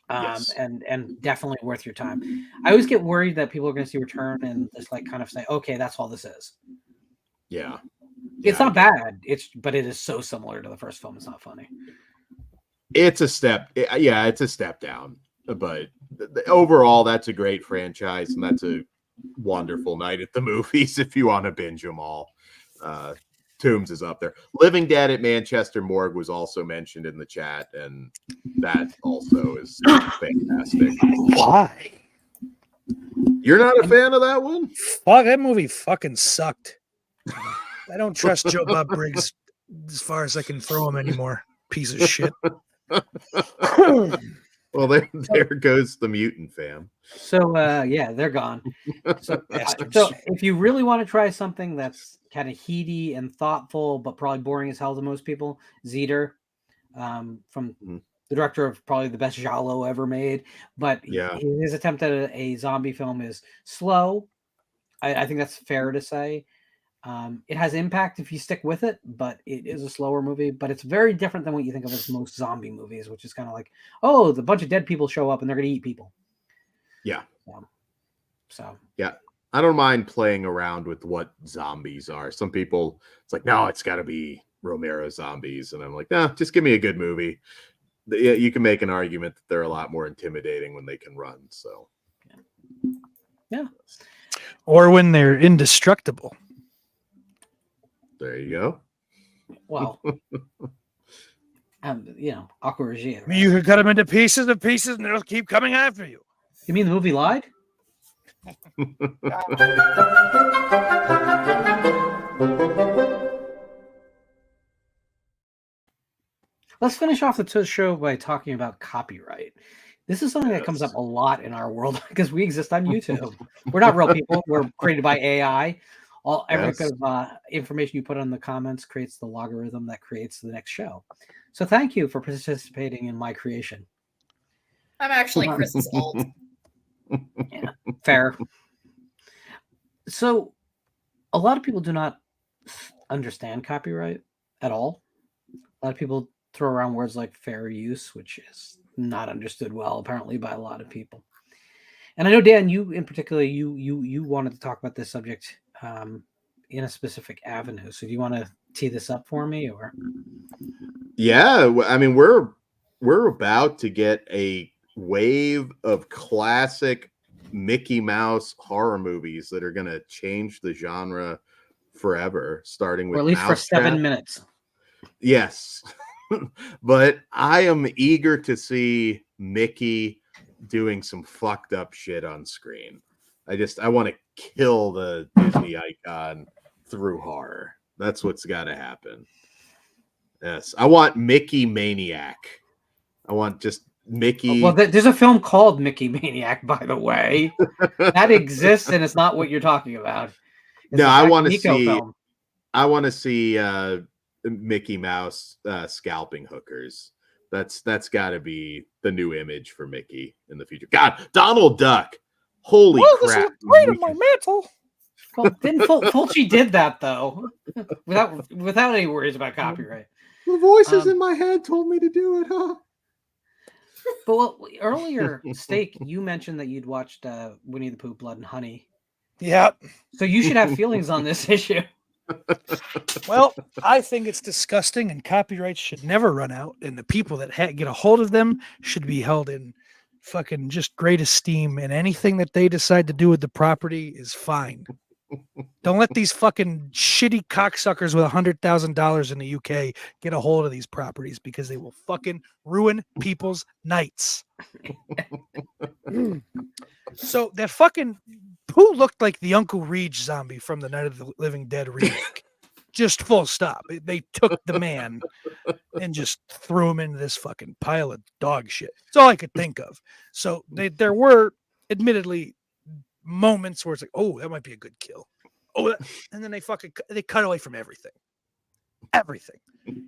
Speaker 7: Yes.
Speaker 4: And definitely worth your time. I always get worried that people are going to see Return and just like kind of say, okay, that's all this is.
Speaker 7: Yeah.
Speaker 4: It's not bad. But it is so similar to the first film. It's not funny.
Speaker 7: It's a step. Yeah, it's a step down. But overall, that's a great franchise, and that's a wonderful night at the movies if you want to binge them all. Tombs is up there. Living Dead at Manchester Morgue was also mentioned in the chat, and that also is fantastic.
Speaker 6: Why?
Speaker 7: You're not a fan of that one?
Speaker 6: Fuck, that movie fucking sucked. I don't trust Joe Bob Briggs as far as I can throw him anymore. Piece of shit.
Speaker 7: Well, there goes the mutant fam.
Speaker 4: So yeah, they're gone. So if you really want to try something that's kind of heady and thoughtful, but probably boring as hell to most people, Zeter, from the director of probably the best giallo ever made. But his attempt at a zombie film is slow. I think that's fair to say. It has impact if you stick with it, but it is a slower movie. But it's very different than what you think of as most zombie movies, which is kind of like, oh, the bunch of dead people show up and they're going to eat people.
Speaker 7: Yeah.
Speaker 4: So
Speaker 7: yeah, I don't mind playing around with what zombies are. Some people, it's like, no, it's got to be Romero zombies, and I'm like, no, just give me a good movie. You can make an argument that they're a lot more intimidating when they can run. So
Speaker 4: yeah,
Speaker 6: or when they're indestructible.
Speaker 7: There you go.
Speaker 4: Well, Aqua Regia.
Speaker 6: I mean, you can cut them into pieces and pieces, and they'll keep coming after you.
Speaker 4: You mean the movie Lied? Let's finish off the show by talking about copyright. This is something that comes up a lot in our world because we exist on YouTube. We're not real people. We're created by AI. Every
Speaker 7: Yes.
Speaker 4: bit of information you put on the comments creates the logarithm that creates the next show. So thank you for participating in my creation.
Speaker 5: I'm actually Chris's alt.
Speaker 4: Yeah, fair. So a lot of people do not understand copyright at all. A lot of people throw around words like fair use, which is not understood well, apparently, by a lot of people. And I know, Dan, you in particular, you wanted to talk about this subject in a specific avenue. So do you want to tee this up for me, or?
Speaker 7: Yeah, I mean, we're about to get a wave of classic Mickey Mouse horror movies that are going to change the genre forever, starting with
Speaker 4: Or at least for 7
Speaker 7: Mousetrap.
Speaker 4: minutes.
Speaker 7: Yes. But I am eager to see Mickey doing some fucked up shit on screen. I want to kill the Disney icon through horror. That's what's got to happen. Yes. I want Mickey Maniac. I want just Mickey.
Speaker 4: Well, there's a film called Mickey Maniac, by the way. That exists, and it's not what you're talking about. It's
Speaker 7: No,
Speaker 4: a
Speaker 7: I
Speaker 4: Jack
Speaker 7: want to
Speaker 4: Nico
Speaker 7: see.
Speaker 4: film.
Speaker 7: I want to see Mickey Mouse scalping hookers. That's got to be the new image for Mickey in the future. God, Donald Duck. Holy crap!
Speaker 6: Right on my mantle.
Speaker 4: Well, didn't Fulci did that though, without any worries about copyright.
Speaker 7: The voices in my head told me to do it, huh?
Speaker 4: But earlier, Steak, you mentioned that you'd watched Winnie the Pooh, Blood and Honey.
Speaker 6: Yep.
Speaker 4: So you should have feelings on this issue.
Speaker 6: Well, I think it's disgusting, and copyrights should never run out. And the people that get a hold of them should be held in fucking just great esteem. And anything that they decide to do with the property is fine. Don't let these fucking shitty cocksuckers with $100,000 in the UK get a hold of these properties, because they will fucking ruin people's nights. So that fucking Pooh looked like the Uncle Reach zombie from the Night of the Living Dead remake. Just full stop. They took the man and just threw him into this fucking pile of dog shit. That's all I could think of. So there were admittedly moments where it's like, oh, that might be a good kill. Oh, and then they cut away from everything. Everything.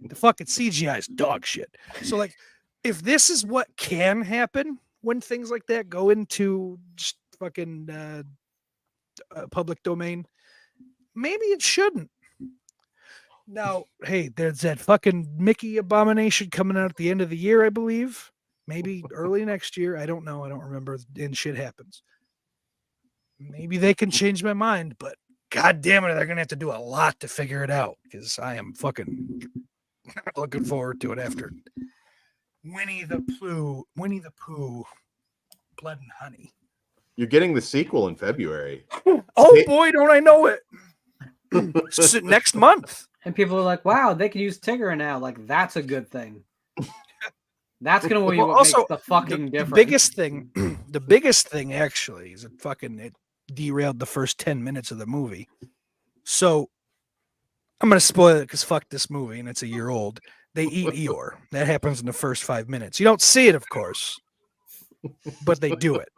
Speaker 6: The fucking CGI is dog shit. So like, if this is what can happen when things like that go into just fucking public domain, maybe it shouldn't. Now, hey, there's that fucking Mickey abomination coming out at the end of the year, I believe. Maybe early next year. I don't know. I don't remember. And shit happens. Maybe they can change my mind, but god damn it, they're gonna have to do a lot to figure it out, because I am fucking looking forward to it after Winnie the Pooh, Blood and Honey.
Speaker 7: You're getting the sequel in February.
Speaker 6: Oh boy, don't I know it. Next month.
Speaker 4: And people are like, wow, they can use Tigger now. Like, that's a good thing. That's going to be what
Speaker 6: also,
Speaker 4: makes the fucking difference.
Speaker 6: The biggest thing actually is it derailed the first 10 minutes of the movie. So I'm going to spoil it because fuck this movie and it's a year old. They eat Eeyore. That happens in the first 5 minutes. You don't see it, of course, but they do it.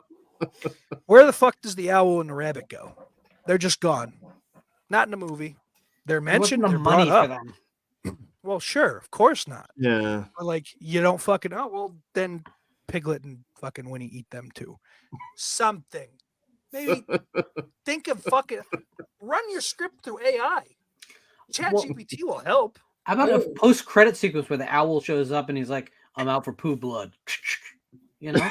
Speaker 6: Where the fuck does the owl and the rabbit go? They're just gone. Not in the movie. They're mentioned. They're brought
Speaker 4: money
Speaker 6: up.
Speaker 4: for them.
Speaker 6: Well, sure, of course not.
Speaker 7: Yeah.
Speaker 6: But like, you don't fucking. Oh well, then Piglet and fucking Winnie eat them too. Something. Maybe think of fucking. Run your script through AI. ChatGPT will help.
Speaker 4: How about a post-credit sequence where the owl shows up and he's like, "I'm out for poo blood," you know?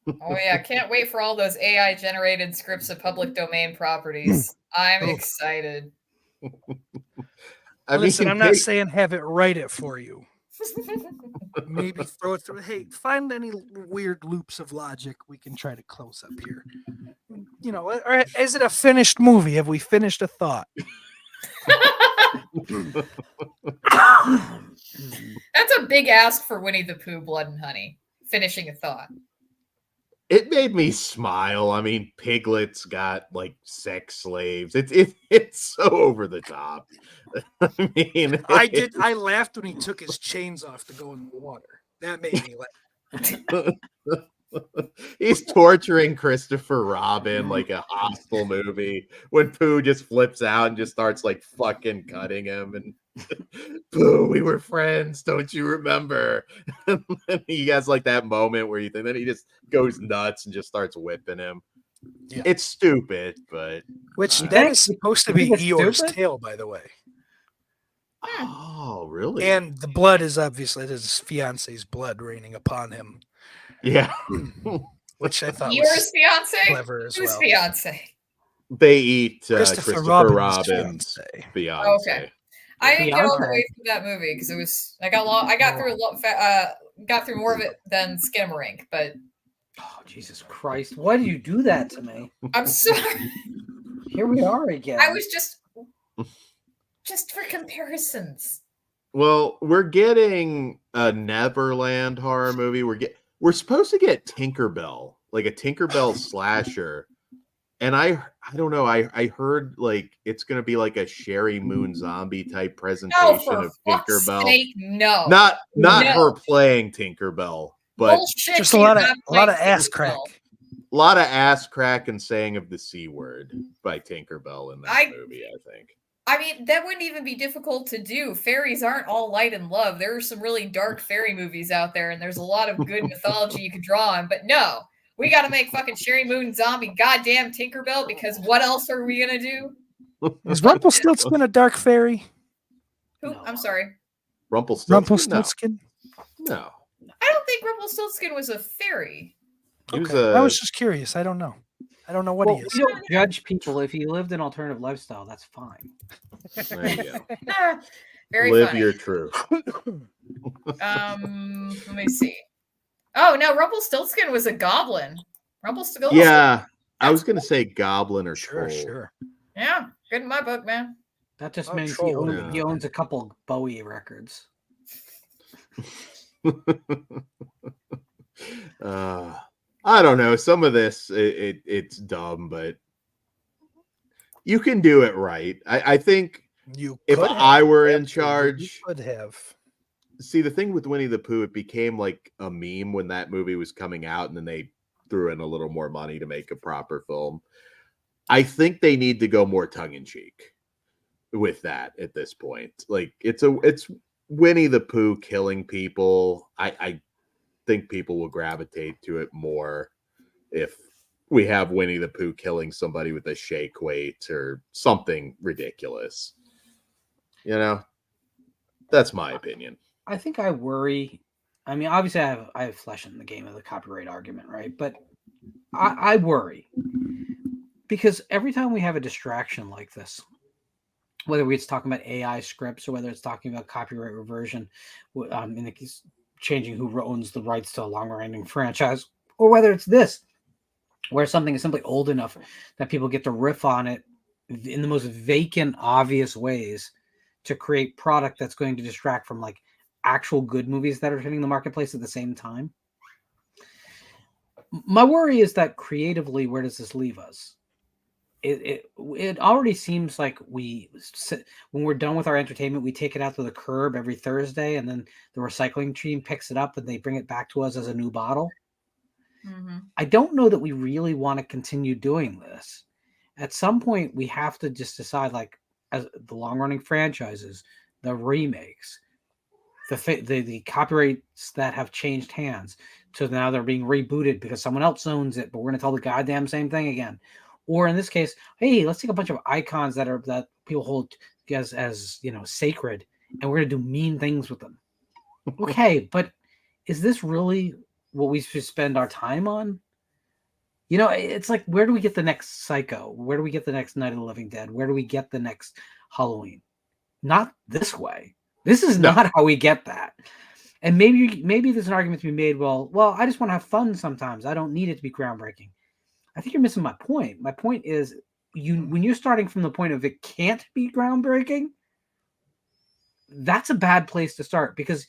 Speaker 5: Oh yeah, can't wait for all those AI generated scripts of public domain properties. I'm excited.
Speaker 6: Listen, I'm not saying have it write it for you. Maybe throw it through. Hey, find any weird loops of logic we can try to close up here. You know, or is it a finished movie? Have we finished a thought?
Speaker 5: That's a big ask for Winnie the Pooh, Blood and Honey. Finishing a thought.
Speaker 7: It made me smile. I mean, Piglet's got like sex slaves. It's so over the top. I mean,
Speaker 6: I laughed when he took his chains off to go in the water. That made me laugh.
Speaker 7: He's torturing Christopher Robin like a hostile movie when Pooh just flips out and just starts like fucking cutting him and Pooh, we were friends, don't you remember? And then he has like that moment where you think then he just goes nuts and just starts whipping him.
Speaker 6: Yeah.
Speaker 7: It's stupid, but
Speaker 6: Which
Speaker 7: You
Speaker 6: that
Speaker 4: think-
Speaker 6: is supposed to
Speaker 4: you
Speaker 6: be
Speaker 4: think it's
Speaker 6: Eeyore's
Speaker 4: stupid?
Speaker 6: tail, by the way.
Speaker 7: oh really?
Speaker 6: And the blood is obviously his fiance's blood raining upon him,
Speaker 7: yeah.
Speaker 6: which I thought
Speaker 5: Yours
Speaker 6: was
Speaker 5: fiance?
Speaker 6: clever as
Speaker 5: Whose
Speaker 6: well.
Speaker 5: fiance?
Speaker 7: They eat
Speaker 6: Christopher
Speaker 7: Christopher
Speaker 6: Robin's
Speaker 7: Robin's
Speaker 6: fiancé.
Speaker 7: fiance.
Speaker 5: Okay. I didn't get all the
Speaker 4: Fiance.
Speaker 5: way through that movie because it was I got through a lot got through more of it than Skinamarink, but
Speaker 4: Oh, Jesus Christ. Why do you do that to me?
Speaker 5: I'm sorry.
Speaker 4: Here we are again.
Speaker 5: I was just for comparisons.
Speaker 7: Well, we're getting a Neverland horror movie. We're supposed to get Tinkerbell, like a Tinkerbell slasher. And I don't know. I heard like it's gonna be like a Sherry Moon zombie type
Speaker 5: No,
Speaker 7: presentation
Speaker 5: for
Speaker 7: of
Speaker 5: fuck's
Speaker 7: Tinkerbell.
Speaker 5: sake, no.
Speaker 7: Not
Speaker 5: No.
Speaker 7: her playing Tinkerbell, but
Speaker 5: Bullshit.
Speaker 6: Just
Speaker 5: she's
Speaker 6: a lot
Speaker 5: not
Speaker 6: of
Speaker 5: playing
Speaker 6: ass
Speaker 5: Tinkerbell.
Speaker 6: crack.
Speaker 7: a lot of ass crack and saying of the C word by Tinkerbell in that movie, I think.
Speaker 5: I mean, that wouldn't even be difficult to do. Fairies aren't all light and love. There are some really dark fairy movies out there, and there's a lot of good mythology you could draw on. But no, we got to make fucking Sherry Moon zombie goddamn Tinkerbell because what else are we gonna do?
Speaker 6: Is Rumpelstiltskin a dark fairy?
Speaker 5: Who?
Speaker 4: No.
Speaker 5: I'm sorry.
Speaker 6: Rumpelstiltskin?
Speaker 7: No.
Speaker 5: I don't think Rumpelstiltskin was a fairy.
Speaker 7: He was
Speaker 6: Okay. I was just curious. I don't know. I don't know what
Speaker 4: Well,
Speaker 6: he is.
Speaker 4: we don't judge people. If he lived an alternative lifestyle, that's fine.
Speaker 7: There you go.
Speaker 5: Very
Speaker 7: Live
Speaker 5: funny.
Speaker 7: your truth.
Speaker 5: Let me see. Oh no, Rumpelstiltskin was a goblin. Rumpelstiltskin.
Speaker 7: Yeah. I was gonna say goblin or troll.
Speaker 6: Sure.
Speaker 5: Yeah, good in my book, man.
Speaker 4: That just
Speaker 6: Oh,
Speaker 4: means
Speaker 6: troll,
Speaker 4: he owns a couple Bowie records.
Speaker 7: I don't know. Some of this it's dumb, but you can do it right. I think
Speaker 6: You
Speaker 7: if
Speaker 6: could have.
Speaker 7: I were in
Speaker 6: Absolutely,
Speaker 7: charge,
Speaker 6: you could have.
Speaker 7: see the thing with Winnie the Pooh, it became like a meme when that movie was coming out, and then they threw in a little more money to make a proper film. I think they need to go more tongue in cheek with that at this point. Like it's Winnie the Pooh killing people. I think people will gravitate to it more if we have Winnie the Pooh killing somebody with a shake weight or something ridiculous. You know, that's my opinion.
Speaker 4: I think I worry. I mean, obviously, I have flesh in the game of the copyright argument, right? But I worry because every time we have a distraction like this, whether it's talking about AI scripts or whether it's talking about copyright reversion, in the case changing who owns the rights to a longer-running franchise, or whether it's this, where something is simply old enough that people get to riff on it in the most vacant, obvious ways to create product that's going to distract from like actual good movies that are hitting the marketplace at the same time. My worry is that creatively, where does this leave us? It already seems like when we're done with our entertainment, we take it out to the curb every Thursday, and then the recycling team picks it up and they bring it back to us as a new bottle.
Speaker 5: Mm-hmm.
Speaker 4: I don't know that we really want to continue doing this. At some point, we have to just decide, like, as the long-running franchises, the remakes, the copyrights that have changed hands, so now they're being rebooted because someone else owns it, but we're going to tell the goddamn same thing again. Or in this case, hey, let's take a bunch of icons that people hold as sacred, and we're going to do mean things with them. Okay, but is this really what we should spend our time on? You know, it's like, where do we get the next Psycho? Where do we get the next Night of the Living Dead? Where do we get the next Halloween? Not this way. This is not how we get that. And maybe there's an argument to be made. Well, I just want to have fun sometimes. I don't need it to be groundbreaking. I think you're missing my point. My point is, when you're starting from the point of it can't be groundbreaking, that's a bad place to start. Because,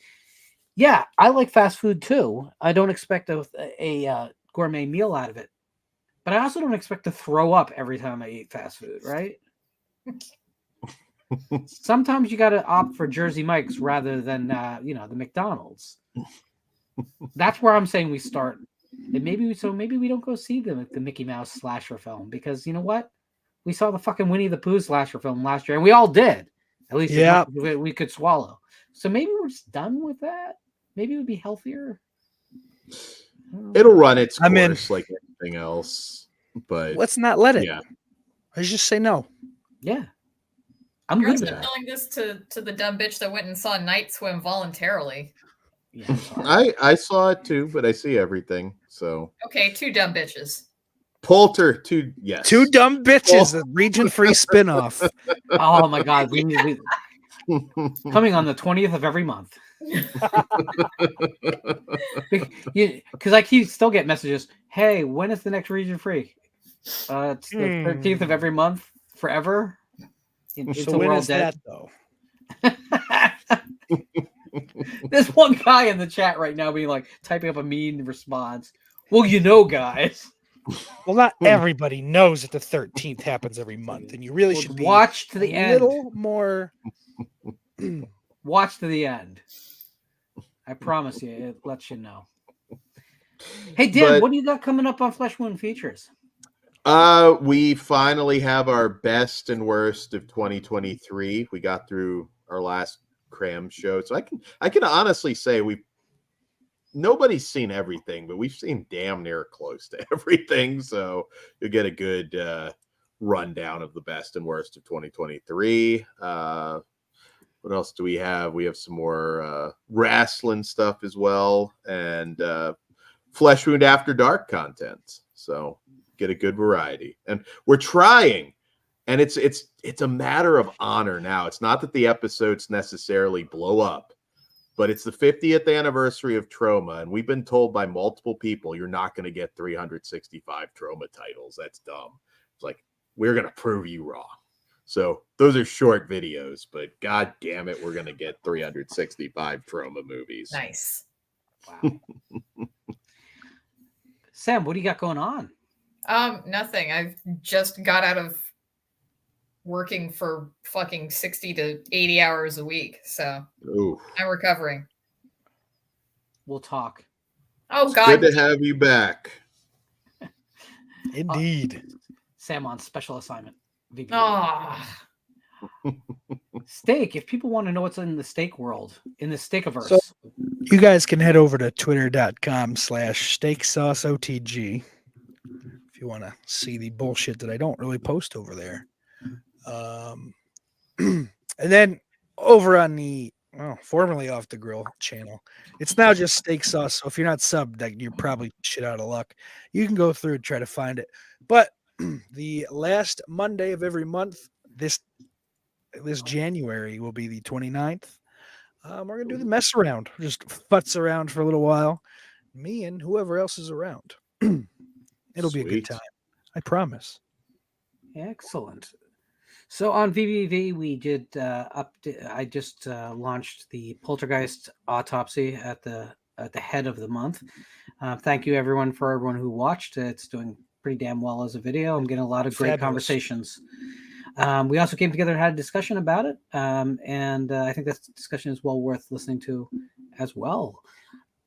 Speaker 4: yeah, I like fast food too. I don't expect a gourmet meal out of it. But I also don't expect to throw up every time I eat fast food, right? Sometimes you got to opt for Jersey Mike's rather than the McDonald's. That's where I'm saying we start. And maybe we don't go see the Mickey Mouse slasher film because you know what? We saw the fucking Winnie the Pooh slasher film last year, and we all did. At least as much as we could swallow. So maybe we're just done with that. Maybe it would be healthier.
Speaker 7: It'll run its course like anything else. But
Speaker 6: let's not let it.
Speaker 7: Yeah.
Speaker 6: Let's just say no.
Speaker 4: Yeah. I'm good with that.
Speaker 5: telling this to the dumb bitch that went and saw Night Swim voluntarily.
Speaker 4: Yeah,
Speaker 7: I saw it too, but I see everything. So
Speaker 5: okay, 2 dumb bitches.
Speaker 7: Poulter, 2 yes.
Speaker 6: 2 dumb bitches, a region-free spinoff.
Speaker 4: Oh my god, we coming on the 20th of every month. Because I still get messages. Hey, when is the next region free? It's the 13th of every month forever.
Speaker 6: So when is that though?
Speaker 4: There's one guy in the chat right now being like typing up a mean response. Well, you know, guys.
Speaker 6: Well, not everybody knows that the 13th happens every month, and you really should be
Speaker 4: watch to the end.
Speaker 6: A little more.
Speaker 4: Watch to the end. I promise you, it lets you know. Hey, Dan, what do you got coming up on Flesh Wound Features?
Speaker 7: We finally have our best and worst of 2023. We got through our last cram show, so I can honestly say nobody's seen everything, but we've seen damn near close to everything. So you'll get a good rundown of the best and worst of 2023. What else do we have? We have some more wrestling stuff as well, and Flesh Wound After Dark content. So get a good variety, and we're trying. And it's a matter of honor now. It's not that the episodes necessarily blow up, but it's the 50th anniversary of Trauma, and we've been told by multiple people you're not going to get 365 Trauma titles. That's dumb. It's like, we're going to prove you wrong. So those are short videos, but god damn it, we're going to get 365 Trauma movies.
Speaker 5: Nice.
Speaker 4: Wow. Sam, what do you got going on?
Speaker 5: Nothing. I've just got out of working for fucking 60 to 80 hours a week, so I'm recovering.
Speaker 4: We'll talk.
Speaker 5: Oh,
Speaker 7: it's
Speaker 5: God.
Speaker 7: Good to have you back.
Speaker 6: Indeed.
Speaker 4: Sam on special assignment. Steak. If people want to know what's in the steak world, in the steakiverse.
Speaker 6: So you guys can head over to twitter.com/steaksauceotg if you want to see the bullshit that I don't really post over there. And then over on the formerly Off the Grill channel, it's now just Steak Sauce. So if you're not subbed, like, you're probably shit out of luck. You can go through and try to find it. But the last Monday of every month, this January will be the 29th. We're gonna do the mess around, just futz around for a little while. Me and whoever else is around. It'll be a good time. I promise.
Speaker 4: Excellent. So on VVV, we did I just launched the Poltergeist autopsy at the head of the month. Thank you everyone who watched. It's doing pretty damn well as a video. I'm getting a lot of great conversations. We also came together and had a discussion about it, and I think that discussion is well worth listening to as well.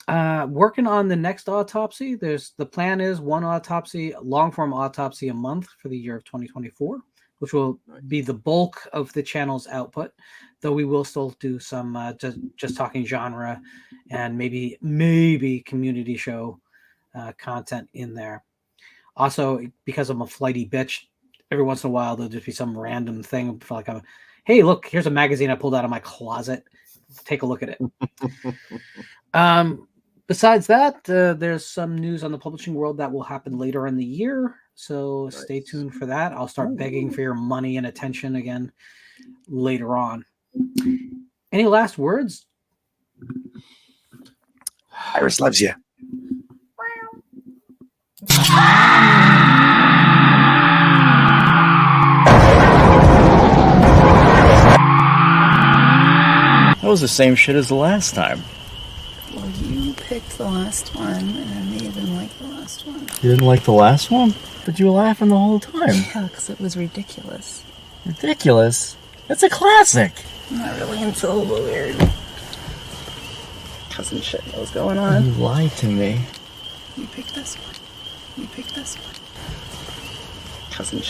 Speaker 4: Working on the next autopsy. The plan is one autopsy, long form autopsy a month for the year of 2024. Which will be the bulk of the channel's output, though we will still do some just talking genre and maybe community show content in there. Also, because I'm a flighty bitch, every once in a while there'll just be some random thing for like, hey, look, here's a magazine I pulled out of my closet. Take a look at it. Besides that, there's some news on the publishing world that will happen later in the year. So stay tuned for that. I'll start begging for your money and attention again later on. Any last words?
Speaker 6: Iris loves you.
Speaker 10: That was the same shit as the last time.
Speaker 11: Well, you picked the last one, and I may have didn't like the last one.
Speaker 10: You didn't like the last one? But you were laughing the whole time.
Speaker 11: Yeah, because it was ridiculous.
Speaker 10: Ridiculous? That's a classic.
Speaker 11: I'm not really into the weird cousin shit that was going on.
Speaker 10: You lied to me.
Speaker 11: You picked this one. You picked this one.
Speaker 10: Cousin.